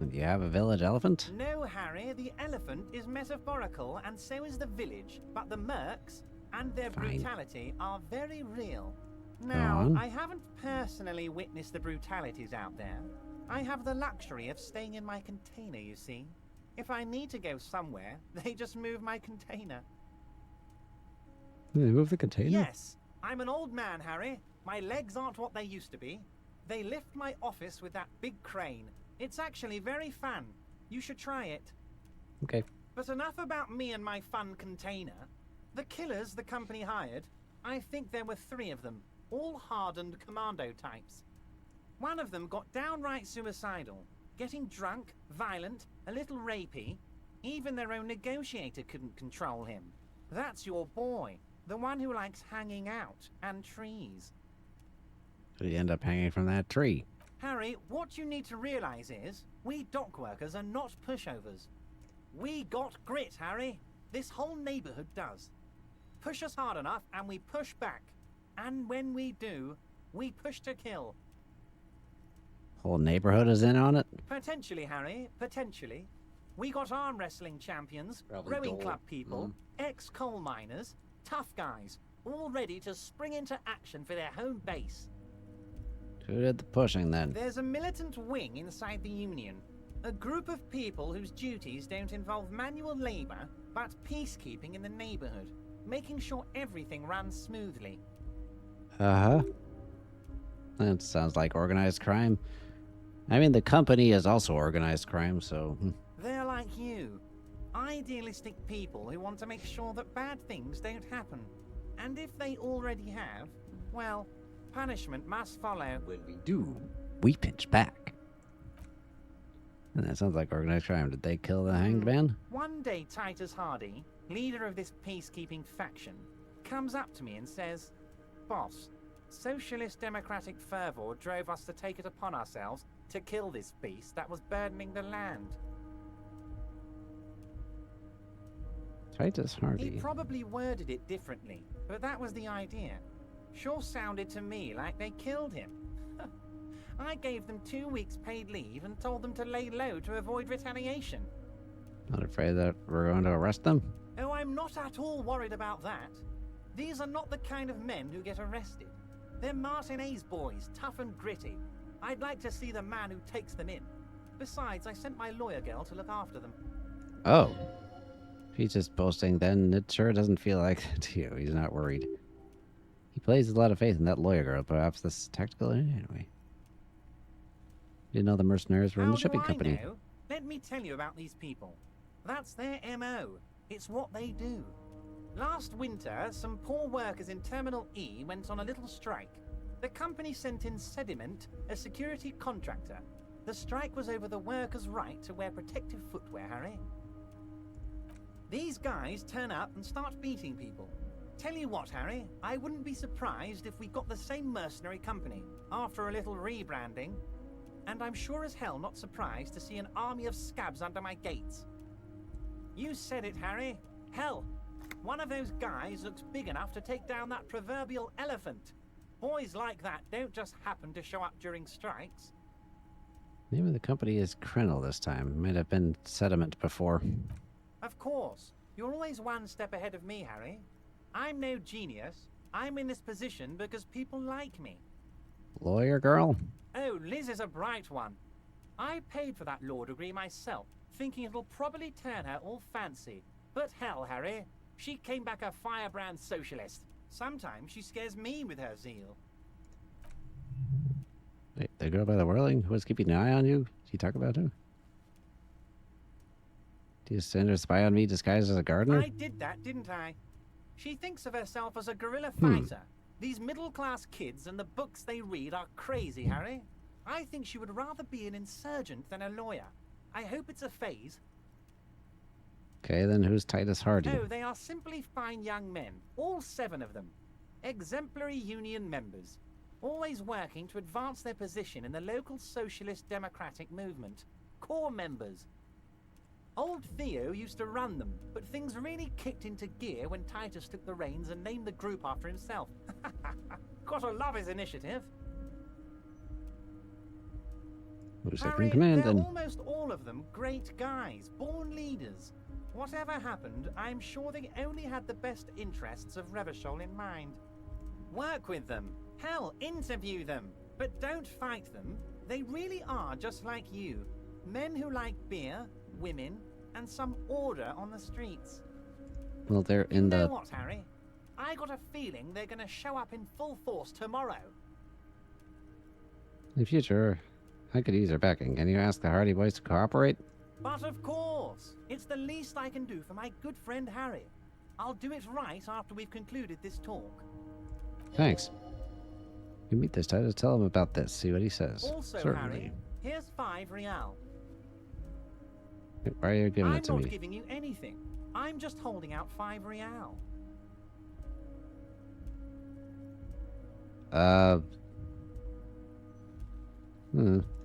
Do you have a village elephant? No, Harry, the elephant is metaphorical and so is the village, but the mercs and their Fine. brutality are very real. Go Now, on. I haven't personally witnessed the brutalities out there. I have the luxury of staying in my container, you see. If I need to go somewhere, they just move my container. They move the container? Yes, I'm an old man, Harry. My legs aren't what they used to be. They lift my office with that big crane. It's actually very fun. You should try it. Okay. But enough about me and my fun container. The killers the company hired, I think there were 3 of them, all hardened commando types. One of them got downright suicidal, getting drunk, violent, a little rapey. Even their own negotiator couldn't control him. That's your boy, the one who likes hanging out and trees. So you end up hanging from that tree. Harry, what you need to realize is, we dock workers are not pushovers. We got grit, Harry. This whole neighborhood does. Push us hard enough and we push back. And when we do, we push to kill. Whole neighborhood is in on it? Potentially, Harry, potentially. We got arm wrestling champions, Probably rowing gold. club people, ex-coal miners, tough guys, all ready to spring into action for their home base. Who did the pushing then? There's a militant wing inside the Union. A group of people whose duties don't involve manual labor, but peacekeeping in the neighborhood, making sure everything runs smoothly. Uh-huh. That sounds like organized crime. I mean, the company is also organized crime, so... They're like you. Idealistic people who want to make sure that bad things don't happen. And if they already have, well, punishment must follow. When we do, we pinch back. And that sounds like organized crime. Did they kill the hanged man? One day Titus Hardy, leader of this peacekeeping faction, comes up to me and says, "Boss, socialist democratic fervor drove us to take it upon ourselves to kill this beast that was burdening the land." Titus Hardy. He probably worded it differently, but that was the idea. Sure sounded to me like they killed him. I gave them 2 weeks paid leave and told them to lay low to avoid retaliation. Not afraid that we're going to arrest them? Oh, I'm not at all worried about that. These are not the kind of men who get arrested. They're Martinez boys, tough and gritty. I'd like to see the man who takes them in. Besides, I sent my lawyer girl to look after them. Oh. If he's just boasting, then it sure doesn't feel like that to you. He's not worried. He places a lot of faith in that lawyer girl. Perhaps this is tactical anyway. Didn't know the mercenaries were in the shipping company. Know? Let me tell you about these people. That's their MO. It's what they do. Last winter, some poor workers in Terminal E went on a little strike. The company sent in Sediment, a security contractor. The strike was over the workers' right to wear protective footwear, Harry. These guys turn up and start beating people. Tell you what, Harry, I wouldn't be surprised if we got the same mercenary company after a little rebranding. And I'm sure as hell not surprised to see an army of scabs under my gates. You said it, Harry. Hell, one of those guys looks big enough to take down that proverbial elephant. Boys like that don't just happen to show up during strikes. The name of the company is Krennel this time. Might have been Sediment before. Of course. You're always one step ahead of me, Harry. I'm no genius. I'm in this position because people like me. Lawyer girl? Oh, Liz is a bright one. I paid for that law degree myself, thinking it'll probably turn her all fancy. But hell, Harry, she came back a firebrand socialist. Sometimes she scares me with her zeal. Wait, the girl by the whirling who was keeping an eye on you? Did you talk about her? Do you send her spy on me disguised as a gardener? I did that, didn't I? She thinks of herself as a guerrilla fighter. These middle-class kids and the books they read are crazy, Harry. I think she would rather be an insurgent than a lawyer. I hope it's a phase. Okay, then who's Titus Hardy? Oh, they are simply fine young men, all 7 of them. Exemplary union members, always working to advance their position in the local socialist democratic movement. Core members. Old Theo used to run them, but things really kicked into gear when Titus took the reins and named the group after himself. Gotta love his initiative. Who's Harry, in command they're then? almost all of them great guys, born leaders. Whatever happened, I'm sure they only had the best interests of Revachol in mind. Work with them. Hell, interview them. But don't fight them. They really are just like you. Men who like beer, women, and some order on the streets. Well, they're in You know the... what, Harry? I got a feeling they're gonna show up in full force tomorrow. In the future, I could use their backing. Can you ask the Hardy boys to cooperate? But of course, it's the least I can do for my good friend Harry. I'll do it right after we've concluded this talk. Thanks. You meet this Titus, tell him about this, see what he says. Also, Certainly. Harry, here's 5 real. Why are you giving I'm it to not me? giving you anything. I'm just holding out 5 real. I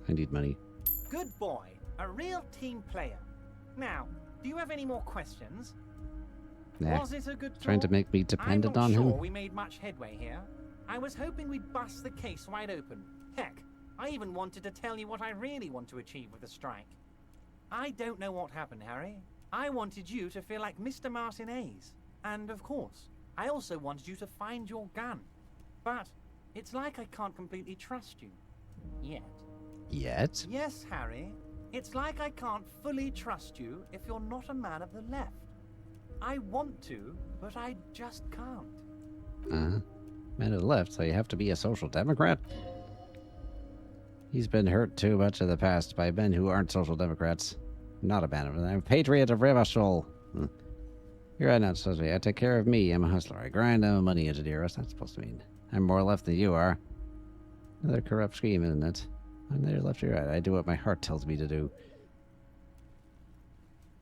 need money. Good boy. A real team player. Now, do you have any more questions? Nah. Was it a good talk? Trying to make me dependent I'm on not him? sure we made much headway here. I was hoping we'd bust the case wide open. Heck, I even wanted to tell you what I really want to achieve with the strike. I don't know what happened, Harry. I wanted you to feel like Mr. Martinez. And of course, I also wanted you to find your gun. But it's like I can't completely trust you. Yet. Yet? Yes, Harry. It's like I can't fully trust you if you're not a man of the left. I want to, but I just can't. Man of the left, so you have to be a social democrat? He's been hurt too much in the past by men who aren't social democrats. Not a man of them. I'm a patriot of Revachol. You're not supposed to be. I take care of me. I'm a hustler. I grind. I'm a money engineer. What's that supposed to mean? I'm more left than you are. Another corrupt scheme, isn't it? I'm neither left or right. I do what my heart tells me to do.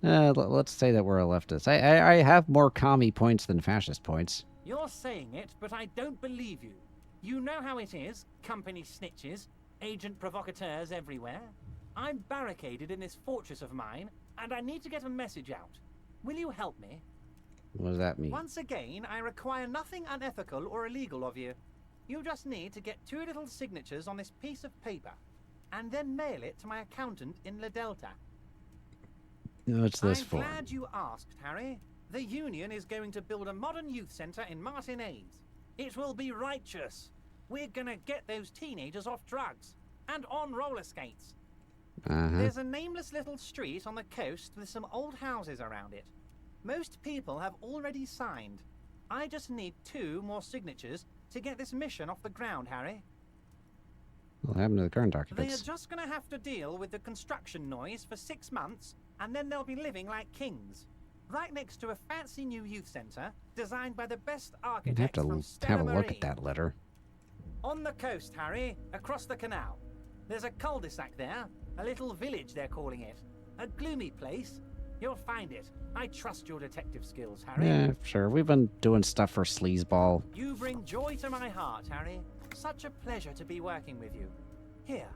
Let's say that we're a leftist. I have more commie points than fascist points. You're saying it, but I don't believe you. You know how it is. Company snitches, agent provocateurs everywhere. I'm barricaded in this fortress of mine, and I need to get a message out. Will you help me? What does that mean? Once again, I require nothing unethical or illegal of you. You just need to get 2 little signatures on this piece of paper, and then mail it to my accountant in La Delta. What's this for? I'm glad you asked, Harry. The Union is going to build a modern youth centre in Martinez. It will be righteous. We're gonna get those teenagers off drugs and on roller skates. There's a nameless little street on the coast with some old houses around it. Most people have already signed. I just need 2 more signatures to get this mission off the ground, Harry. What happened to the current They are occupants? just gonna have to deal with the construction noise for 6 months, and then they'll be living like kings. Right next to a fancy new youth centre, designed by the best I'd have architects from to Stella have a look Marie. at that letter. On the coast, Harry, across the canal. There's a cul-de-sac there, a little village they're calling it. A gloomy place. You'll find it. I trust your detective skills, Harry. Yeah, sure. We've been doing stuff for Sleazeball. You bring joy to my heart, Harry. Such a pleasure to be working with you. Here.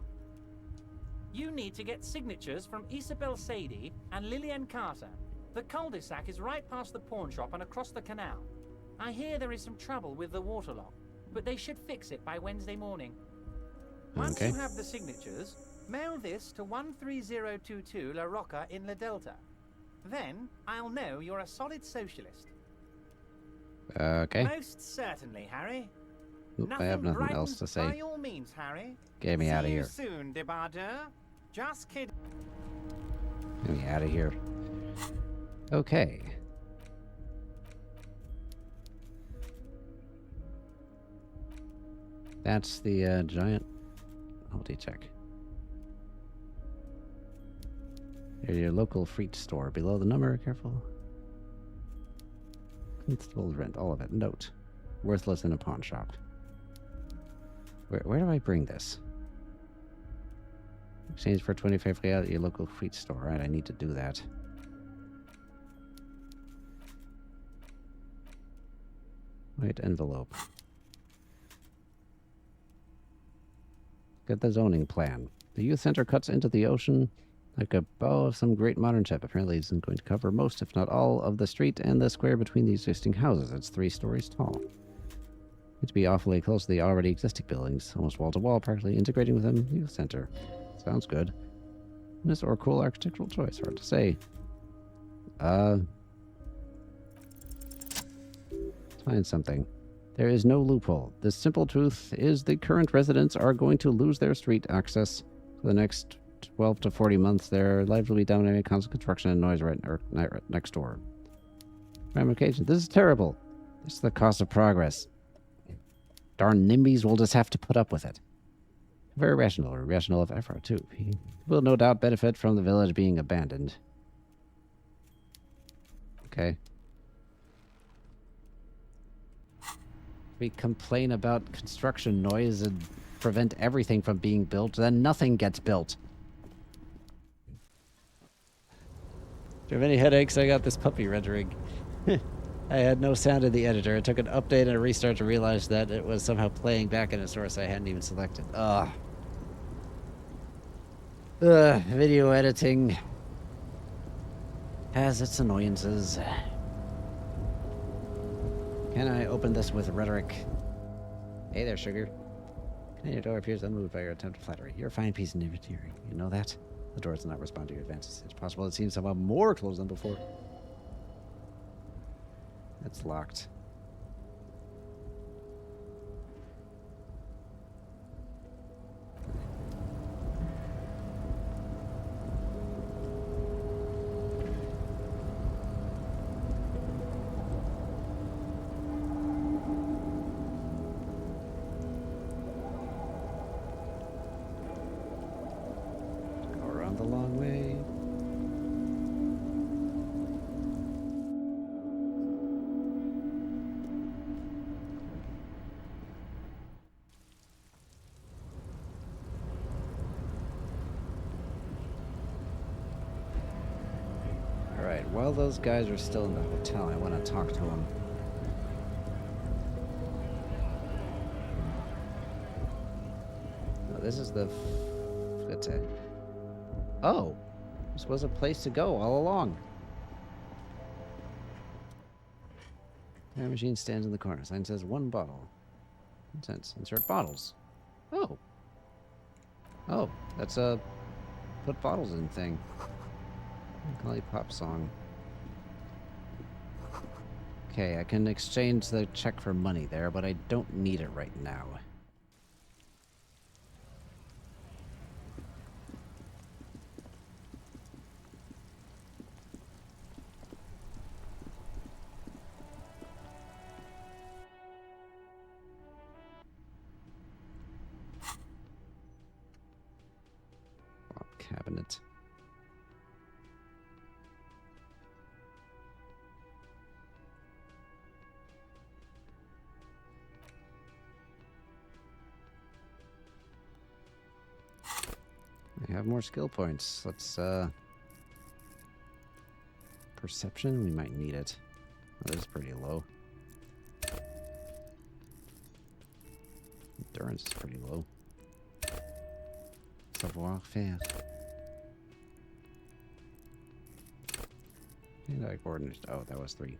You need to get signatures from Isabel Sadie and Lillian Carter. The cul-de-sac is right past the pawn shop and across the canal. I hear there is some trouble with the waterlock, but they should fix it by Wednesday morning. Once you have the signatures, mail this to 13022 La Rocca in La Delta. Then I'll know you're a solid socialist. Okay. Most certainly, Harry. Oop, I have nothing else to By say. all means, Harry. Get me out of here. See you soon, Debardeur. Just kidding. Get me out of here. Okay. That's the giant multi-check. Your local fruit store. Below the number, careful. Constable rent, all of it. Note. Worthless in a pawn shop. Where do I bring this? Exchange for 25 real at your local fruit store. Right, I need to do that. White envelope. Get the zoning plan. The youth center cuts into the ocean like a bow of some great modern ship. Apparently it's going to cover most, if not all, of the street and the square between the existing houses. It's 3 stories tall. Need to be awfully close to the already existing buildings, almost wall to wall, practically integrating with them. Youth center. Sounds good. This or cool architectural choice, hard to say. Let's find something. There is no loophole. The simple truth is the current residents are going to lose their street access for the next 12 to 40 months. Their lives will be dominated by constant construction and noise right next door. Ramifications. This is terrible. This is the cost of progress. Darn NIMBYs will just have to put up with it. Very rational, or rational of effort, too. He will no doubt benefit from the village being abandoned. Okay. We complain about construction noise and prevent everything from being built, then nothing gets built. Do you have any headaches? I got this puppy rendering. I had no sound in the editor. It took an update and a restart to realize that it was somehow playing back in a source I hadn't even selected. Video editing has its annoyances. Can I open this with rhetoric? Hey there, sugar. Your door appears unmoved by your attempt at flattery. You're a fine piece of engineering. You know that? The door does not respond to your advances. It's possible it seems somehow more closed than before. It's locked. Go around the long way. Alright, while those guys are still in the hotel, I want to talk to them. Oh, this is the... Oh! This was a place to go all along. Time machine stands in the corner. Sign says 1 bottle. 1 cent. Insert bottles. Oh! Oh, that's a... put bottles in thing. Lollipop song. Okay, I can exchange the check for money there, but I don't need it right now. open it. I have more skill points. Let's, perception, we might need it. Oh, this is pretty low. Endurance is pretty low. Savoir-faire. And I coordinated. Oh, that was 3.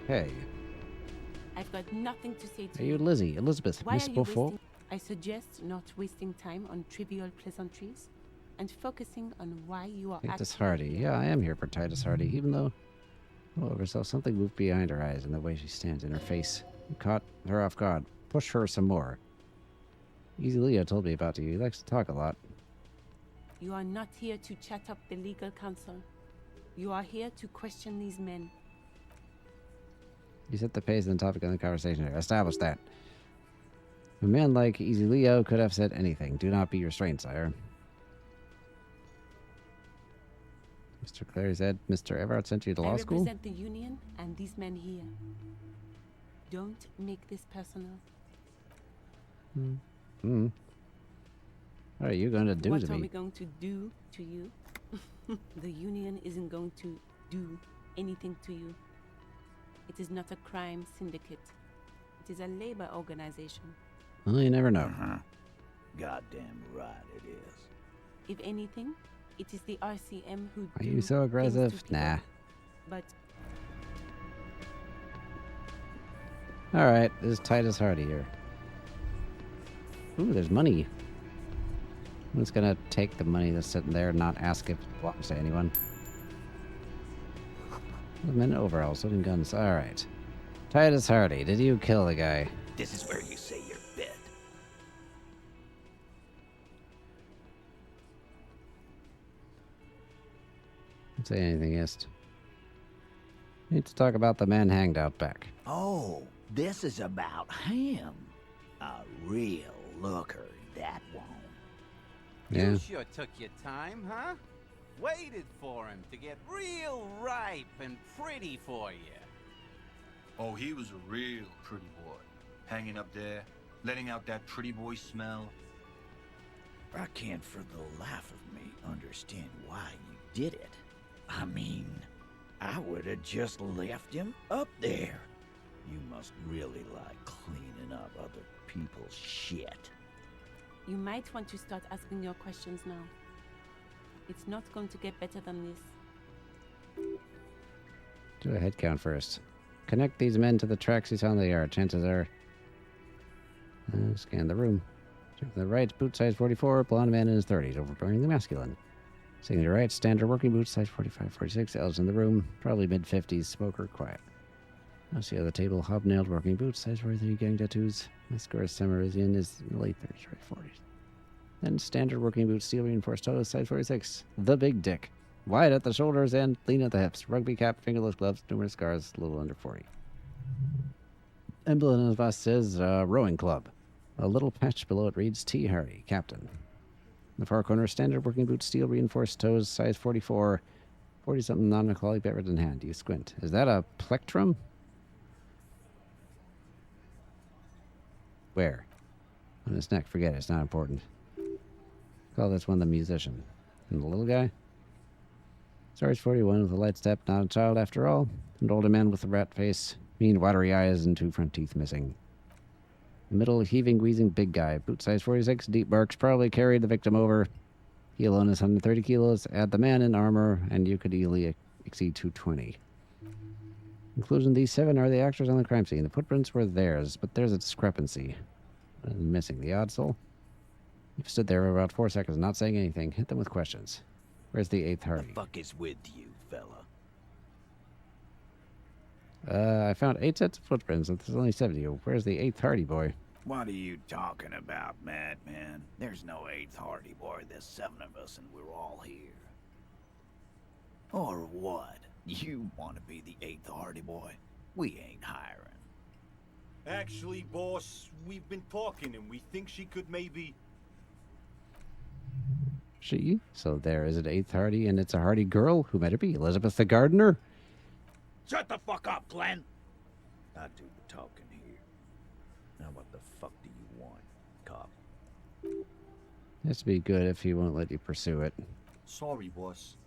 Hey. I've got nothing to say to Are you Lizzie? Elizabeth? Why Miss are you Beaufort? wasting? I suggest not wasting time on trivial pleasantries and focusing on why you are Titus actually Hardy. here. Yeah, I am here for Titus Hardy, even though, all over herself, something moved behind her eyes and the way she stands in her face. It caught her off guard. Push her some more. Easy Leo told me about you. He likes to talk a lot. You are not here to chat up the legal counsel. You are here to question these men. You set the pace and the topic of the conversation here. Establish that. A man like Easy Leo could have said anything. Do not be restrained, sire. Mr. Clary said Mr. Everard sent you to law I school? represent the union and these men here. Don't make this personal. What are you going to do What to are me? we going to do to you? The union isn't going to do anything to you. It is not a crime syndicate. It is a labor organization. Well, you never know. Goddamn right it is. If anything, it is the RCM who Are do you so things aggressive? to people. Nah. But Alright, this is Titus Hardy here. Ooh, there's money. I'm just gonna take the money that's sitting there and not ask if it belongs to anyone. Men overalls, loading guns. Alright. Titus Hardy, did you kill the guy? This is where you say your bit. Don't say anything, Ist. Need to talk about the man hanged out back. Oh, this is about him. A real looker, that one. Yeah. You sure took your time, huh? Waited for him to get real ripe and pretty for you. Oh, he was a real pretty boy. Hanging up there, letting out that pretty boy smell. I can't for the life of me understand why you did it. I mean, I would have just left him up there. You must really like cleaning up other people's shit. you might want to start asking your questions now. It's not going to get better than this. Do a head count first. Connect these men to the tracks you saw in the yard. Chances are... scan the room. To the right, boot size 44, blonde man in his 30s, overbearingly masculine. Seeing to the right, standard working boot size 45, 46, L's in the room, probably mid-50s, smoker, quiet. Now see on the table, hobnailed working boots, size 43, gang tattoos. Mascara Summerisian is in the late 30s, early 40s. Then standard working boots, steel reinforced toes, size 46. The big dick. Wide at the shoulders and lean at the hips. Rugby cap, fingerless gloves, numerous scars, a little under 40. Emblem on his vest says rowing club. A little patch below it reads T. Hardy, captain. In the far corner, standard working boots, steel reinforced toes, size 44. 40-something non-alcoholic beverage in hand. You squint. Is that a plectrum? Where? On his neck. Forget it. It's not important. Call this one the musician. And the little guy? Sarge 41 with a light step, not a child after all. An older man with a rat face, mean watery eyes, and 2 front teeth missing. The middle, heaving, wheezing big guy. Boot size 46, deep barks, probably carried the victim over. He alone is 130 kilos. Add the man in armor, and you could easily exceed 220. Including these 7 are the actors on the crime scene. The footprints were theirs, but there's a discrepancy. Missing the odd soul. You've stood there for about 4 seconds, not saying anything. Hit them with questions. Where's the 8th Hardy? The fuck is with you, fella? I found 8 sets of footprints, and there's only 7 of you. Where's the 8th Hardy boy? What are you talking about, madman? There's no 8th Hardy boy. There's 7 of us, and we're all here. Or what? You want to be the 8th Hardy boy? We ain't hiring. Actually, boss, we've been talking and we think she could maybe... She? So there is an 8th Hardy, and it's a Hardy girl. Who might it be? Elizabeth the Gardener? Shut the fuck up, Glenn! I do the talking here. Now what the fuck do you want, cop? Has to be good if he won't let you pursue it. Sorry, boss.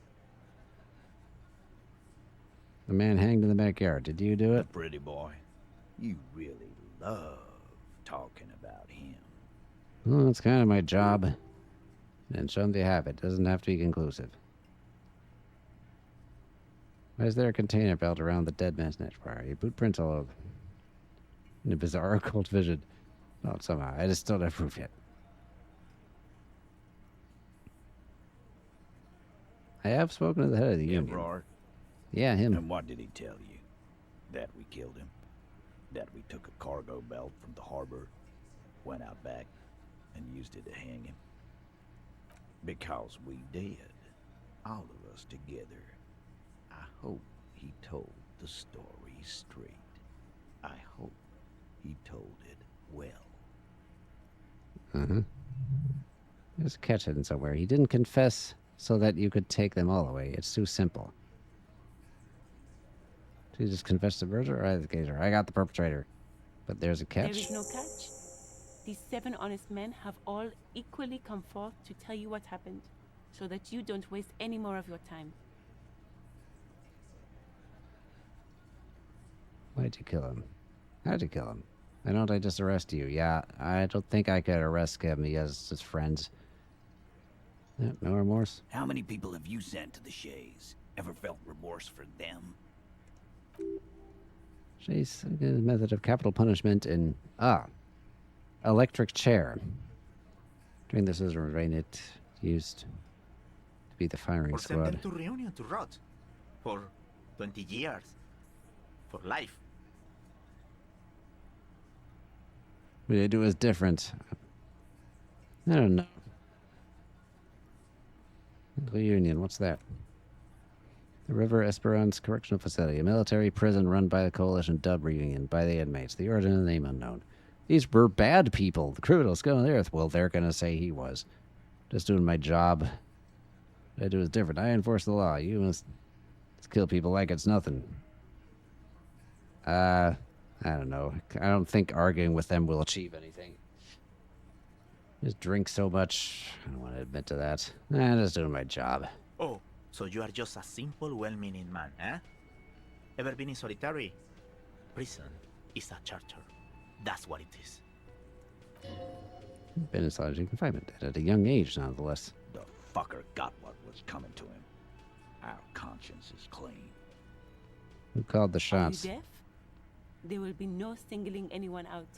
The man hanged in the backyard. Did you do it? Pretty boy. You really love talking about him. Well, it's kind of my job. And shouldn't they have it? Doesn't have to be conclusive. Why is there a container belt around the dead man's neck? Why are your boot prints all over? In a bizarre occult vision. Well, somehow. I just don't have proof yet. I have spoken to the head of the union. Evrard? Yeah, him. And what did he tell you? That we killed him? That we took a cargo belt from the harbor, went out back, and used it to hang him? Because we did. All of us together. I hope he told the story straight. I hope he told it well. Uh-huh. There's a catch hidden somewhere. He didn't confess so that you could take them all away. It's too simple. Did he just confess to murder? Or the gazer? I got the perpetrator. But there's a catch. There is no catch. These 7 honest men have all equally come forth to tell you what happened, so that you don't waste any more of your time. Why'd you kill him? How'd you kill him? Why don't I just arrest you? Yeah, I don't think I could arrest him. He has his friends. Yeah, no remorse. How many people have you sent to the Shays? Ever felt remorse for them? Chase, a good method of capital punishment in... electric chair. During this is rain it used to be the firing Or send squad. them to Reunion to rot. For 20 years. For life. What they do is different. I don't know. Reunion, what's that? The River Esperance Correctional Facility, a military prison run by the Coalition dubbed Reunion by the inmates. The origin of the name unknown. These were bad people. The criminals going on the earth. Well, they're gonna say he was. Just doing my job. What I do is different. I enforce the law. You must kill people like it's nothing. I don't know. I don't think arguing with them will achieve anything. Just drink so much. I don't want to admit to that. I'm just doing my job. Oh, so you are just a simple, well-meaning man, eh? Ever been in solitary? Prison is a charter. That's what it is. Been in solitary confinement at a young age, nonetheless. The fucker got what was coming to him. Our conscience is clean. Who called the Are shots? you deaf? There will be no singling anyone out.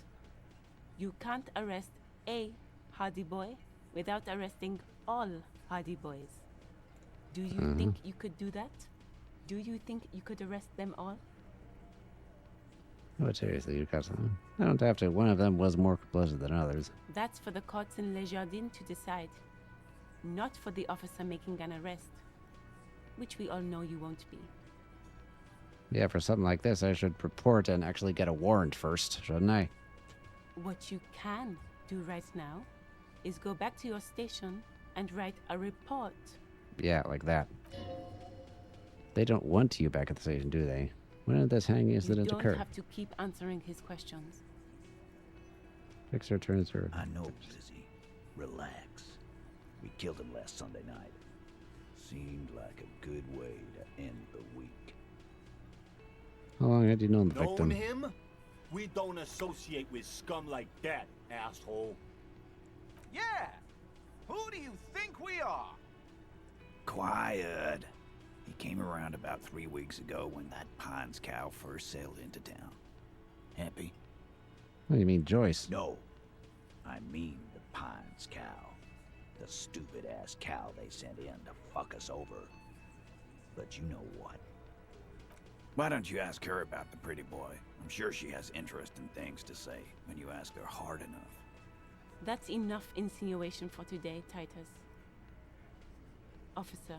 You can't arrest a Hardy boy without arresting all Hardy boys. Do you think you could do that? Do you think you could arrest them all? What seriously, you got something? I don't have to. One of them was more complicit than others. That's for the courts in Les Jardins to decide. Not for the officer making an arrest. Which we all know you won't be. Yeah, for something like this, I should report and actually get a warrant first, shouldn't I? What you can do right now is go back to your station and write a report. Yeah, like that. They don't want you back at the station, do they? When did this hanging incident You don't occur? have to keep answering his questions. Fix returns her. I know, Lizzie. Relax. We killed him last Sunday night. Seemed like a good way to end the week. How long had you known the Known victim? him? We don't associate with scum like that, asshole. Yeah! Who do you think we are? Quiet. He came around about 3 weeks ago when that Pines cow first sailed into town. Happy? What do you mean, Joyce? No. I mean the Pines cow. The stupid-ass cow they sent in to fuck us over. But you know what? Why don't you ask her about the pretty boy? I'm sure she has interesting things to say when you ask her hard enough. That's enough insinuation for today, Titus. Officer,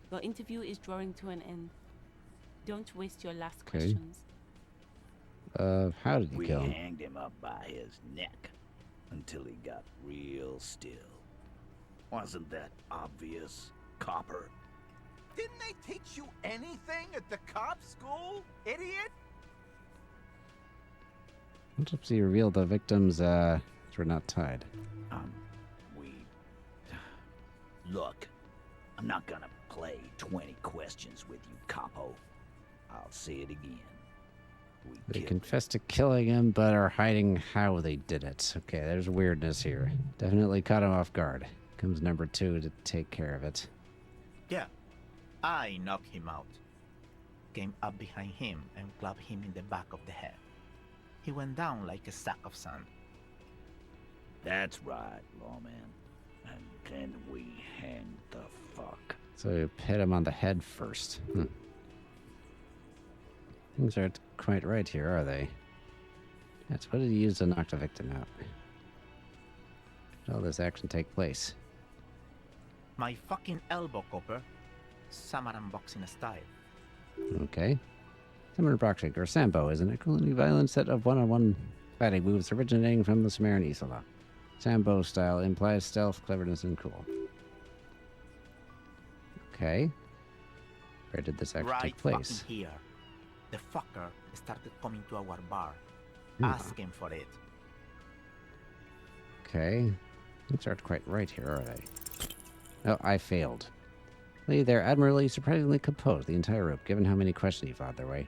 your interview is drawing to an end. Don't waste your last questions. How did you We kill him? hanged him up by his neck until he got real still. Wasn't that obvious, Copper? Didn't they teach you anything at the cop school, idiot? Autopsy revealed the victims were not tied. Look, I'm not gonna play 20 questions with you, Capo. I'll say it again. They confessed to killing him, but are hiding how they did it. Okay, there's weirdness here. Definitely caught him off guard. Comes number 2 to take care of it. Yeah, I knocked him out. Came up behind him and clubbed him in the back of the head. He went down like a sack of sand. That's right, lawman. And then we hanged the fuck. So you hit him on the head first. Things aren't quite right here, are they? That's what did he use to knock the victim out? How did all this action take place? My fucking elbow, Copper. Samaran boxing style. Okay. Similar boxing, or Sambo, is an equally violent set of one-on-one fighting moves originating from the Sumerian Isla. Sambo style implies stealth, cleverness, and cool. Okay. Where did this actually take place? Fucking here. The fucker started coming to our bar, asking for it. Okay. Things aren't quite right here, are they? Oh, I failed. They're admirably, surprisingly composed, the entire group, given how many questions he fought their way.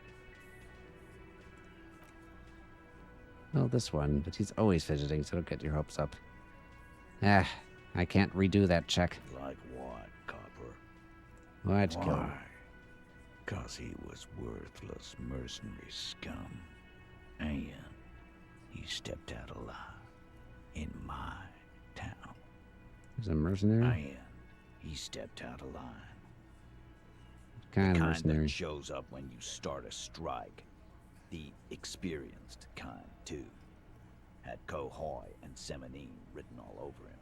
Well, this one, but he's always fidgeting, so don't get your hopes up. Ah, I can't redo that check. Like what, Copper? Why'd you kill him? Why? 'Cause he was worthless mercenary scum. And he stepped out alive in my town. He's a mercenary? And he stepped out of line. What kind The of kind mercenary? that shows up when you start a strike. The experienced kind, too. Had Kohoy and Semenine written all over him.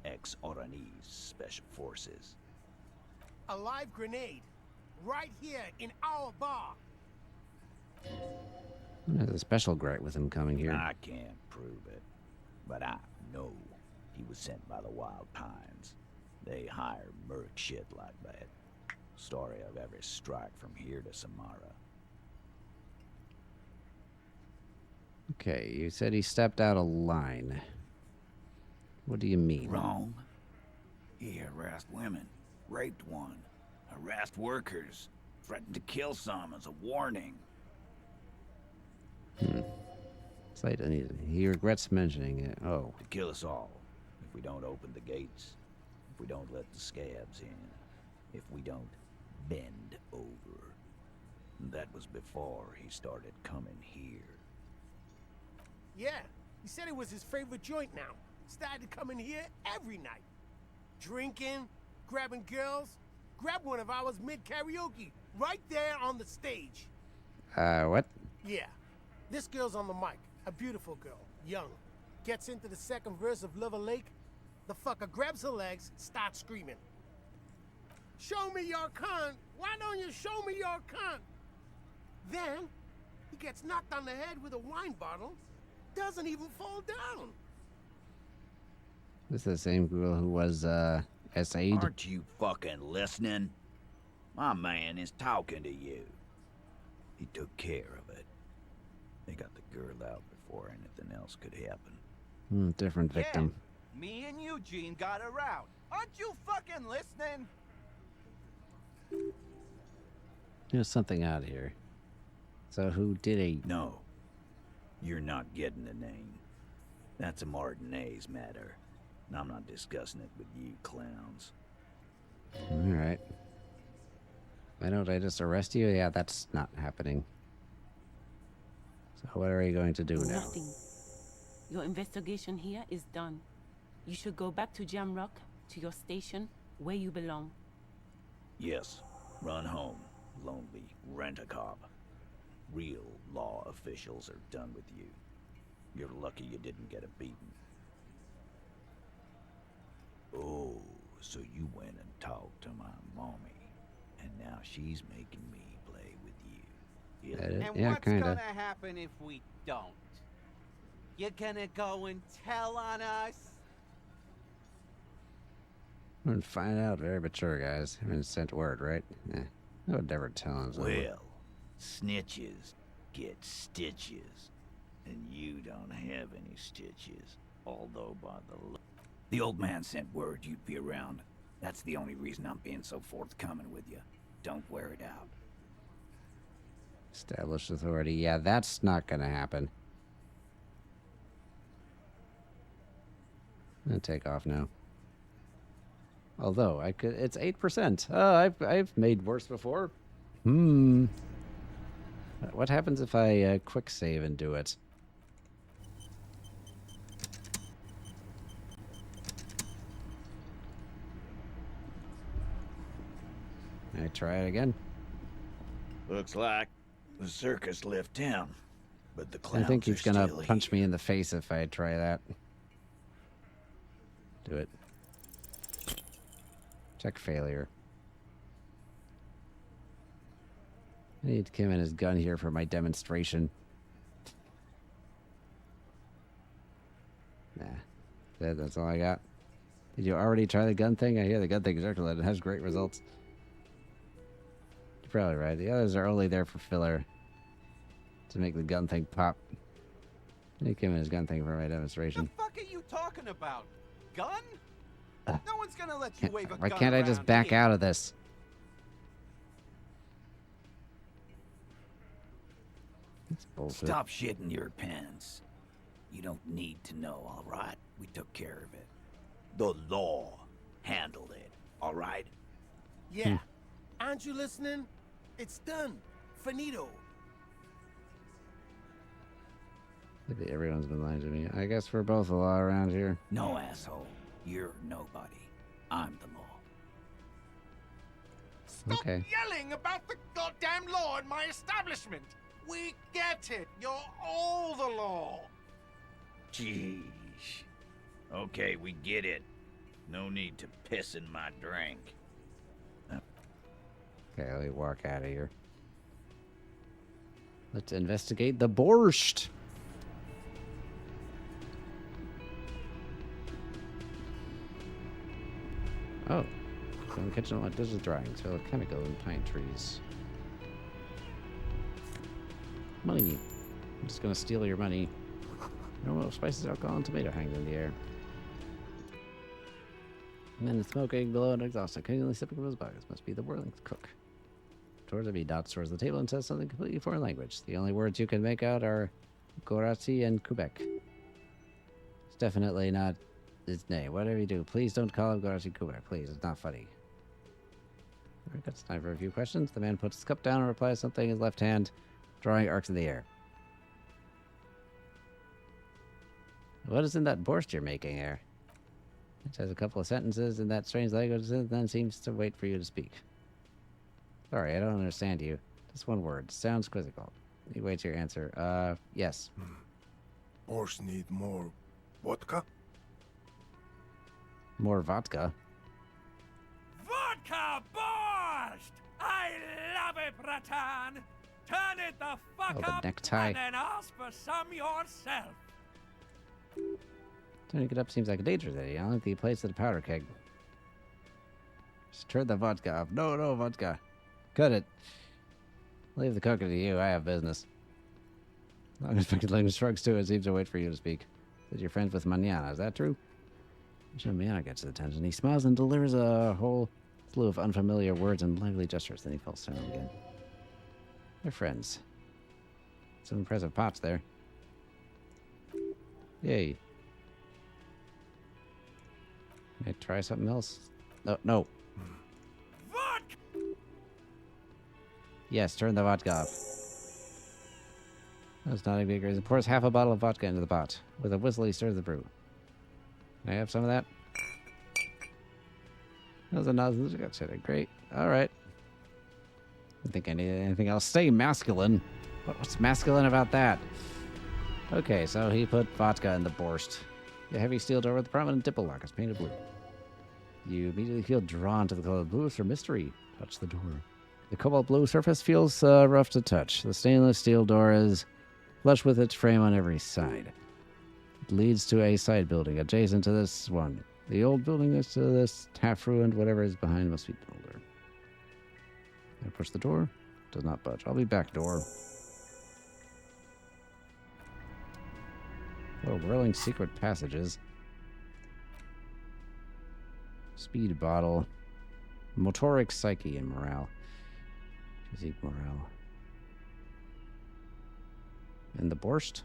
Ex-Oranese Special Forces. A live grenade. Right here in our bar. There's a special gripe with him coming here. I can't prove it, but I know he was sent by the Wild Pines. They hire merc shit like that. Story of every strike from here to Samara. Okay, you said he stepped out of line. What do you mean? Wrong. He harassed women, raped one, harassed workers, threatened to kill some as a warning. It's like he regrets mentioning it. Oh. To kill us all, if we don't open the gates, if we don't let the scabs in, if we don't bend over. That was before he started coming here. Yeah, he said it was his favorite joint now. Started coming here every night. Drinking, grabbing girls. Grabbed one of ours mid-karaoke, right there on the stage. What? Yeah, this girl's on the mic. A beautiful girl, young. Gets into the second verse of Lover Lake. The fucker grabs her legs, starts screaming. Show me your cunt! Why don't you show me your cunt? Then, he gets knocked on the head with a wine bottle. Doesn't even fall down. This is the same girl who was, SA'd? Aren't you fucking listening? My man is talking to you. He took care of it. They got the girl out before anything else could happen. Different victim. Yeah, me and Eugene got her out. Aren't you fucking listening? There's something out here. So who did he? No. You're not getting the name. That's a Martinez matter. And I'm not discussing it with you clowns. Alright. Why don't I just arrest you? Yeah, that's not happening. So what are you going to do now? Nothing. Your investigation here is done. You should go back to Jamrock, to your station, where you belong. Yes. Run home. Lonely. Rent a cop. Real law officials are done with you. You're lucky you didn't get a beating. Oh, so you went and talked to my mommy, and now she's making me play with you. you? And Yeah, what's kinda. gonna happen if we don't? You're gonna go and tell on us? I'm gonna find out. Very mature, guys. I haven't sent word, right? I would never tell him someone. Well, snitches get stitches, and you don't have any stitches. Although by the old man sent word you'd be around. That's the only reason I'm being so forthcoming with you. Don't wear it out. Established authority. Yeah, that's not gonna happen. I'm gonna take off now. Although I could, it's 8%. I've made worse before. What happens if I quick save and do it? I try it again. Looks like the circus left town, but the I clowns think he's are gonna still punch me in the face if I try that. Do it. Check failure. I need Kim and his gun here for my demonstration. Nah. That's all I got. Did you already try the gun thing? I hear the gun thing is excellent. It has great results. You're probably right. The others are only there for filler. To make the gun thing pop. I need Kim and his gun thing for my demonstration. The fuck are you talking about? Gun? No one's gonna let you wave a gun. Why can't I just back out of this? That's bullshit. Stop shitting your pants. You don't need to know, all right? We took care of it. The law handled it, all right? Yeah. Aren't you listening? It's done. Finito. Maybe everyone's been lying to me. I guess we're both a law around here. No, asshole. You're nobody. I'm the law. Stop yelling about the goddamn law in my establishment. We get it. You're all the law. Jeez. Okay, we get it. No need to piss in my drink. Okay, let me walk out of here. Let's investigate the borscht. Oh. From the kitchen, like digital drawings, fill with chemical and pine trees. Money. I'm just gonna steal your money. Normal spices, alcohol, and tomato hanging in the air. Men smoking below an exhaust, occasionally sipping from his buckets. Must be the whirling's cook. Towards me, Dot towards the table and says something completely foreign language. The only words you can make out are Gorazzi and Quebec. It's definitely not his name. Whatever you do, please don't call him Gorazzi Quebec. Please, it's not funny. Alright, it's time for a few questions. The man puts his cup down and replies something in his left hand, drawing arcs in the air. What is in that borscht you're making here? It says a couple of sentences in that strange language and then seems to wait for you to speak. Sorry, I don't understand you. Just one word. Sounds quizzical. You wait your answer. Yes. Borscht need more vodka? More vodka? Vodka borscht! I love it, Bratan! Turn it the fuck the up necktie. and then ask for some yourself. Turning it up seems like a dangerous idea. I don't think he plays at a powder keg. Just turn the vodka off. No, vodka. Cut it. Leave the cooking to you. I have business. Long as fucking language shrugs too, it seems to wait for you to speak. Said you're friends with Manana. Is that true? Manana gets his attention. He smiles and delivers a whole slew of unfamiliar words and lively gestures. Then he falls silent again. They're friends. Some impressive pots there. Yay. Can I try something else? No. Yes, turn the vodka off. That's not a big reason. Pours half a bottle of vodka into the pot. With a whistle, he stirs the brew. Can I have some of that? That was a nozzle. Great. All right. I think I need anything else. Stay masculine. What's masculine about that? Okay, so he put vodka in the borscht. The heavy steel door with the prominent dimple lock is painted blue. You immediately feel drawn to the color blue for mystery. Touch the door. The cobalt blue surface feels rough to touch. The stainless steel door is flush with its frame on every side. It leads to a side building adjacent to this one. The old building next to this, half ruined, whatever is behind must be older. I push the door. Does not budge. I'll be back, door. Oh, whirling secret passages. Speed bottle. Motoric psyche and morale. Physique morale. And the borscht.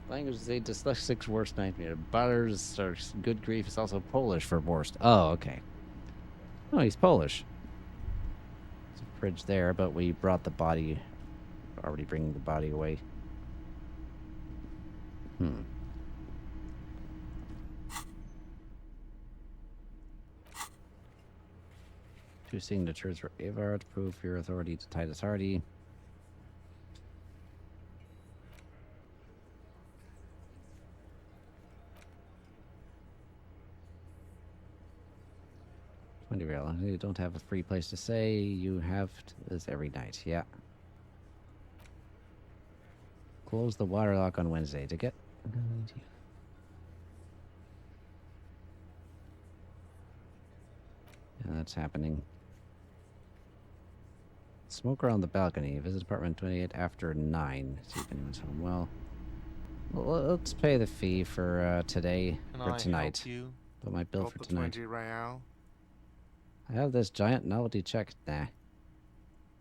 Language is a dyslexic's worst nightmare. Butters or good grief is also Polish for borscht. Oh, okay. Oh, he's Polish. There's a fridge there, but we brought the body. Already bringing the body away. Two signatures for Avar to prove your authority to Titus Hardy. You don't have a free place to stay. You have this every night. Yeah. Close the water lock on Wednesday to get. Yeah, that's happening. Smoker on the balcony. Visit apartment 28 after 9. See if anyone's home. Well, let's pay the fee for today or tonight. Put my bill for tonight. 20 real. I have this giant novelty check. Nah.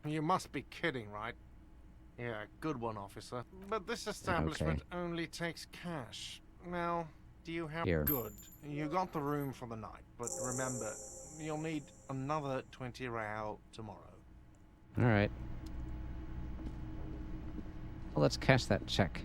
You must be kidding, right? Yeah, good one, officer. But this establishment only takes cash. Now, do you have... Here. Good. You got the room for the night, but remember, you'll need another 20 real tomorrow. All right. Well, let's cash that check.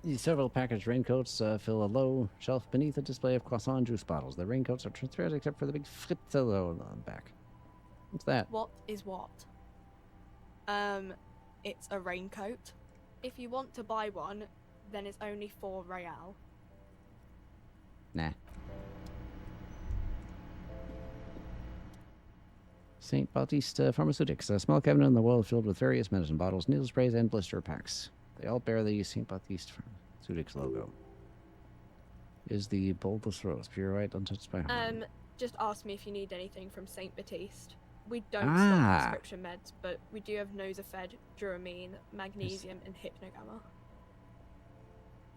The several packaged raincoats fill a low shelf beneath a display of croissant juice bottles. The raincoats are transparent except for the big fritzello on the back. What's that? What is what? It's a raincoat. If you want to buy one, then it's only 4 real. Nah. St. Bautista Pharmaceutics, a small cabinet in the wall filled with various medicine bottles, needle sprays, and blister packs. They all bear the St. Bautista Pharmaceutics logo. Is the bulbous rose pure white, untouched by harm? Just ask me if you need anything from St. Baptiste. We don't stock prescription meds, but we do have Nosafed, Duramine, Magnesium, and Hypnogamma.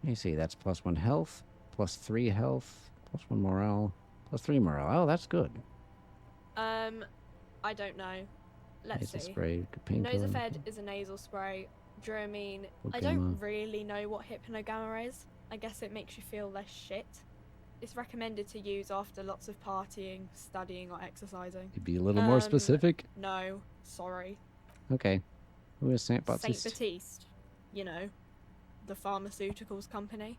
You see, that's +1 health, +3 health, +1 morale, +3 morale. Oh, that's good. I don't know. Let's nasal see. Spray, painkiller. Nosafed is a nasal spray. Duramine. I Hypnogamma. don't really know what Hypnogamma is. I guess it makes you feel less shit. It's recommended to use after lots of partying, studying, or exercising. You'd be a little more specific. No, sorry. Okay. Who is St. Baptiste? St. Baptiste. You know, the pharmaceuticals company.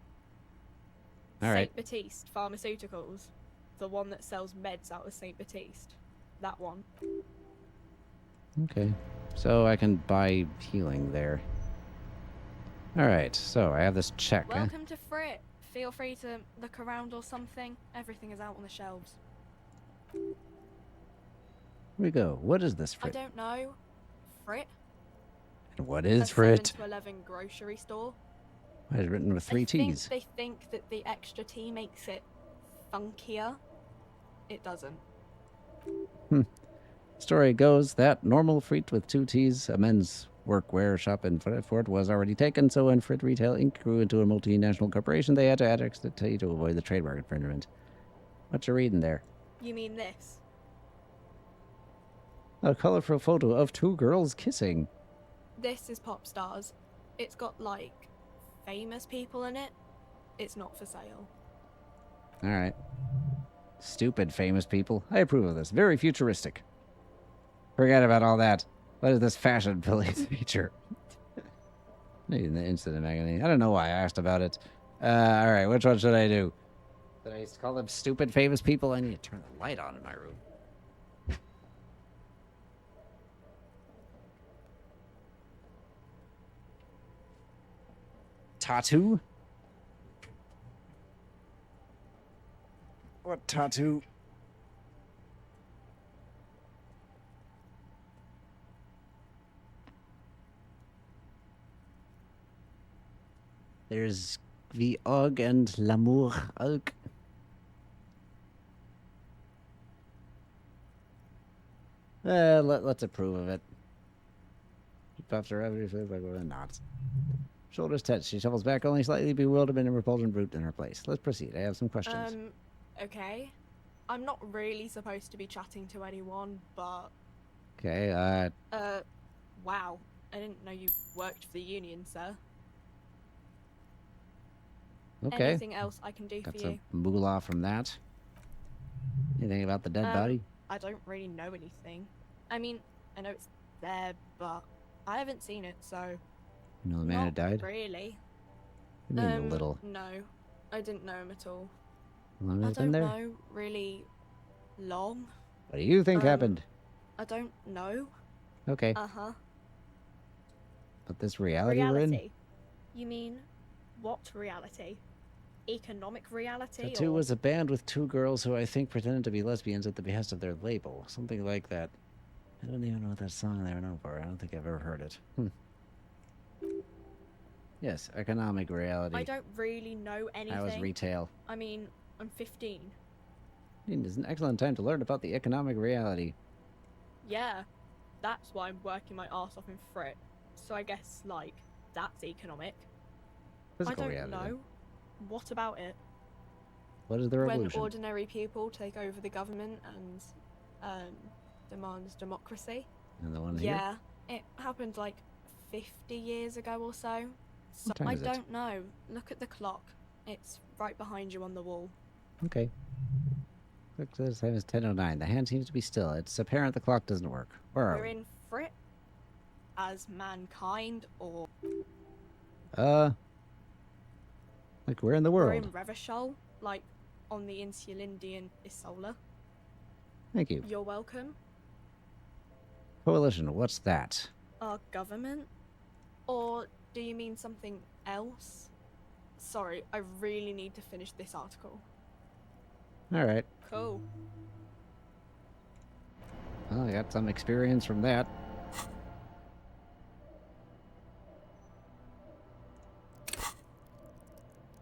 All right. St. Baptiste Pharmaceuticals. The one that sells meds out of St. Baptiste. That one. Okay. So I can buy healing there. All right. So I have this check. Welcome to Frit. Feel free to look around or something. Everything is out on the shelves. Here we go. What is this I Frit? don't know. Frit? And what is a Frit? 7-11 grocery store. Why is it written with 3 T's? They think that the extra T makes it funkier. It doesn't. Story goes that normal Frit with 2 T's, a men's workwear shop in Frankfurt, was already taken, so when Frit Retail Inc. grew into a multinational corporation, they had to add extra T to avoid the trademark infringement. What you reading there? You mean this? A colorful photo of 2 girls kissing. This is Pop Stars. It's got, like, famous people in it. It's not for sale. All right. Stupid famous people. I approve of this. Very futuristic. Forget about all that. What is this fashion police feature? Maybe in the incident magazine. I don't know why I asked about it. Alright, which one should I do? Did I call them stupid famous people? I need to turn the light on in my room. Tattoo? What tattoo? There's the Og and L'amour Og. Let's approve of it. After every not. Shoulders touch. She shovels back, only slightly bewilderment and repulsion brute in her place. Let's proceed. I have some questions. Okay. I'm not really supposed to be chatting to anyone, but... Okay, wow. I didn't know you worked for the Union, sir. Okay. Anything else I can do Got for some you? moolah from that. Anything about the dead body? I don't really know anything. I mean, I know it's there, but I haven't seen it, so... You know the man who died? Really. You mean a little? No. I didn't know him at all. How long I has it been don't there? know really long. What do you think happened? I don't know. Okay. Uh-huh. But this reality we're in? Reality? You mean what reality? Economic reality? Tattoo or... was a band with two girls who I think pretended to be lesbians at the behest of their label. Something like that. I don't even know what that song they were known for. I don't think I've ever heard it. Yes, economic reality. I don't really know anything. How is retail? I mean, I'm 15. It's an excellent time to learn about the economic reality. Yeah, that's why I'm working my arse off in Frit. So I guess, like, that's economic. Physical I don't reality, know. then. What about it? What is the When revolution? ordinary people take over the government and demands democracy. And the one here? Yeah, it happened like 50 years ago or so. So What time I is it? don't know. Look at the clock. It's right behind you on the wall. Okay. Look, this time is 10:09. The hand seems to be still. It's apparent the clock doesn't work. Where are We're we? in Frit as mankind, or Like, we're in the we're world. in Revachol, like on the Insulindian Isola. Thank you. You're welcome. Coalition, what's that? Our government? Or do you mean something else? Sorry, I really need to finish this article. Alright. Cool. Well, I got some experience from that.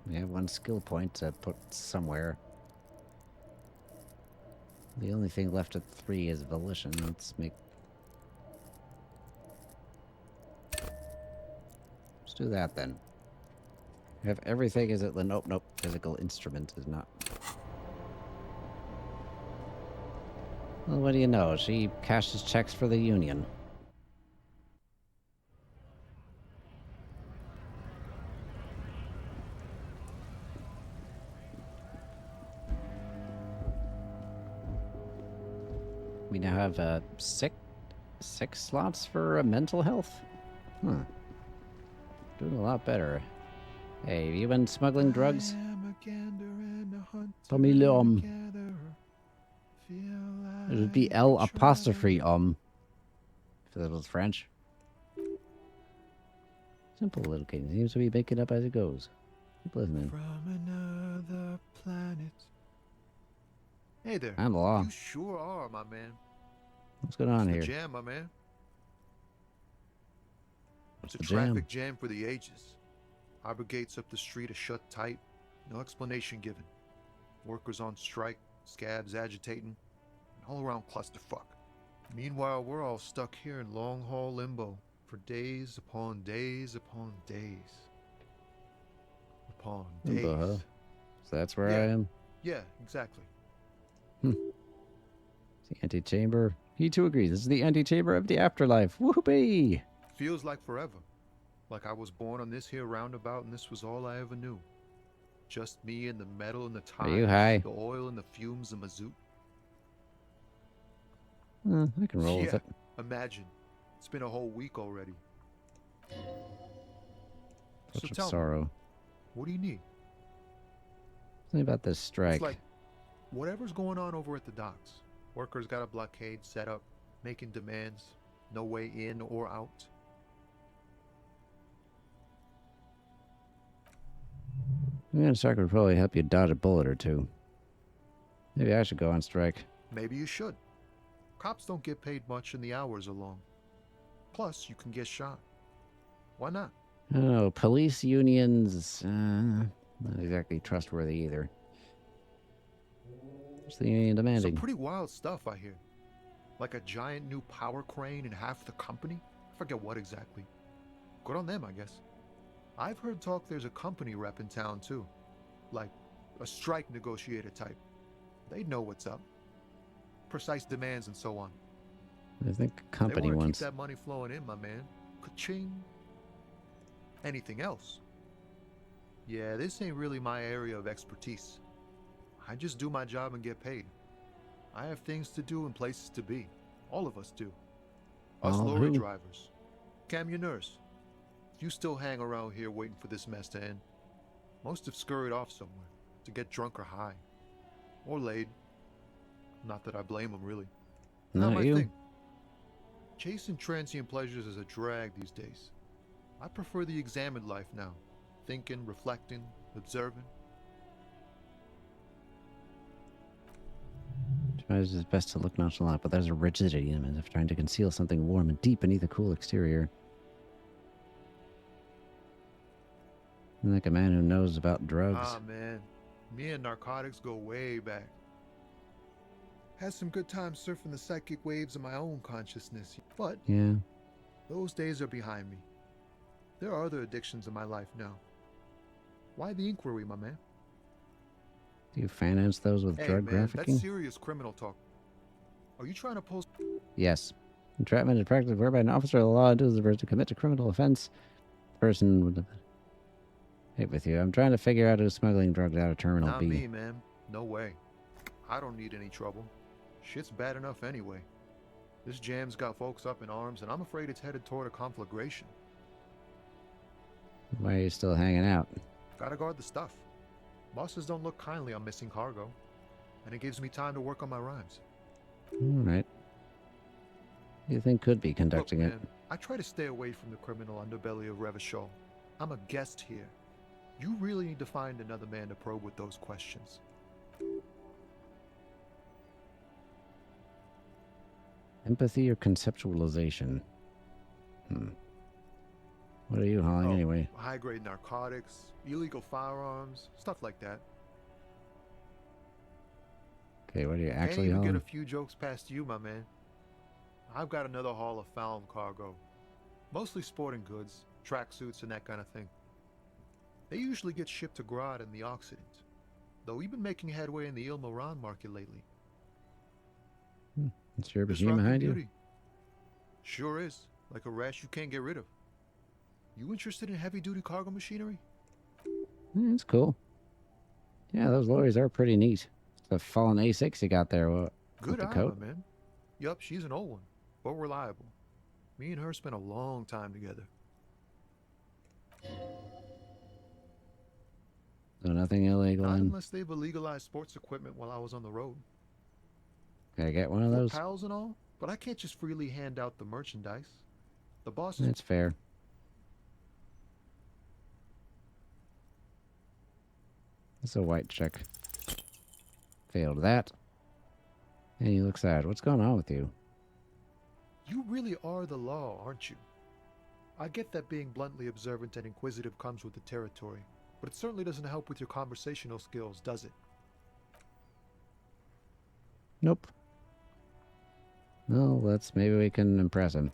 We have one skill point to put somewhere. The only thing left at 3 is volition. Let's make... Let's do that then. We have everything. Is it the... Nope, nope. Physical instrument is not. Well, what do you know? She cashes checks for the Union. We now have six slots for mental health. Huh. Doing a lot better. Hey, have you been smuggling drugs? Tommy It would be L apostrophe if that was French. Simple little kid. Seems to be making up as it goes. Keep listening. From another planet. Hey there. I'm the law. You sure are, my man. What's going on It's here? the jam, my man. What's It's a the jam? traffic jam for the ages. Harbor gates up the street are shut tight. No explanation given. Workers on strike, scabs agitating, an all-around clusterfuck. Meanwhile, we're all stuck here in long-haul limbo for days upon days upon days. Upon days. Limbo, huh? So that's where Yeah. I am? Yeah, exactly. It's the antechamber. He too agrees. This is the antechamber of the afterlife. Whoopee! Feels like forever. Like I was born on this here roundabout and this was all I ever knew. Just me and the metal and the Are you tires, high? the oil and the fumes and mazout. I can roll with Yeah, it. imagine. It's been a whole week already. Touch So of tell me, sorrow. what do you need? Something about this strike. It's like whatever's going on over at the docks. Workers got a blockade set up, making demands, no way in or out. Yeah, strike would probably help you dodge a bullet or two. Maybe I should go on strike. Maybe you should. Cops don't get paid much and the hours are long. Plus, you can get shot. Why not? I don't know. Police unions, not exactly trustworthy either. What's the union demanding? Some pretty wild stuff, I hear. Like a giant new power crane in half the company? I forget what exactly. Good on them, I guess. I've heard talk there's a company rep in town, too. Like a strike negotiator type. They'd know what's up. Precise demands and so on. I think company They want to wants. keep that money flowing in, my man. Ka-ching. Anything else? Yeah, this ain't really my area of expertise. I just do my job and get paid. I have things to do and places to be. All of us do. Us All lorry who? drivers. Camionneurs. You still hang around here waiting for this mess to end. Most have scurried off somewhere to get drunk or high. Or laid. Not that I blame them, really. Not my you. thing. Chasing transient pleasures is a drag these days. I prefer the examined life now. Thinking, reflecting, observing. Tries his best to look nonchalant, but there's a rigidity in him as if trying to conceal something warm and deep beneath a cool exterior. Like a man who knows about drugs. Ah, man. Me and narcotics go way back. Had some good times surfing the psychic waves of my own consciousness. But Yeah. those days are behind me. There are other addictions in my life now. Why the inquiry, my man? Do you finance those with Hey, drug man, trafficking? that's serious criminal talk. Are you trying to post... Yes. Entrapment is practiced whereby an officer of the law induces the person to commit a criminal offense. The person would... Hey, with you. I'm trying to figure out who's smuggling drugs out of Terminal Not B. me, man. No way. I don't need any trouble. Shit's bad enough anyway. This jam's got folks up in arms, and I'm afraid it's headed toward a conflagration. Why are you still hanging out? Gotta guard the stuff. Bosses don't look kindly on missing cargo, and it gives me time to work on my rhymes. Alright. Who do you think could be conducting Look, it? man, I try to stay away from the criminal underbelly of Revachol. I'm a guest here. You really need to find another man to probe with those questions. Empathy or conceptualization? What are you hauling anyway? High-grade narcotics, illegal firearms, stuff like that. Okay, what are you Can't actually even get hauling? a few jokes past you, my man. I've got another haul of found cargo. Mostly sporting goods, tracksuits, and that kind of thing. They usually get shipped to Grad in the Occident, though we've been making headway in the Il Moran market lately. It's your This regime rocky behind you? beauty. Sure is. Like a rash you can't get rid of. You interested in heavy-duty cargo machinery? It's cool. Yeah, those lorries are pretty neat. The fallen A6 you got there. What, Good with the eye, coat? my man. Yup, she's an old one, but reliable. Me and her spent a long time together. So nothing illegal Not in. unless they've illegalized sports equipment while I was on the road. Can I get one of We're those? pals and all, but I can't just freely hand out the merchandise. The boss is... That's fair. It's a white check. Failed that. And you look sad. What's going on with you? You really are the law, aren't you? I get that being bluntly observant and inquisitive comes with the territory, but it certainly doesn't help with your conversational skills, does it? Nope. Well, maybe we can impress him.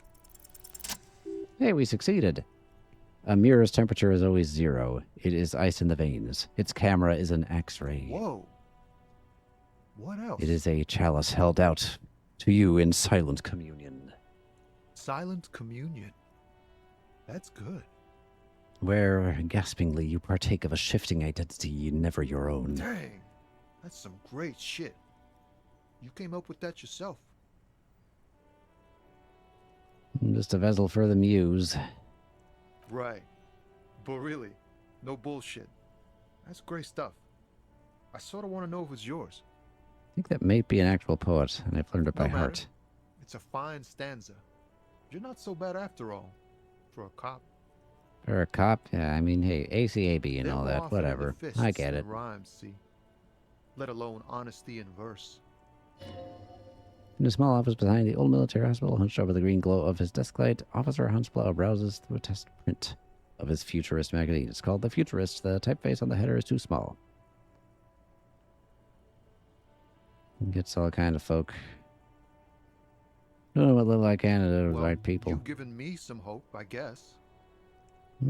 Hey, we succeeded. A mirror's temperature is always 0. It is ice in the veins. Its camera is an X-ray. Whoa. What else? It is a chalice held out to you in silent communion. Silent communion. That's good. where, gaspingly, you partake of a shifting identity never your own. Dang, that's some great shit. You came up with that yourself. I'm just a vessel for the muse. Right. But really, no bullshit. That's great stuff. I sort of want to know if it's yours. I think that may be an actual poet, and I've learned it by No matter. heart. It's a fine stanza. You're not so bad after all, for a cop. For a cop? Yeah, I mean, hey, ACAB and They're all more that, often whatever. into fists I get than it. Rhymes, see? Let alone honesty in verse. In a small office behind the old military hospital, hunched over the green glow of his desk light, Officer Hansblow browses through a test print of his Futurist magazine. It's called The Futurist. The typeface on the header is too small. It gets all kind of folk. Doing what little I can to do with the right people. You've given me some hope, I guess.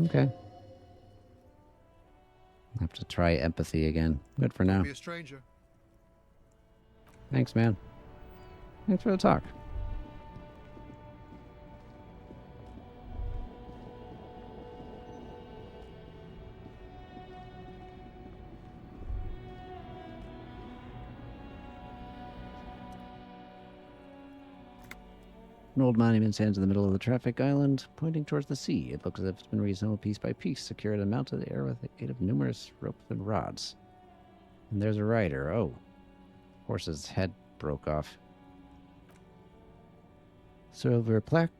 Okay. I'll have to try empathy again. Good for now. Don't be a stranger. Thanks, man. Thanks for the talk. An old monument stands in the middle of the traffic island, pointing towards the sea. It looks as if it's been reassembled piece by piece, secured and mounted in the air with the aid of numerous ropes and rods. And there's a rider. Oh. Horse's head broke off. Silver plaque.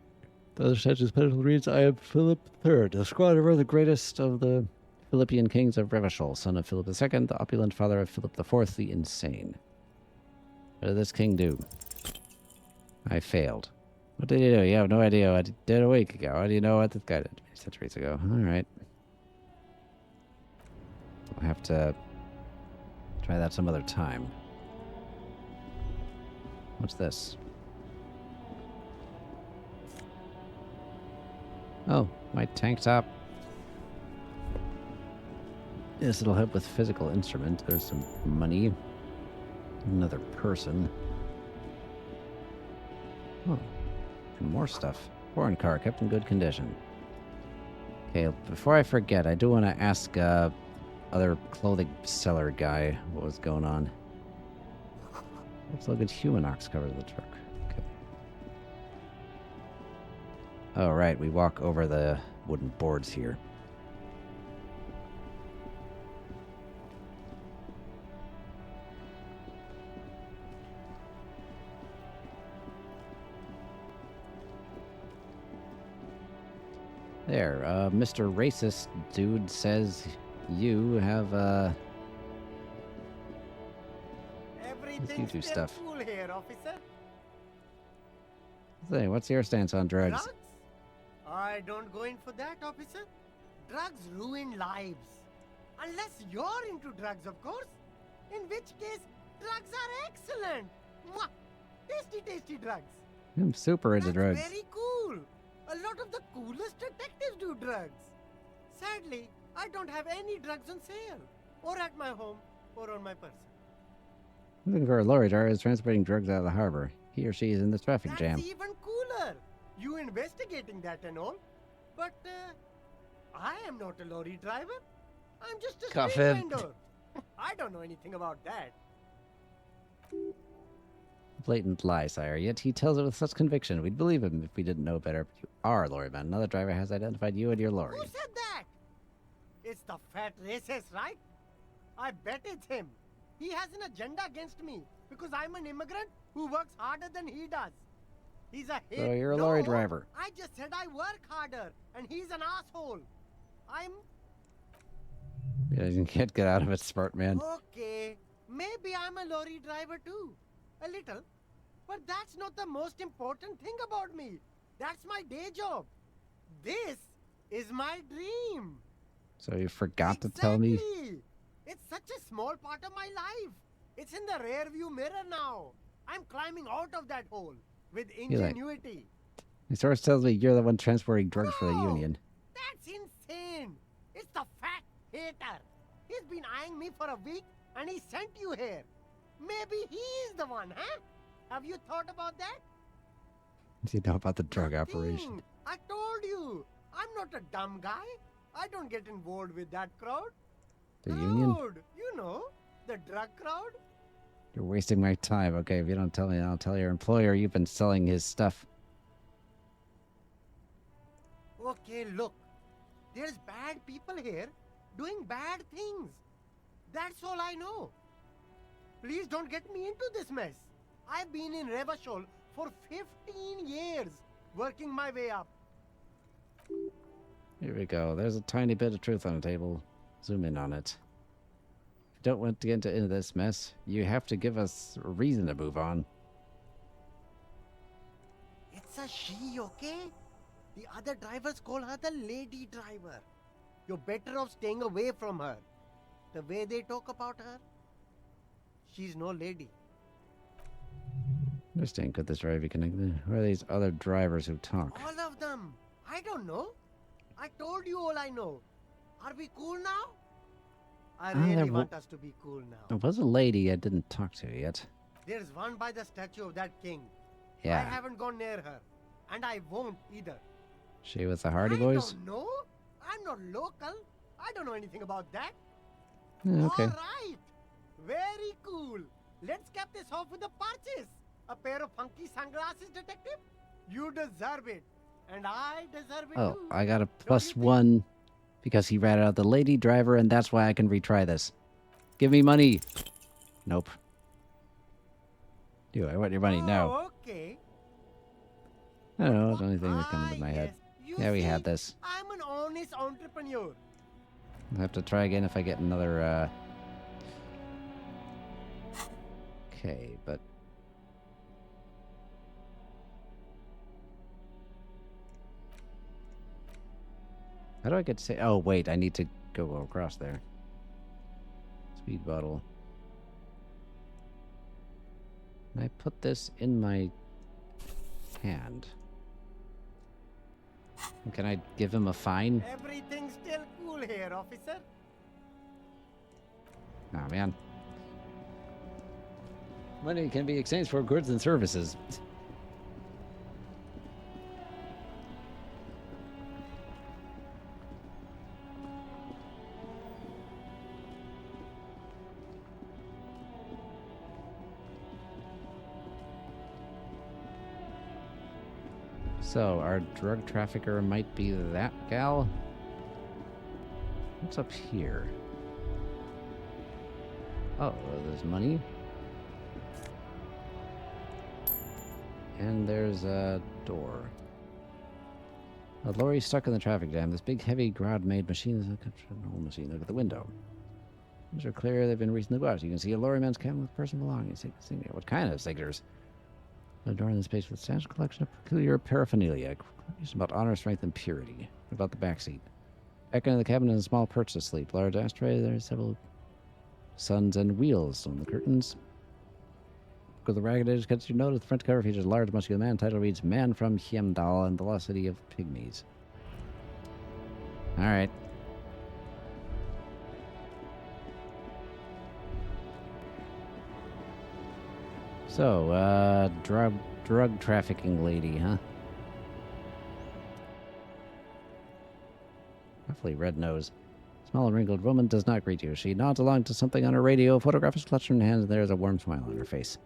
The other statue's pedestal reads, I am Philip III, the squatter, the greatest of the Philippian kings of Revachol, son of Philip II, the opulent father of Philip IV, the insane. What did this king do? I failed. What did he do? You have no idea what he did a week ago. How do you know what this guy did centuries ago? Alright. I'll have to try that some other time. What's this? Oh, my tank top. Yes, it'll help with physical instrument. There's some money. Another person. Oh. And more stuff. Foreign car, kept in good condition. Okay, before I forget, I do want to ask other clothing seller guy what was going on. Looks like a Humanox covers the truck. Okay. Oh, right, we walk over the wooden boards here. There, Mr. Racist Dude says you have, you do stuff. Cool here, officer. Say, what's your stance on drugs? Drugs? I don't go in for that, officer. Drugs ruin lives. Unless you're into drugs, of course. In which case, drugs are excellent. Mwah! Tasty, tasty drugs. I'm super into drugs. Very cool. A lot of the coolest detectives do drugs. Sadly, I don't have any drugs on sale. Or at my home, or on my person. Looking for a lorry driver who's transporting drugs out of the harbor. He or she is in the traffic jam. That's even cooler. You investigating that and all. But, I am not a lorry driver. I'm just a Cuff street him. vendor. I don't know anything about that. Blatant lie, sire. Yet he tells it with such conviction. We'd believe him if we didn't know better. But you are a lorry man. Another driver has identified you and your lorry. Who said that? It's the fat racist, right? I bet it's him. He has an agenda against me because I'm an immigrant who works harder than he does. He's a hate. So you're a lorry driver. I just said I work harder, and he's an asshole. Yeah, you can't get out of it, smart man. Okay, maybe I'm a lorry driver too. A little. But that's not the most important thing about me. That's my day job. This is my dream. So you forgot to tell me? It's such a small part of my life. It's in the rear view mirror now. I'm climbing out of that hole with ingenuity. The source tells me you're the one transporting drugs for the Union. That's insane. It's the fat hater. He's been eyeing me for a week and he sent you here. Maybe he's the one, huh? Have you thought about that? Does he know about the drug operation? I told you. I'm not a dumb guy. I don't get involved with that crowd. The union? Crowd, you know, the drug crowd. You're wasting my time. Okay, if you don't tell me, I'll tell your employer you've been selling his stuff. Okay, look. There's bad people here doing bad things. That's all I know. Please don't get me into this mess. I've been in Revachol for 15 years, working my way up. Here we go. There's a tiny bit of truth on the table. Zoom in on it. If you don't want to get into this mess, you have to give us a reason to move on. It's a she, okay? The other drivers call her the lady driver. You're better off staying away from her. The way they talk about her, she's no lady. Understand, could this driver be connected? Who are these other drivers who talk? All of them. I don't know. I told you all I know. Are we cool now? I really want us to be cool now. There was a lady I didn't talk to yet. There's one by the statue of that king. Yeah. I haven't gone near her. And I won't either. She with the Hardy Boys? I don't know. I'm not local. I don't know anything about that. Okay. All right. Very cool. Let's cap this off with a purchase. A pair of funky sunglasses, detective? You deserve it. And I deserve it Oh, too. I got a +1 because he ratted out the lady driver, and that's why I can retry this. Give me money. Nope. Do I want your money? No. Okay. I don't know. It's the only thing that comes to my head. Yeah, we had this. I'm an honest entrepreneur. I'll have to try again if I get another, Okay, but... How do I get to say... Oh, wait, I need to go across there. Speed bottle. Can I put this in my hand? And can I give him a fine? Everything's still cool here, officer. Oh, man. Money can be exchanged for goods and services. So, our drug trafficker might be that gal? What's up here? Oh, there's money. And there's a door. A lorry stuck in the traffic jam. This big, heavy, ground-made machine is a control machine. Look at the window. These are clear. They've been recently washed. You can see a lorry man's cabin with personal belongings. What kind of signatures? The door in the space with a substantial collection of peculiar paraphernalia. Questions about honor, strength, and purity. What about the back seat? Back into the cabin is a small perch to sleep. Large ashtray. There's several suns and wheels on the curtains. With the ragged edge cuts, you notice the front cover features a large muscular man. Title reads Man from Heimdall and the Lost City of Pygmies. Alright. So, drug trafficking lady, huh? Roughly red nose. Small and wrinkled woman does not greet you. She nods along to something on her radio. A photograph is clutched in her hand, and there is a warm smile on her face.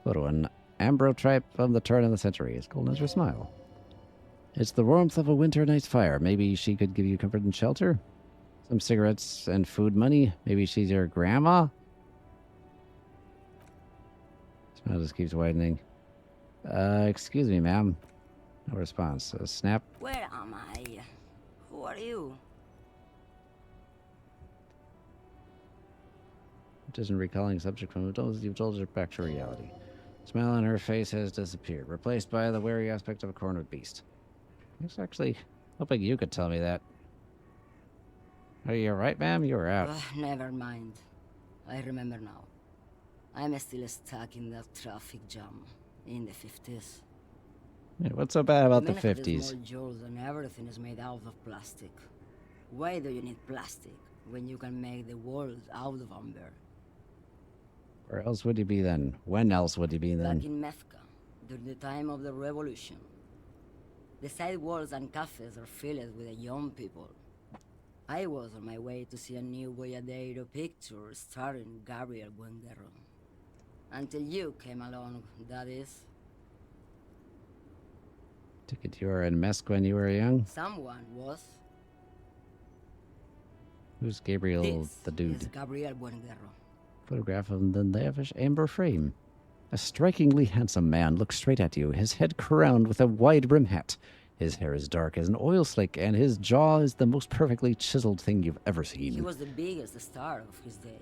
Photo, an ambrotype from the turn of the century. As golden as her smile. It's the warmth of a winter night's fire. Maybe she could give you comfort and shelter? Some cigarettes and food money? Maybe she's your grandma? Smile just keeps widening. Excuse me, ma'am. No response. Snap. Where am I? Who are you? It isn't recalling subject from adults. You've told her back to reality. Smile on her face has disappeared, replaced by the wary aspect of a cornered beast. I was actually hoping you could tell me that. Are you alright, ma'am? You were out. Never mind. I remember now. I'm still stuck in that traffic jam in the 50s. Yeah, what's so bad about the America 50s? is more jewels and everything is made out of plastic. Why do you need plastic when you can make the world out of amber? Where else would he be then? When else would he be then? Back in Mecca, during the time of the revolution, the sidewalks and cafes are filled with the young people. I was on my way to see a new Boyadero picture starring Gabriel Buendero. Until you came along, that is. Took it you were in Mesk when you were young? Someone was. Who's Gabriel This the dude? is Gabriel Buendero. Photograph of the lavish amber frame. A strikingly handsome man looks straight at you, his head crowned with a wide brim hat. His hair is dark as an oil slick, and his jaw is the most perfectly chiseled thing you've ever seen. He was the biggest star of his day.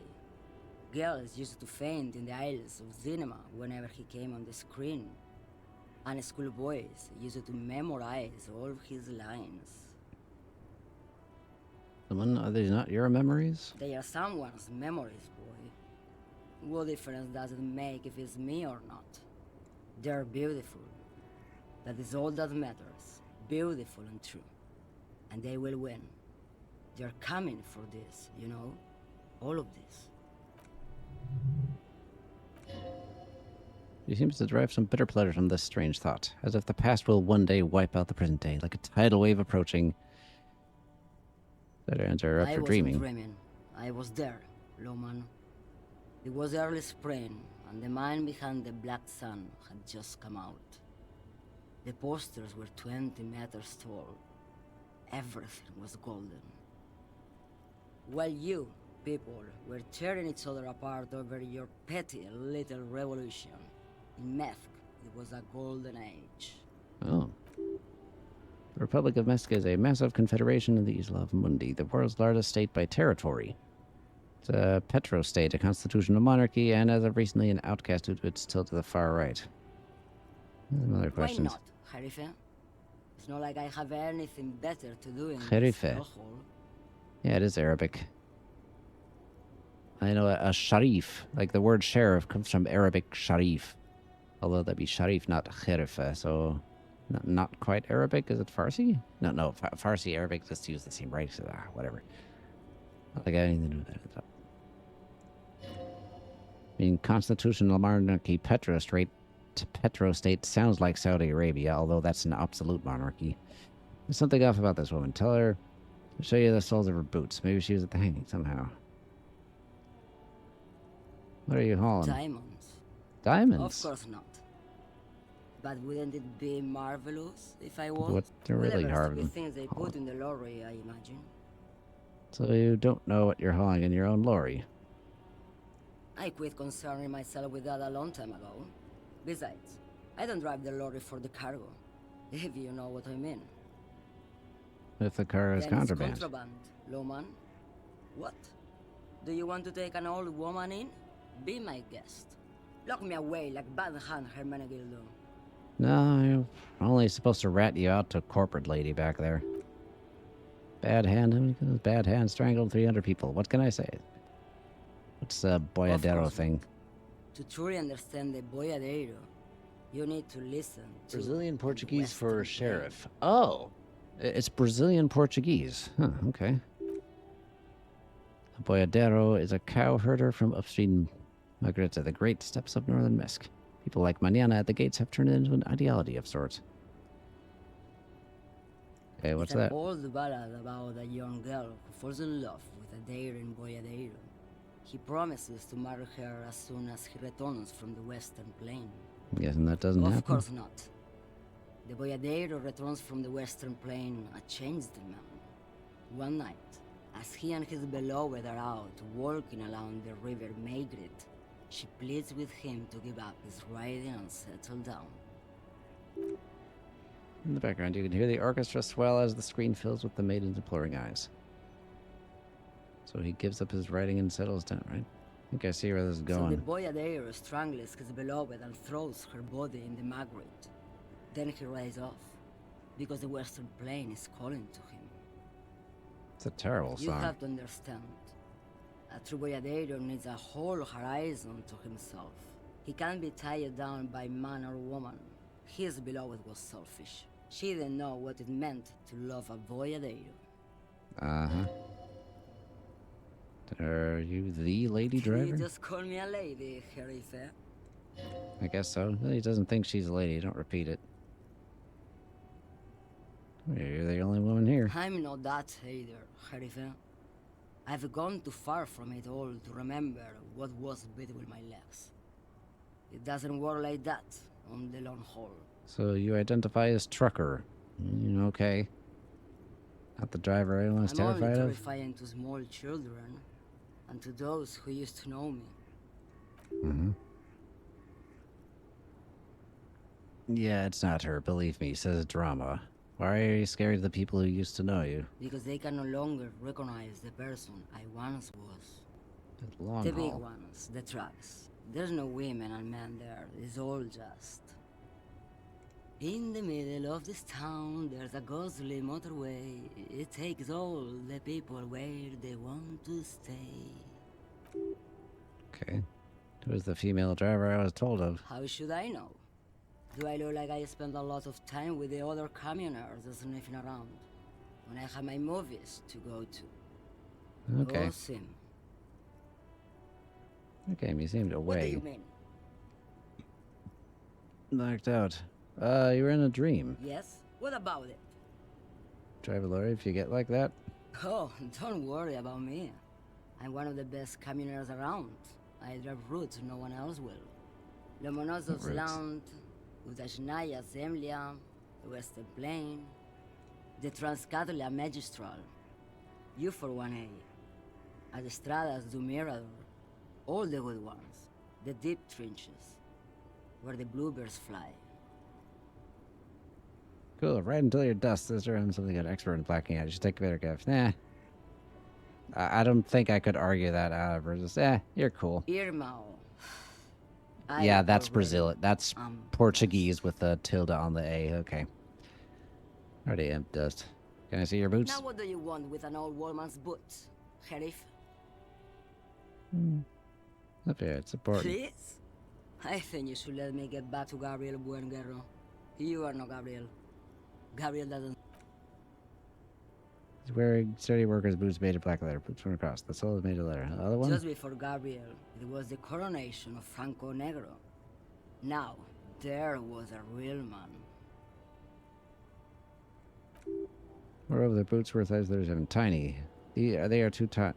Girls used to faint in the aisles of cinema whenever he came on the screen. And schoolboys used to memorize all of his lines. Are these not your memories? They are someone's memories, boy. What difference does it make if it's me or not? They're beautiful. That is all that matters. Beautiful and true. And they will win. They're coming for this, you know? All of this. He seems to derive some bitter pleasure from this strange thought, as if the past will one day wipe out the present day, like a tidal wave approaching. Better interrupt your dreaming. I wasn't dreaming. I was there, Loman. It was early spring, and the mine behind the Black Sun had just come out. The posters were 20 meters tall. Everything was golden. While you, people, were tearing each other apart over your petty little revolution, in Methk, it was a golden age. Oh. The Republic of Mesk is a massive confederation in the Isla Mundi, the world's largest state by territory. It's a petro-state, a constitutional monarchy, and as of recently an outcast due to its tilt to the far right. Another question. Why not, Harife? It's not like I have anything better to do in Harife. this hellhole. Yeah, it is Arabic. I know a sharif, like the word sheriff, comes from Arabic sharif. Although that'd be sharif, not kharifa, so not quite Arabic. Is it Farsi? No, Farsi, Arabic just use the same right, so whatever. Not like anything to do with that. I mean, constitutional monarchy petro-state sounds like Saudi Arabia, although that's an absolute monarchy. There's something off about this woman. Tell her to show you the soles of her boots. Maybe she was at the hanging somehow. What are you hauling? Diamonds. Diamonds? Of course not. But wouldn't it be marvelous if I was? What they're really hard. The things they put in the lorry, I imagine. So you don't know what you're hauling in your own lorry? I quit concerning myself with that a long time ago. Besides, I don't drive the lorry for the cargo, if you know what I mean. If the car is Then contraband. It's contraband, Loman. What? Do you want to take an old woman in? Be my guest. Lock me away like bad hand Hermenegildo. No, you're only supposed to rat you out to corporate lady back there. Bad hand, bad hand strangled 300 people. What can I say? What's the Boyadero thing? To truly understand the Boyadero, you need to listen to Brazilian Portuguese for sheriff. Oh, it's Brazilian Portuguese. Huh, okay. A Boyadero is a cow herder from upstream Margareta, the great steppes of northern Mesk. People like Manana at the gates have turned it into an ideology of sorts. Okay, what's it's that? An old ballad about a young girl who falls in love with a daring Boyadero. He promises to marry her as soon as he returns from the Western Plain. I'm guessing that doesn't happen. Of course not. The Boyadero returns from the Western Plain a changed man. One night, as he and his beloved are out walking along the river Maigret, she pleads with him to give up his riding and settle down. In the background, you can hear the orchestra swell as the screen fills with the maiden's imploring eyes. So he gives up his riding and settles down, right? I think I see where this is going. So the Boyadero strangles his beloved and throws her body in the Margaret. Then he rides off, because the Western Plain is calling to him. It's a terrible You song. have to understand. A true Boyadero needs a whole horizon to himself. He can't be tied down by man or woman. His beloved was selfish. She didn't know what it meant to love a Boyadero. Uh-huh. Are you the lady driver? You just call me a lady, Harife. I guess so. He doesn't think she's a lady. Don't repeat it. You're the only woman here. I'm not that either, Sheriff. I've gone too far from it all to remember what was between my legs. It doesn't work like that on the long haul. So you identify as trucker. Okay. Not the driver everyone's I'm terrified only of? terrifying to small children and to those who used to know me. Mm-hmm. Yeah, it's not her. Believe me, says drama. Why are you scared of the people who used to know you? Because they can no longer recognize the person I once was. Long The big haul. ones, the trucks. There's no women and men there. It's all just... In the middle of this town, there's a ghostly motorway. It takes all the people where they want to stay. Okay. Who was the female driver I was told of? How should I know? Do I look like I spend a lot of time with the other communers sniffing around when I have my movies to go to? Okay. Elysium. Okay, you seemed away. What do you mean? Knocked out. You were in a dream. Yes? What about it? Drive a lorry if you get like that? Oh, don't worry about me. I'm one of the best communers around. I drive routes no one else will. Lomonosov's Routes. Land, Udashnaya Zemlya, the Western Plain, the Transcatalia Magistral, U41A, Adestradas du Mirador, all the good ones, the deep trenches, where the bluebirds fly. Cool, right until you're dust, sister. I'm something an expert in blacking out. You should take a better gift. Nah. I don't think I could argue that out of her. Just, you're cool. Irmão. Yeah, that's Brazilian. That's Portuguese with a tilde on the A. Okay. Already am dust. Can I see your boots? Now what do you want with an old woman's boots, Sheriff? Up here, it's important. Please? I think you should let me get back to Gabriel Buenguerro. You are not Gabriel. Gabriel doesn't... He's wearing sturdy worker's boots made of black leather. Boots from across. The sole is made of leather. The other one? Just before Gabriel, it was the coronation of Franco Negro. Now, there was a real man. Moreover, the boots were size 37. Tiny. They are too tight.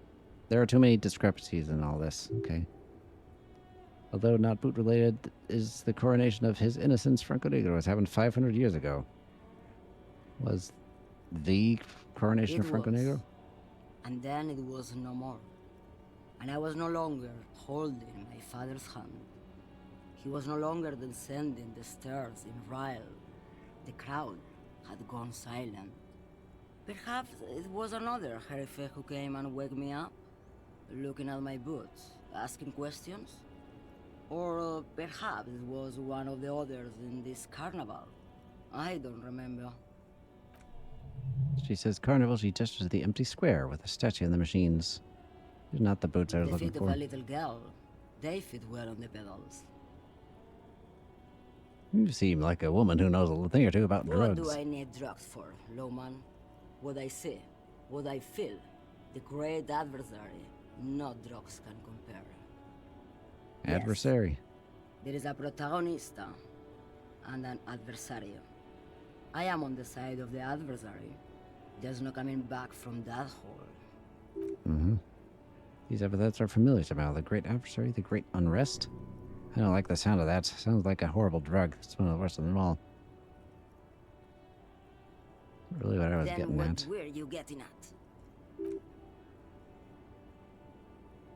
There are too many discrepancies in all this. Okay. Although not boot related, is the coronation of his innocence. Franco Negro was happened 500 years ago. Was the coronation of Franco Negro? And then it was no more. And I was no longer holding my father's hand. He was no longer descending the stairs in Ryle. The crowd had gone silent. Perhaps it was another Sheriff who came and woke me up, looking at my boots, asking questions. Or perhaps it was one of the others in this carnival. I don't remember. She says carnival. She gestures to the empty square with a statue in the machines. These are not the boots I was The looking feet for. of a little girl. They fit well on the pedals. You seem like a woman who knows a thing or two about drugs. What do I need drugs for, Lowman? What I see, what I feel. The great adversary. No drugs can compare. Adversary. There is a protagonista and an adversario. I am on the side of the adversary. There's no coming back from that hole. Mm-hmm. These epithets are familiar somehow. The great adversary, the great unrest. I don't like the sound of that. Sounds like a horrible drug. It's one of the worst of them all. Really what I was Then getting what at. were you getting at?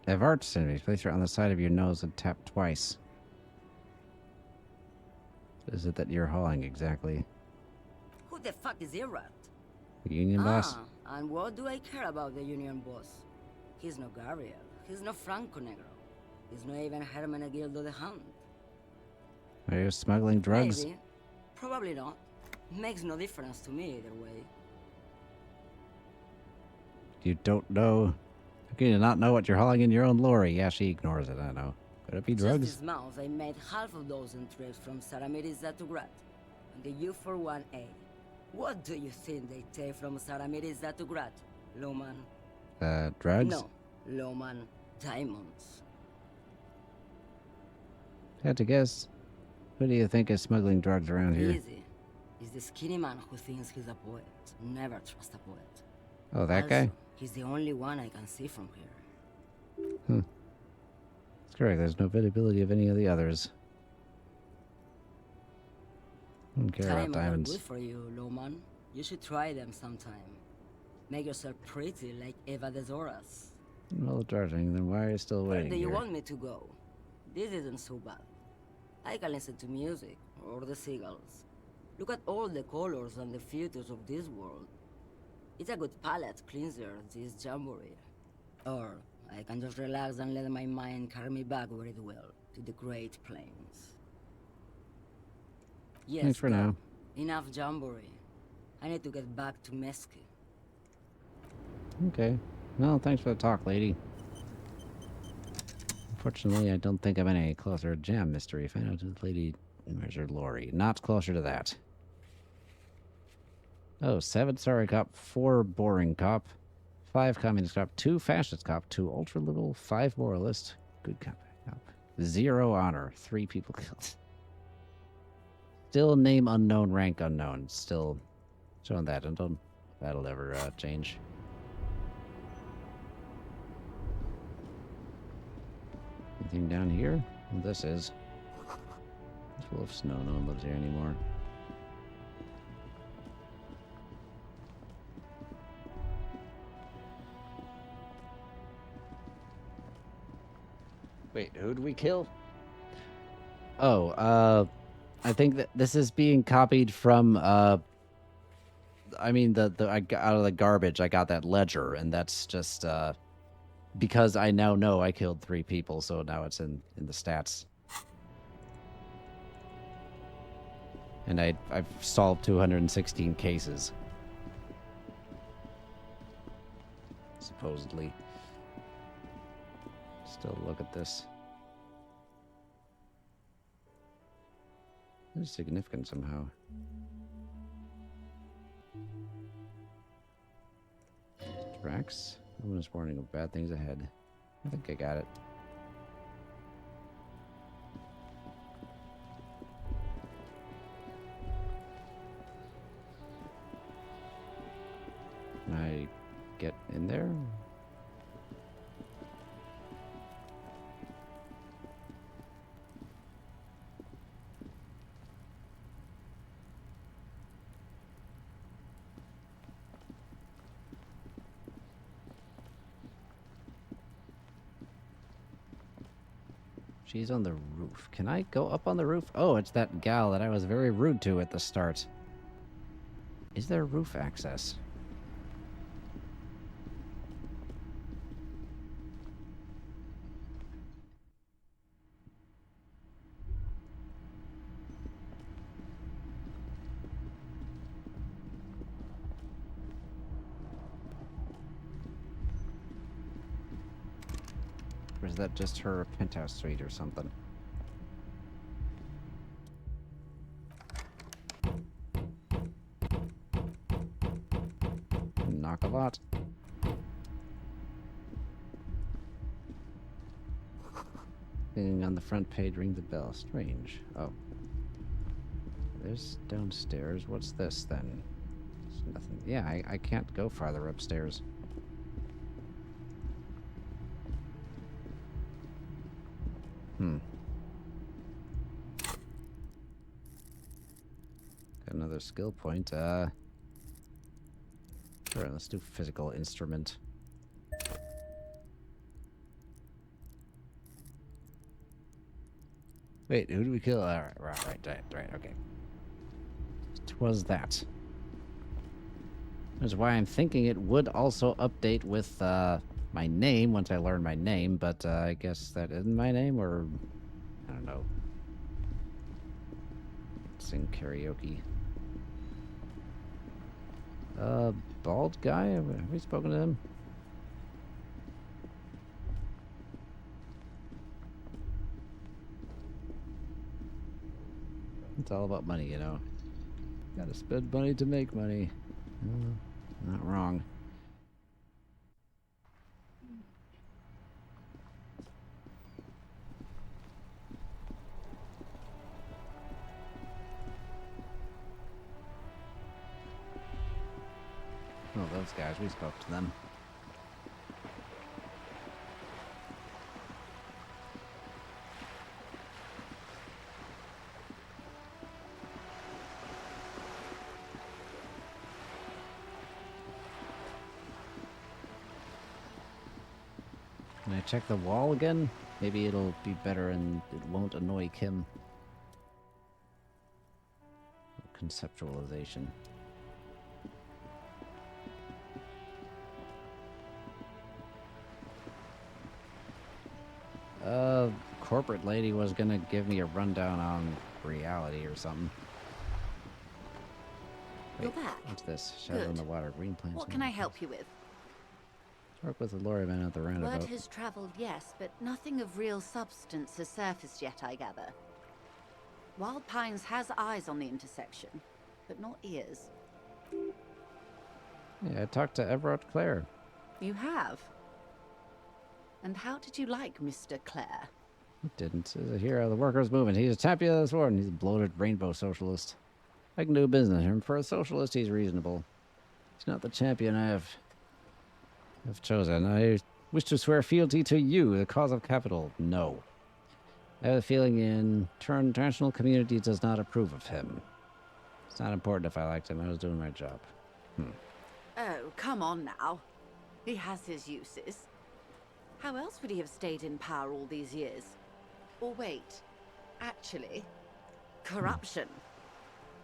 Have art synergy. Place it on the side of your nose and tap twice. What is it that you're hauling exactly? Who the fuck is Irat? The union boss? And what do I care about the union boss? He's no Gabriel. He's no Franco Negro. He's not even Hermenegildo the Hound. Are you smuggling drugs? Maybe. Probably not. Makes no difference to me either way. You don't know. How can you not know what you're hauling in your own lorry? Yeah, she ignores it, I know. Could it be Just drugs? this month, I made half a dozen trips from Saramiriza to Grat on the U41A. What do you think they take from Saramiriza to Grat, Loman? Drugs? No, Loman, diamonds. Had to guess. Who do you think is smuggling drugs around here? Easy. He's the skinny man who thinks he's a poet. Never trust a poet. Oh, that Also, guy? he's the only one I can see from here. That's correct. There's no visibility of any of the others. I don't care about Diamonds are diamonds. good for you, Loman. You should try them sometime. Make yourself pretty like Eva de Zoras. Well, darling, then why are you still Where waiting do you here? want me to go? This isn't so bad. I can listen to music, or the seagulls. Look at all the colors and the features of this world. It's a good palate cleanser, this jamboree. Or I can just relax and let my mind carry me back where it will, to the Great Plains. Yes, Thanks for go. now. Enough jamboree. I need to get back to Mesky. Okay. Well, thanks for the talk, lady. Unfortunately, I don't think I'm any closer to Jam Mystery. Find out who the lady measured Lori. Not closer to that. Oh, 7 sorry cop, 4 boring cop, 5 communist cop, 2 fascist cop, 2 ultra liberal, 5 moralist, good cop, 0 honor, 3 people killed. Still name unknown, rank unknown. Still showing that, and don't that'll ever change. Anything down here? Well, this is. It's full of snow. No one lives here anymore. Wait, who did we kill? Oh, I think that this is being copied from, I mean, I got out of the garbage, I got that ledger, and that's just, because I now know I killed 3 people, so now it's in the stats. And I've solved 216 cases. Supposedly. Still look at this. This is significant somehow. Tracks. Ominous warning of bad things ahead. I think I got it. Can I get in there? She's on the roof. Can I go up on the roof? Oh, it's that gal that I was very rude to at the start. Is there roof access? Or is that just her penthouse suite or something? Knock a lot. Thing on the front page, ring the bell. Strange. Oh. There's downstairs. What's this then? There's nothing. Yeah, I can't go farther upstairs. Got another skill point. Sure, let's do physical instrument. Wait, who do we kill? Right, okay. Twas that. That's why I'm thinking it would also update with my name once I learn my name, but I guess that isn't my name, or I don't know. Sing karaoke. Bald guy? Have we spoken to him? It's all about money, you know. Gotta spend money to make money. Not wrong. Oh, those guys, we spoke to them. Can I check the wall again? Maybe it'll be better and it won't annoy Kim. Conceptualization. Corporate lady was gonna give me a rundown on reality or something. You're Wait, back. what's this? Shadow in the water, green plants. What can I help you with? Work with the lorryman at the roundabout. Word has travelled, yes, but nothing of real substance has surfaced yet, I gather. Wild Pines has eyes on the intersection, but not ears. Yeah, I talked to Everett Clare. You have? And how did you like Mr. Clare? Didn't. He's a hero of the workers' movement. He's a champion of the sword, and he's a bloated rainbow socialist. I can do business with him. For a socialist, he's reasonable. He's not the champion I've chosen. I wish to swear fealty to you, the cause of capital. No. I have a feeling the international community does not approve of him. It's not important if I liked him. I was doing my job. Oh, come on now. He has his uses. How else would he have stayed in power all these years? Or wait, actually, corruption.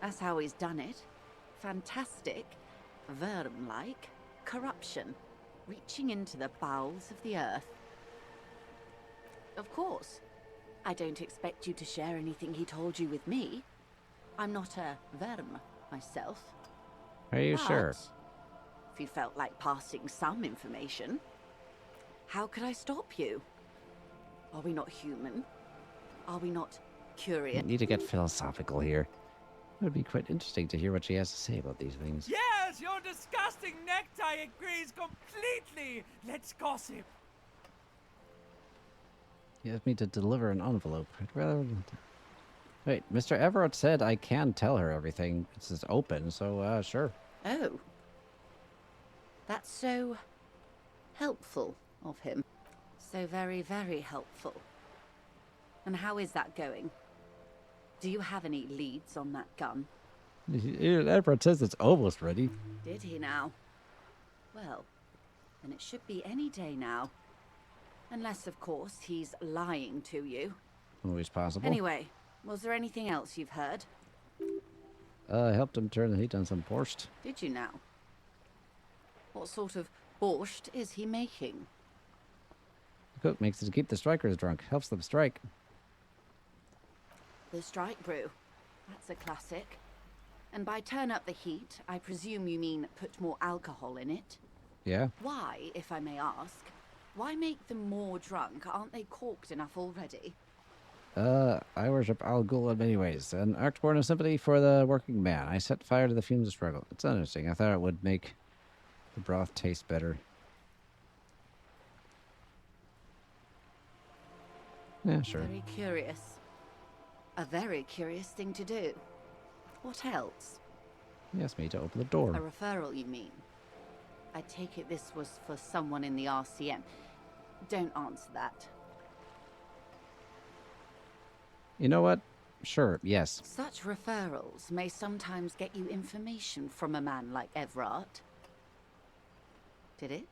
That's how he's done it. Fantastic, Verm-like corruption, reaching into the bowels of the earth. Of course, I don't expect you to share anything he told you with me. I'm not a Verm myself. Are you sure? If you felt like passing some information, how could I stop you? Are we not human? Are we not curious? Need to get philosophical here. It would be quite interesting to hear what she has to say about these things. Yes, your disgusting necktie agrees completely. Let's gossip. He asked me to deliver an envelope. I'd rather... Wait, Mr. Everett said I can tell her everything. It's just open, so, sure. Oh. That's so helpful of him. So very, very helpful. And how is that going? Do you have any leads on that gun? Everett says it's almost ready. Did he now? Well, then it should be any day now. Unless, of course, he's lying to you. Always possible. Anyway, was there anything else you've heard? I helped him turn the heat on some borscht. Did you now? What sort of borscht is he making? The cook makes it to keep the strikers drunk. Helps them strike. The strike brew. That's a classic. And by turn up the heat, I presume you mean put more alcohol in it? Yeah. Why, if I may ask? Why make them more drunk? Aren't they corked enough already? I worship Al Ghul in many ways. An act born of sympathy for the working man. I set fire to the fumes of struggle. It's interesting. I thought it would make the broth taste better. Yeah, sure. Very curious. A very curious thing to do. What else? He asked me to open the door. A referral, you mean? I take it this was for someone in the RCM. Don't answer that. You know what? Sure, yes. Such referrals may sometimes get you information from a man like Everett. Did it?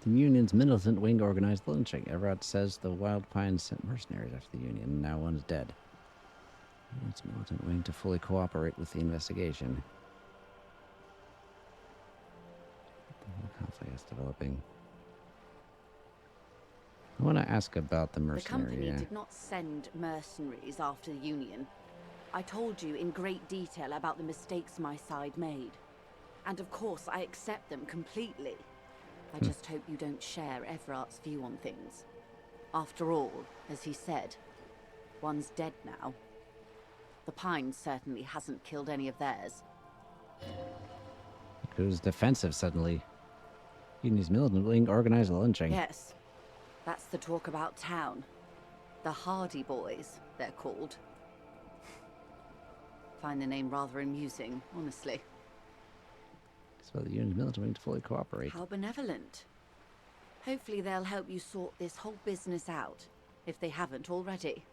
The Union's militant wing organized lynching. Everett says the Wild Pines sent mercenaries after the Union, and now one's dead. Its militant wing to fully cooperate with the investigation. The conflict is developing. I want to ask about the mercenary. The company did not send mercenaries after the Union. I told you in great detail about the mistakes my side made. And of course, I accept them completely. I just hope you don't share Everett's view on things. After all, as he said, one's dead now. The Pines certainly hasn't killed any of theirs. It was defensive suddenly. Union's militant wing organized a lynching. Yes, that's the talk about town. The Hardy Boys, they're called. Find the name rather amusing, honestly. So the Union's military to fully cooperate. How benevolent. Hopefully they'll help you sort this whole business out, if they haven't already.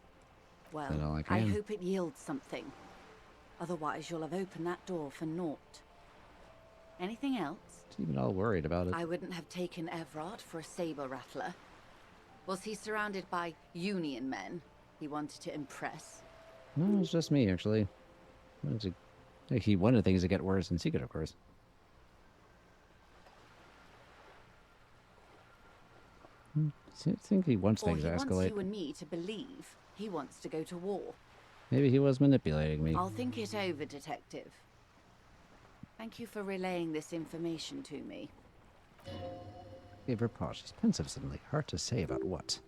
Well, Then all I I can. hope it yields something. Otherwise you'll have opened that door for naught. Anything else? She's even all worried about it. I wouldn't have taken Evrard for a saber rattler. Was he surrounded by Union men he wanted to impress? No, it's just me, actually. He wanted things to get worse in secret, of course. I think he wants things to Or he escalate. wants you and me to believe he wants to go to war. Maybe he was manipulating me. I'll think it over, Detective. Thank you for relaying this information to me. Gave her pause. She's pensive suddenly. Hard to say about what.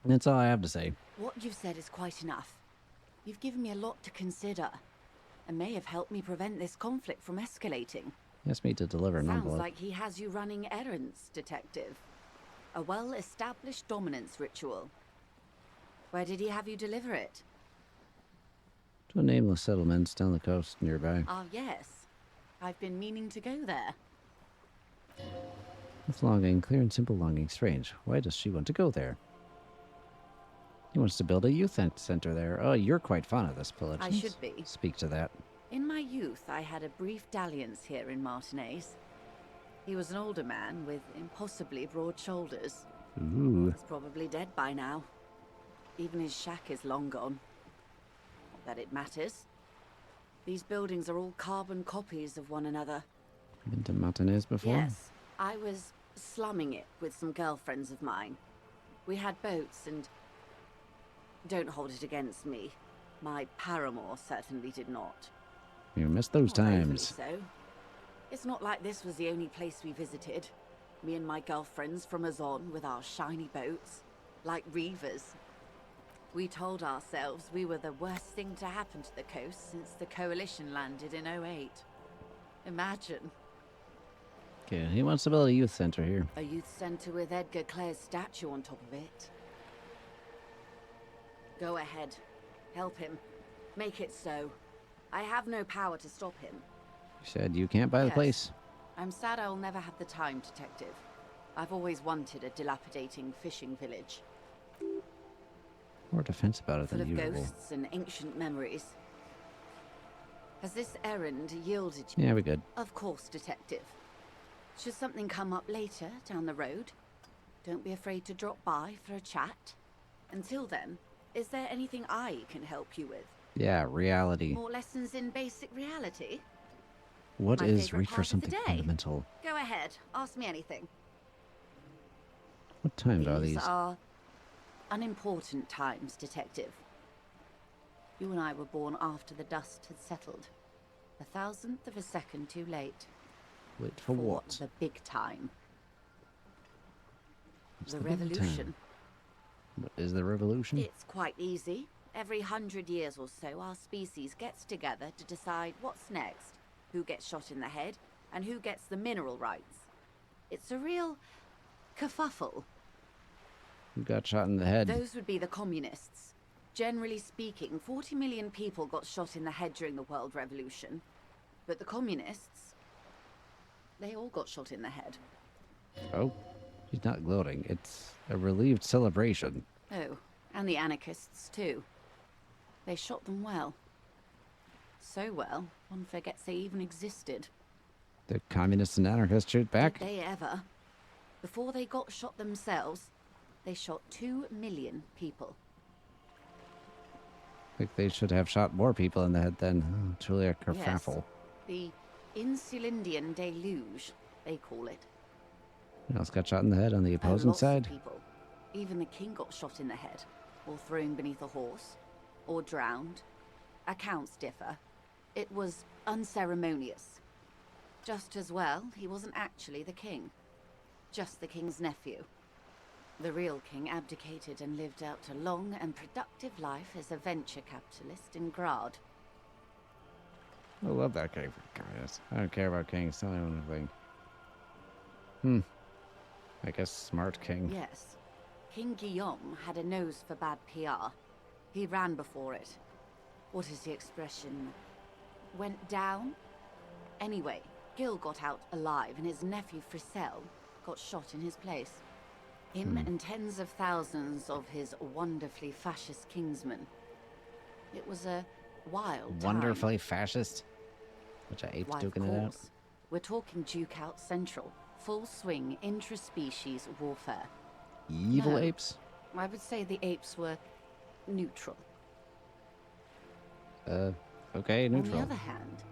And that's all I have to say. What you've said is quite enough. You've given me a lot to consider, and may have helped me prevent this conflict from escalating. He asked me to deliver an Sounds envelope. like he has you running errands, Detective. A well-established dominance ritual. Where did he have you deliver it? To a nameless settlement down the coast nearby. Ah, yes. I've been meaning to go there. With longing, clear and simple longing. Strange. Why does she want to go there? He wants to build a youth center there. Oh, you're quite fond of this pillage. I should be. Speak to that. In my youth, I had a brief dalliance here in Martinez. He was an older man with impossibly broad shoulders. Ooh. He's probably dead by now. Even his shack is long gone. Not that it matters. These buildings are all carbon copies of one another. Been to Martinez before? Yes, I was slumming it with some girlfriends of mine. We had boats and... Don't hold it against me. My paramour certainly did not. You missed those Not overly times. so. It's not like this was the only place we visited. Me and my girlfriends from Azon with our shiny boats. Like reavers. We told ourselves we were the worst thing to happen to the coast since the Coalition landed in '08. Imagine. Okay, he wants to build a youth center here. A youth centre with Edgar Clare's statue on top of it. Go ahead. Help him. Make it so. I have no power to stop him. You said you can't buy the Yes. place. I'm sad I'll never have the time, Detective. I've always wanted a dilapidating fishing village. More defense about it Full than of usual. ghosts and ancient memories. Has this errand yielded you? Yeah, we're good. Of course, Detective. Should something come up later, down the road, don't be afraid to drop by for a chat. Until then, is there anything I can help you with? Yeah, reality. More lessons in basic reality? What My is favorite reach for part of the something day. fundamental? Go ahead, ask me anything. What times are These these? are unimportant times, Detective. You and I were born after the dust had settled. 1,000th of a second too late. Wait for what? The big time. What's The the big revolution. time? What is the revolution? It's quite easy. Every 100 years or so, our species gets together to decide what's next, who gets shot in the head, and who gets the mineral rights. It's a real kerfuffle. Who got shot in the head? Those would be the communists. Generally speaking, 40 million people got shot in the head during the World Revolution. But the communists, they all got shot in the head. Oh, he's not gloating. It's a relieved celebration. Oh, and the anarchists too. They shot them well. So well, one forgets they even existed. The communists and anarchists shoot back? Did they ever? Before they got shot themselves, they shot 2 million people. Like they should have shot more people in the head then. Oh, truly a kerfuffle. The Insulindian deluge, they call it. Who else got shot in the head on the opposing Lots of side? people. Even the king got shot in the head, or thrown beneath a horse, or drowned. Accounts differ. It was unceremonious. Just as well, he wasn't actually the king. Just the king's nephew. The real king abdicated and lived out a long and productive life as a venture capitalist in Grad. I love that king for communists. I don't care about kings. Tell me one thing. I guess smart king. Yes. King Guillaume had a nose for bad PR. He ran before it. What is the expression? Went down? Anyway, Gil got out alive and his nephew Frisell got shot in his place. Him and tens of thousands of his wonderfully fascist kingsmen. It was a wild time. Wonderfully fascist? Which I apes Why, duking of it out? course. We're talking Duke Out Central. Full swing intra-species warfare. Evil No, apes? I would say the apes were neutral. Okay, neutral. On the other hand,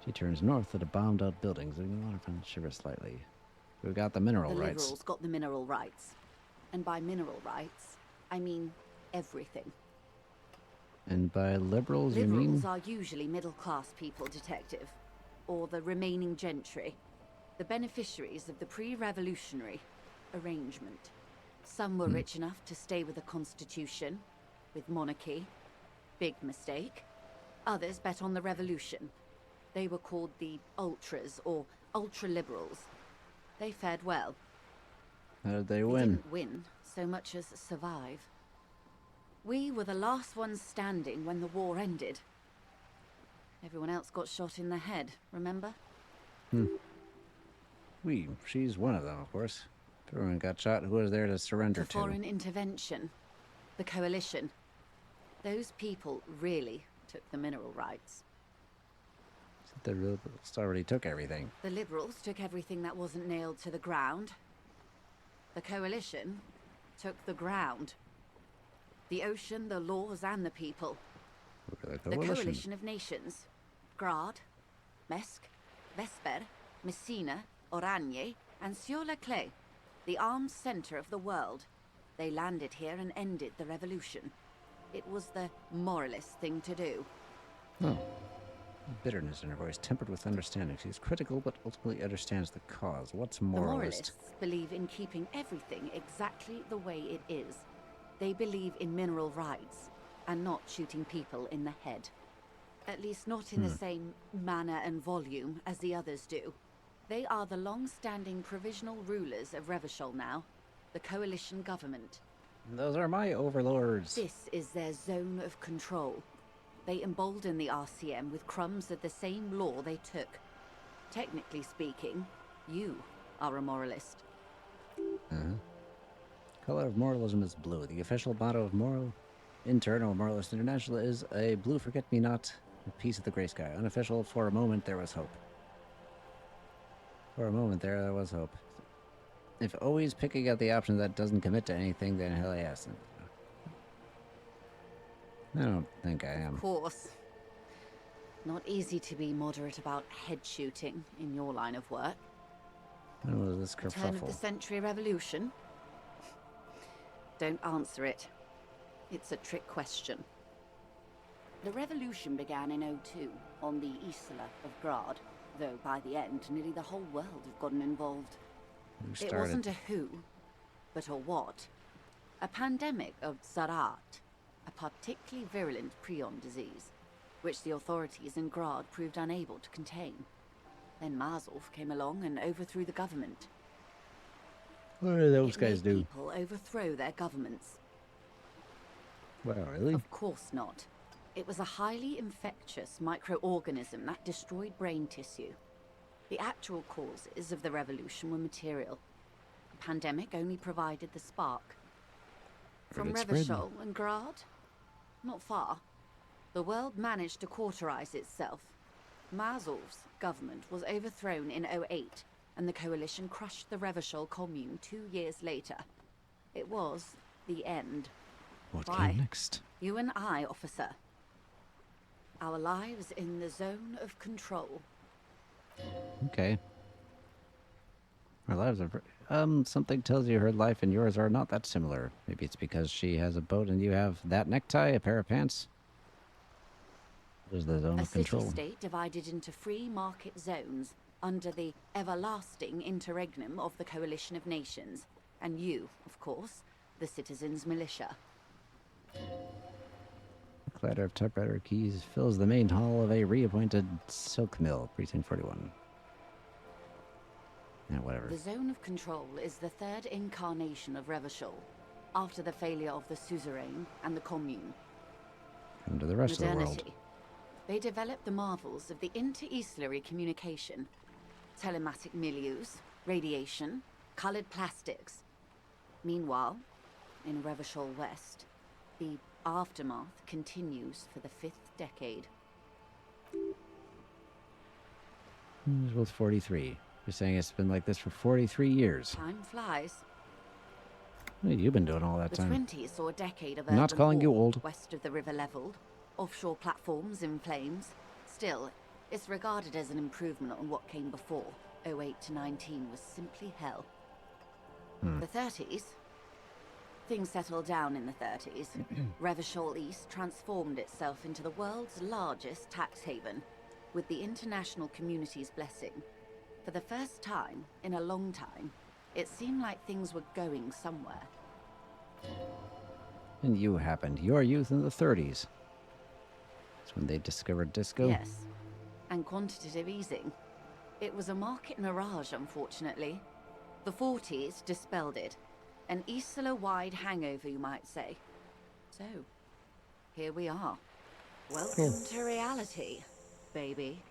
She turns north at the bombed out buildings, leaving the waterfront shiver slightly. We've got the mineral the rights. liberals got the mineral rights. And by mineral rights, I mean everything. And by liberals, you Liberals mean? are usually middle-class people, Detective. Or the remaining gentry. The beneficiaries of the pre-revolutionary arrangement. Some were rich enough to stay with the Constitution, with monarchy. Big mistake. Others bet on the revolution. They were called the ultras, or ultra-liberals. They fared well. How did they They win? didn't win so much as survive. We were the last ones standing when the war ended. Everyone else got shot in the head, remember? She's one of them, of course. If everyone got shot, who was there to surrender The to? foreign intervention. The coalition. Those people really took the mineral rights. The liberals already took everything. The liberals took everything that wasn't nailed to the ground. The coalition took the ground. The ocean, the laws, and the people. The The coalition. coalition of nations. Grad, Mesk, Vesper, Messina, Oranje, and Sur-la-Clay. The armed center of the world. They landed here and ended the revolution. It was the moralist thing to do. Oh. Bitterness in her voice, tempered with understanding. She's critical, but ultimately understands the cause. What's The moralist? moralists believe in keeping everything exactly the way it is. They believe in mineral rights, and not shooting people in the head. At least not in the same manner and volume as the others do. They are the long-standing provisional rulers of Revachol now, the coalition government. Those are my overlords. This is their zone of control. They embolden the RCM with crumbs of the same law they took. Technically speaking, you are a moralist. Color of moralism is blue. The official motto of Internal Moralist International is a blue forget-me-not, a piece of the gray sky. Unofficial, for a moment there was hope. For a moment there was hope. If always picking out the option that doesn't commit to anything, then hell yes. I don't think I am. Of course. Not easy to be moderate about head shooting in your line of work. When was this Turn of the kerfuffle? century revolution? Don't answer it. It's a trick question. The revolution began in '02 on the Isla of Grad, though by the end, nearly the whole world had gotten involved. Who It started? wasn't a who, but a what. A pandemic of Zarat, a particularly virulent prion disease, which the authorities in Grad proved unable to contain. Then Mazov came along and overthrew the government. What do those It guys made do? people overthrow their governments. Wow, really? Of course not. It was a highly infectious microorganism that destroyed brain tissue. The actual causes of the revolution were material. The pandemic only provided the spark. Where From did it spread? Revachol and Grad? Not far. The world managed to cauterize itself. Mazov's government was overthrown in '08, and the coalition crushed the Revachol commune 2 years later. It was the end. What Why? came next? You and I, officer. Our lives in the zone of control. Okay. Our lives are... something tells you her life and yours are not that similar. Maybe it's because she has a boat and you have that necktie, a pair of pants. What is the zone A of control? city-state divided into free market zones under the everlasting interregnum of the Coalition of Nations. And you, of course, the citizens' militia. A clatter of typewriter keys fills the main hall of a reappointed silk mill, Precinct 41. Yeah, whatever. The zone of control is the third incarnation of Revachol, after the failure of the suzerain and the commune. Come to the rest of the world. Modernity. They developed the marvels of the inter-eastlery communication, telematic milieus, radiation, colored plastics. Meanwhile, in Revachol West, the aftermath continues for the 5th decade. It's both 43. You're saying it's been like this for 43 years. Time flies. What have you been doing all that The time? 20s saw a decade of I'm not urban calling you war old. west of the river leveled, offshore platforms in flames. Still, it's regarded as an improvement on what came before. 08 to 19 was simply hell. The 30s? Things settled down in the 30s. Revachol East transformed itself into the world's largest tax haven, with the international community's blessing. For the first time in a long time, it seemed like things were going somewhere. And you happened. Your youth in the 30s. That's when they discovered disco? Yes. And quantitative easing. It was a market mirage, unfortunately. The 40s dispelled it. An Isla-wide hangover, you might say. So, here we are. Welcome to reality, baby.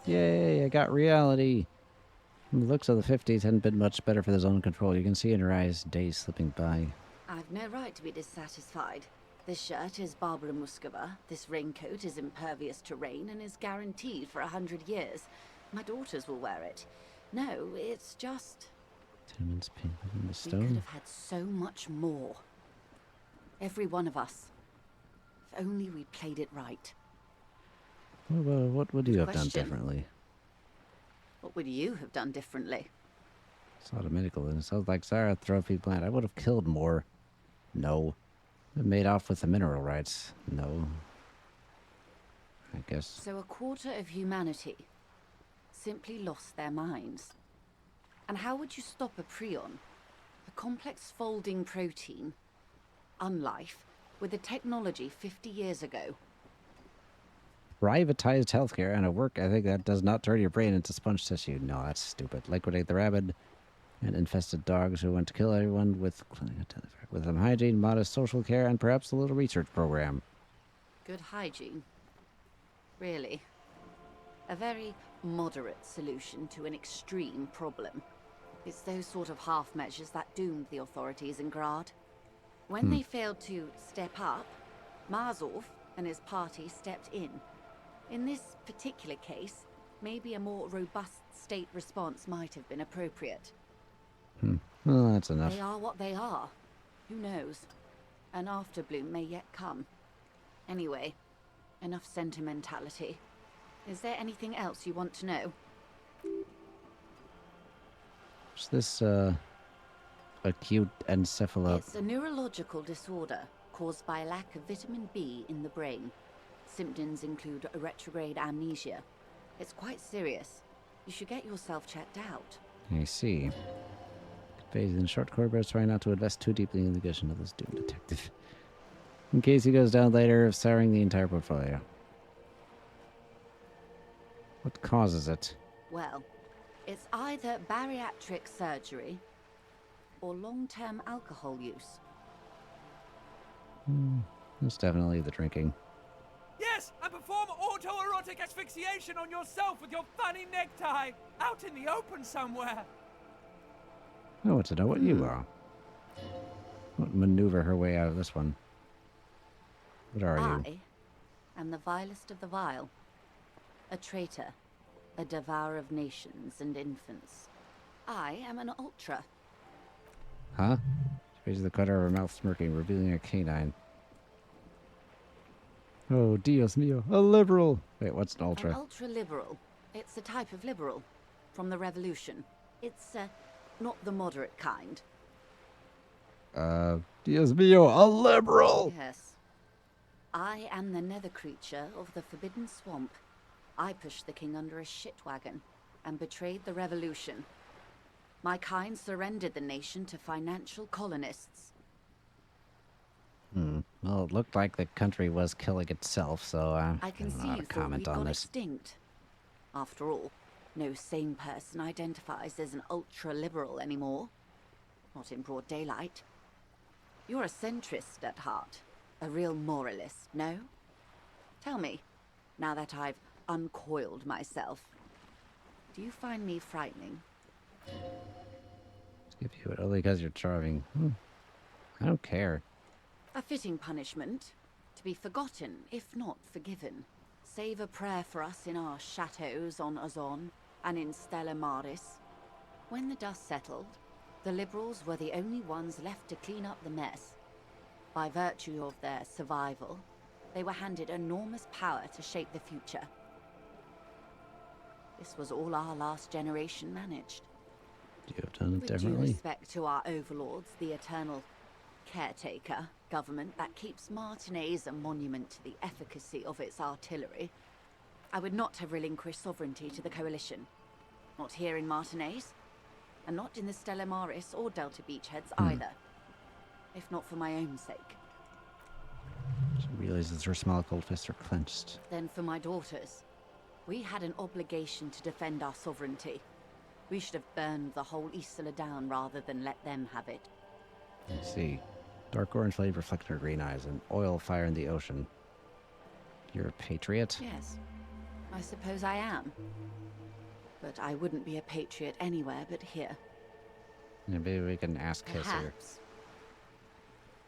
Yay, I got reality. From the looks of the 50s hadn't been much better for the zone control. You can see in her eyes days slipping by. I've no right to be dissatisfied. This shirt is Barbara Muscova. This raincoat is impervious to rain and is guaranteed for 100 years. My daughters will wear it. No, it's just... Tenements painted in the We could stone. have had so much more. Every one of us. If only we played it right. What would you have done question. differently? What would you have done differently? It's not a medical, and it sounds like Sarah trophy plant. I would have killed more. No. Made off with the mineral rights. No. I guess. So a quarter of humanity simply lost their minds. And how would you stop a prion, a complex folding protein, unlife, with a technology 50 years ago? Privatized healthcare and a work ethic that does not turn your brain into sponge tissue. No, that's stupid. Liquidate the rabid and infested dogs who want to kill everyone with some hygiene, modest social care, and perhaps a little research program. Good hygiene. Really. A very moderate solution to an extreme problem. It's those sort of half measures that doomed the authorities in Grad. When they failed to step up, Marzov and his party stepped in. In this particular case, maybe a more robust state response might have been appropriate. Well, that's enough. They are what they are. Who knows? An afterbloom may yet come. Anyway, enough sentimentality. Is there anything else you want to know? Is this, acute encephalo... It's a neurological disorder caused by a lack of vitamin B in the brain. Symptoms include a retrograde amnesia. It's quite serious. You should get yourself checked out. I see. Phase in short corridors, trying not to invest too deeply in the condition of this doomed detective. In case he goes down later, souring the entire portfolio. What causes it? Well, it's either bariatric surgery or long-term alcohol use. It's definitely the drinking. Yes, and perform autoerotic asphyxiation on yourself with your funny necktie, out in the open somewhere. I want to know what you are. What maneuver her way out of this one? What are you? I am the vilest of the vile. A traitor. A devourer of nations and infants. I am an ultra. Huh? She raises the corner of her mouth, smirking, revealing a canine. Oh, Dios mío, a liberal! Wait, what's an ultra? An ultra-liberal. It's a type of liberal. From the revolution. It's, not the moderate kind. Dios mío, a liberal! Yes. I am the nether creature of the Forbidden Swamp. I pushed the king under a shit wagon and betrayed the revolution. My kind surrendered the nation to financial colonists. Well, it looked like the country was killing itself, so I can don't see know how you to thought comment we'd on gone this. extinct. After all, no sane person identifies as an ultra-liberal anymore. Not in broad daylight. You're a centrist at heart. A real moralist, no? Tell me, now that I've uncoiled myself. Do you find me frightening? Skip you it only because you're charming. I don't care. A fitting punishment. To be forgotten, if not forgiven. Save a prayer for us in our chateaus on Ozon and in Stella Maris. When the dust settled, the Liberals were the only ones left to clean up the mess. By virtue of their survival, they were handed enormous power to shape the future. This was all our last generation managed. You have done it With due differently. respect to our overlords, the eternal caretaker government that keeps Martinez a monument to the efficacy of its artillery, I would not have relinquished sovereignty to the Coalition. Not here in Martinez, and not in the Stella Maris or Delta Beachheads either. If not for my own sake. She realizes her small cold fists are clenched. Then for my daughters. We had an obligation to defend our sovereignty. We should have burned the whole Isla down rather than let them have it. Let's see. Dark orange flame reflecting her green eyes and oil fire in the ocean. You're a patriot? Yes, I suppose I am. But I wouldn't be a patriot anywhere but here. Maybe we can ask Kiss her. Perhaps.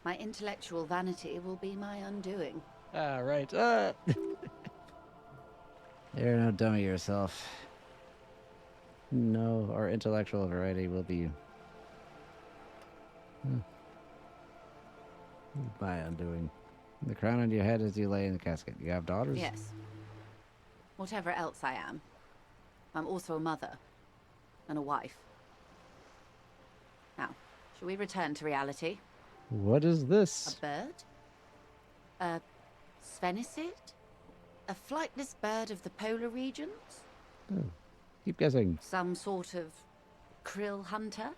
My intellectual vanity will be my undoing. Ah, right. You're no dummy yourself. No, our intellectual variety will be my undoing. The crown on your head as you lay in the casket. You have daughters? Yes. Whatever else I am, I'm also a mother and a wife. Now, shall we return to reality? What is this? A bird? A sphenicid? A flightless bird of the polar regions? Oh, keep guessing. Some sort of krill hunter?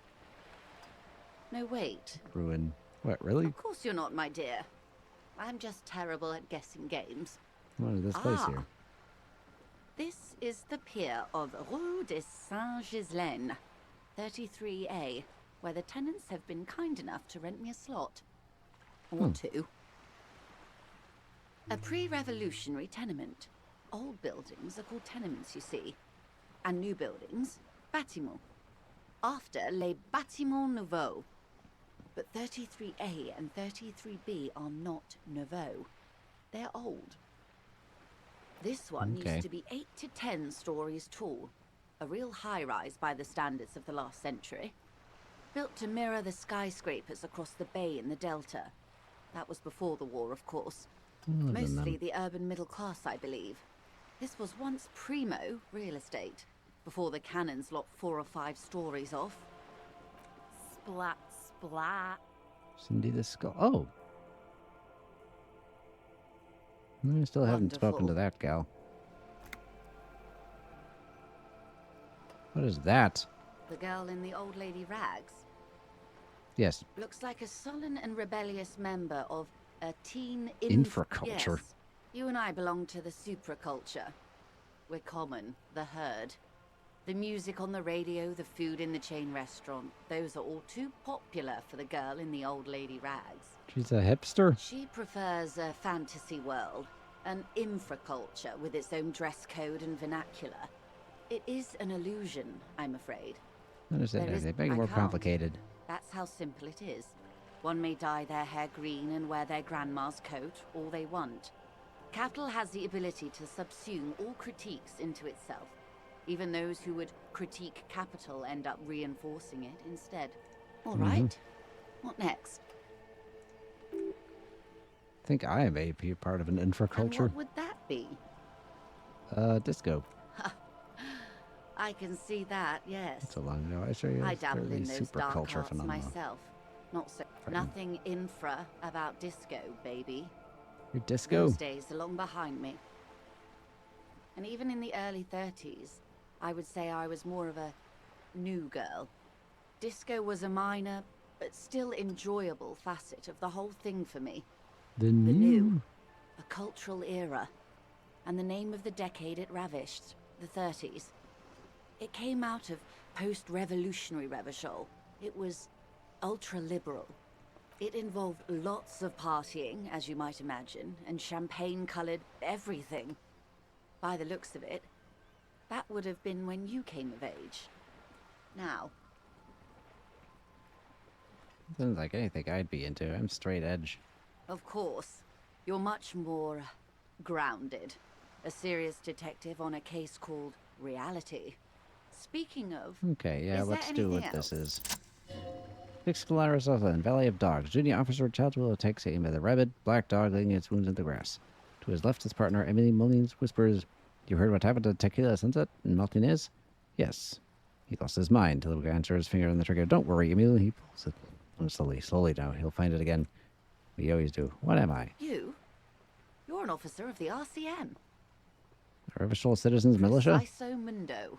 No, wait. Ruin. What, really? Of course you're not, my dear. I'm just terrible at guessing games. What is this place here? This is the pier of Rue de Saint-Ghislain, 33A, where the tenants have been kind enough to rent me a slot. Or two. A pre-revolutionary tenement. Old buildings are called tenements, you see. And new buildings, bâtiments. After les bâtiments nouveaux. But 33A and 33B are not nouveaux. They're old. This one used to be 8 to 10 stories tall. A real high-rise by the standards of the last century. Built to mirror the skyscrapers across the bay in the Delta. That was before the war, of course. Mostly the urban middle class, I believe. This was once primo real estate, before the cannons lopped 4 or 5 stories off. Splat, splat. Cindy the Skull. Oh! I still haven't spoken to that gal. What is that? The girl in the old lady rags. Yes. Looks like a sullen and rebellious member of a teen infraculture. Yes. You and I belong to the supraculture. We're common, the herd. The music on the radio, the food in the chain restaurant, those are all too popular for the girl in the old lady rags. She's a hipster? She prefers a fantasy world, an infraculture with its own dress code and vernacular. It is an illusion, I'm afraid. I understand that. They make it more complicated. That's how simple it is. One may dye their hair green and wear their grandma's coat all they want. Capital has the ability to subsume all critiques into itself. Even those who would critique capital end up reinforcing it instead. All right. What next? I think I may be part of an infraculture. And what would that be? Disco. I can see that, yes. It's a long no. I show you. I dabble in those dark culture arts phenomenon. myself. Not so. Nothing infra about disco, baby. Your disco? Those days are long behind me. And even in the early 30s, I would say I was more of a new girl. Disco was a minor, but still enjoyable facet of the whole thing for me. The new? A cultural era. And the name of the decade it ravished, the 30s. It came out of post-revolutionary Revachol. It was ultra-liberal. It involved lots of partying, as you might imagine, and champagne-colored everything. By the looks of it, that would have been when you came of age. Now, Sounds like anything I'd be into. I'm straight edge. of course, you're much more grounded. A serious detective on a case called Reality. Speaking of, Okay, yeah, is there let's do what anything this else? is. Fix Galaris Island, Valley of Dogs. Junior officer Chadwell takes aim at the rabid black dog laying its wounds in the grass. To his left, his partner Emily Mullins whispers, "You heard what happened to Tequila Sunset in Martinez?" Yes. He lost his mind. The guy answers his finger on the trigger. "Don't worry, Emil." He pulls it slowly now. He'll find it again. We always do. What am I? You're an officer of the RCM. A Revachol Citizens Militia? Preciso Mundo.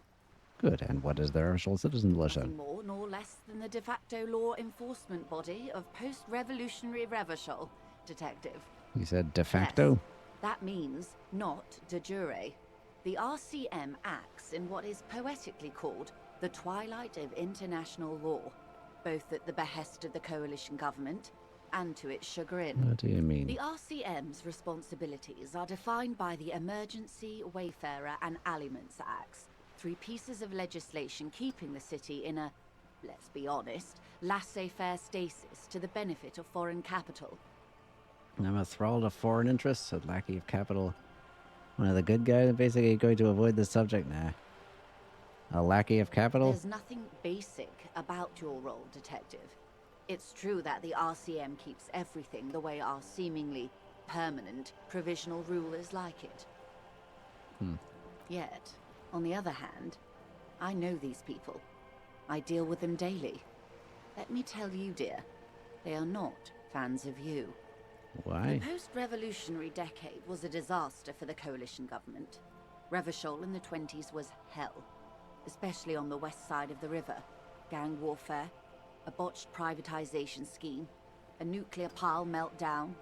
Good. And what is the Revachol Citizens Militia? Nothing more nor less than the de facto law enforcement body of post-revolutionary Revachol, detective. You said de facto? Yes, that means not de jure. The RCM acts in what is poetically called the twilight of international law, both at the behest of the coalition government and to its chagrin. What do you mean? The RCM's responsibilities are defined by the Emergency, Wayfarer and Aliments Acts, 3 pieces of legislation keeping the city in a, let's be honest, laissez-faire stasis to the benefit of foreign capital. I'm a thrall to foreign interests, a lackey of capital. One of the good guys, basically going to avoid the subject. Nah. A lackey of capital? There's nothing basic about your role, detective. It's true that the RCM keeps everything the way our seemingly permanent provisional rulers like it. Yet, on the other hand, I know these people. I deal with them daily. Let me tell you, dear, they are not fans of you. Why? The post-revolutionary decade was a disaster for the coalition government. Revachol in the 20s was hell, especially on the west side of the river. Gang warfare, a botched privatization scheme, a nuclear pile meltdown.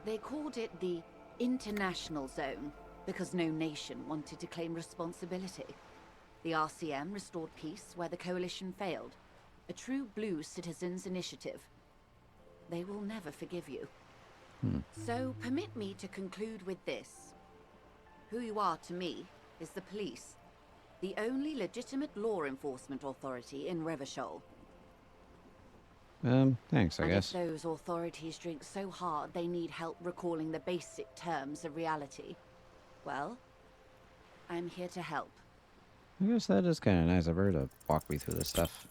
They called it the International Zone because no nation wanted to claim responsibility. The RCM restored peace where the coalition failed. A true blue citizens' initiative. They will never forgive you. So permit me to conclude with this. Who you are to me is the police, the only legitimate law enforcement authority in Revachol. Thanks, I guess. If those authorities drink so hard they need help recalling the basic terms of reality, well, I'm here to help. I guess that is kind of nice of her to walk me through this stuff.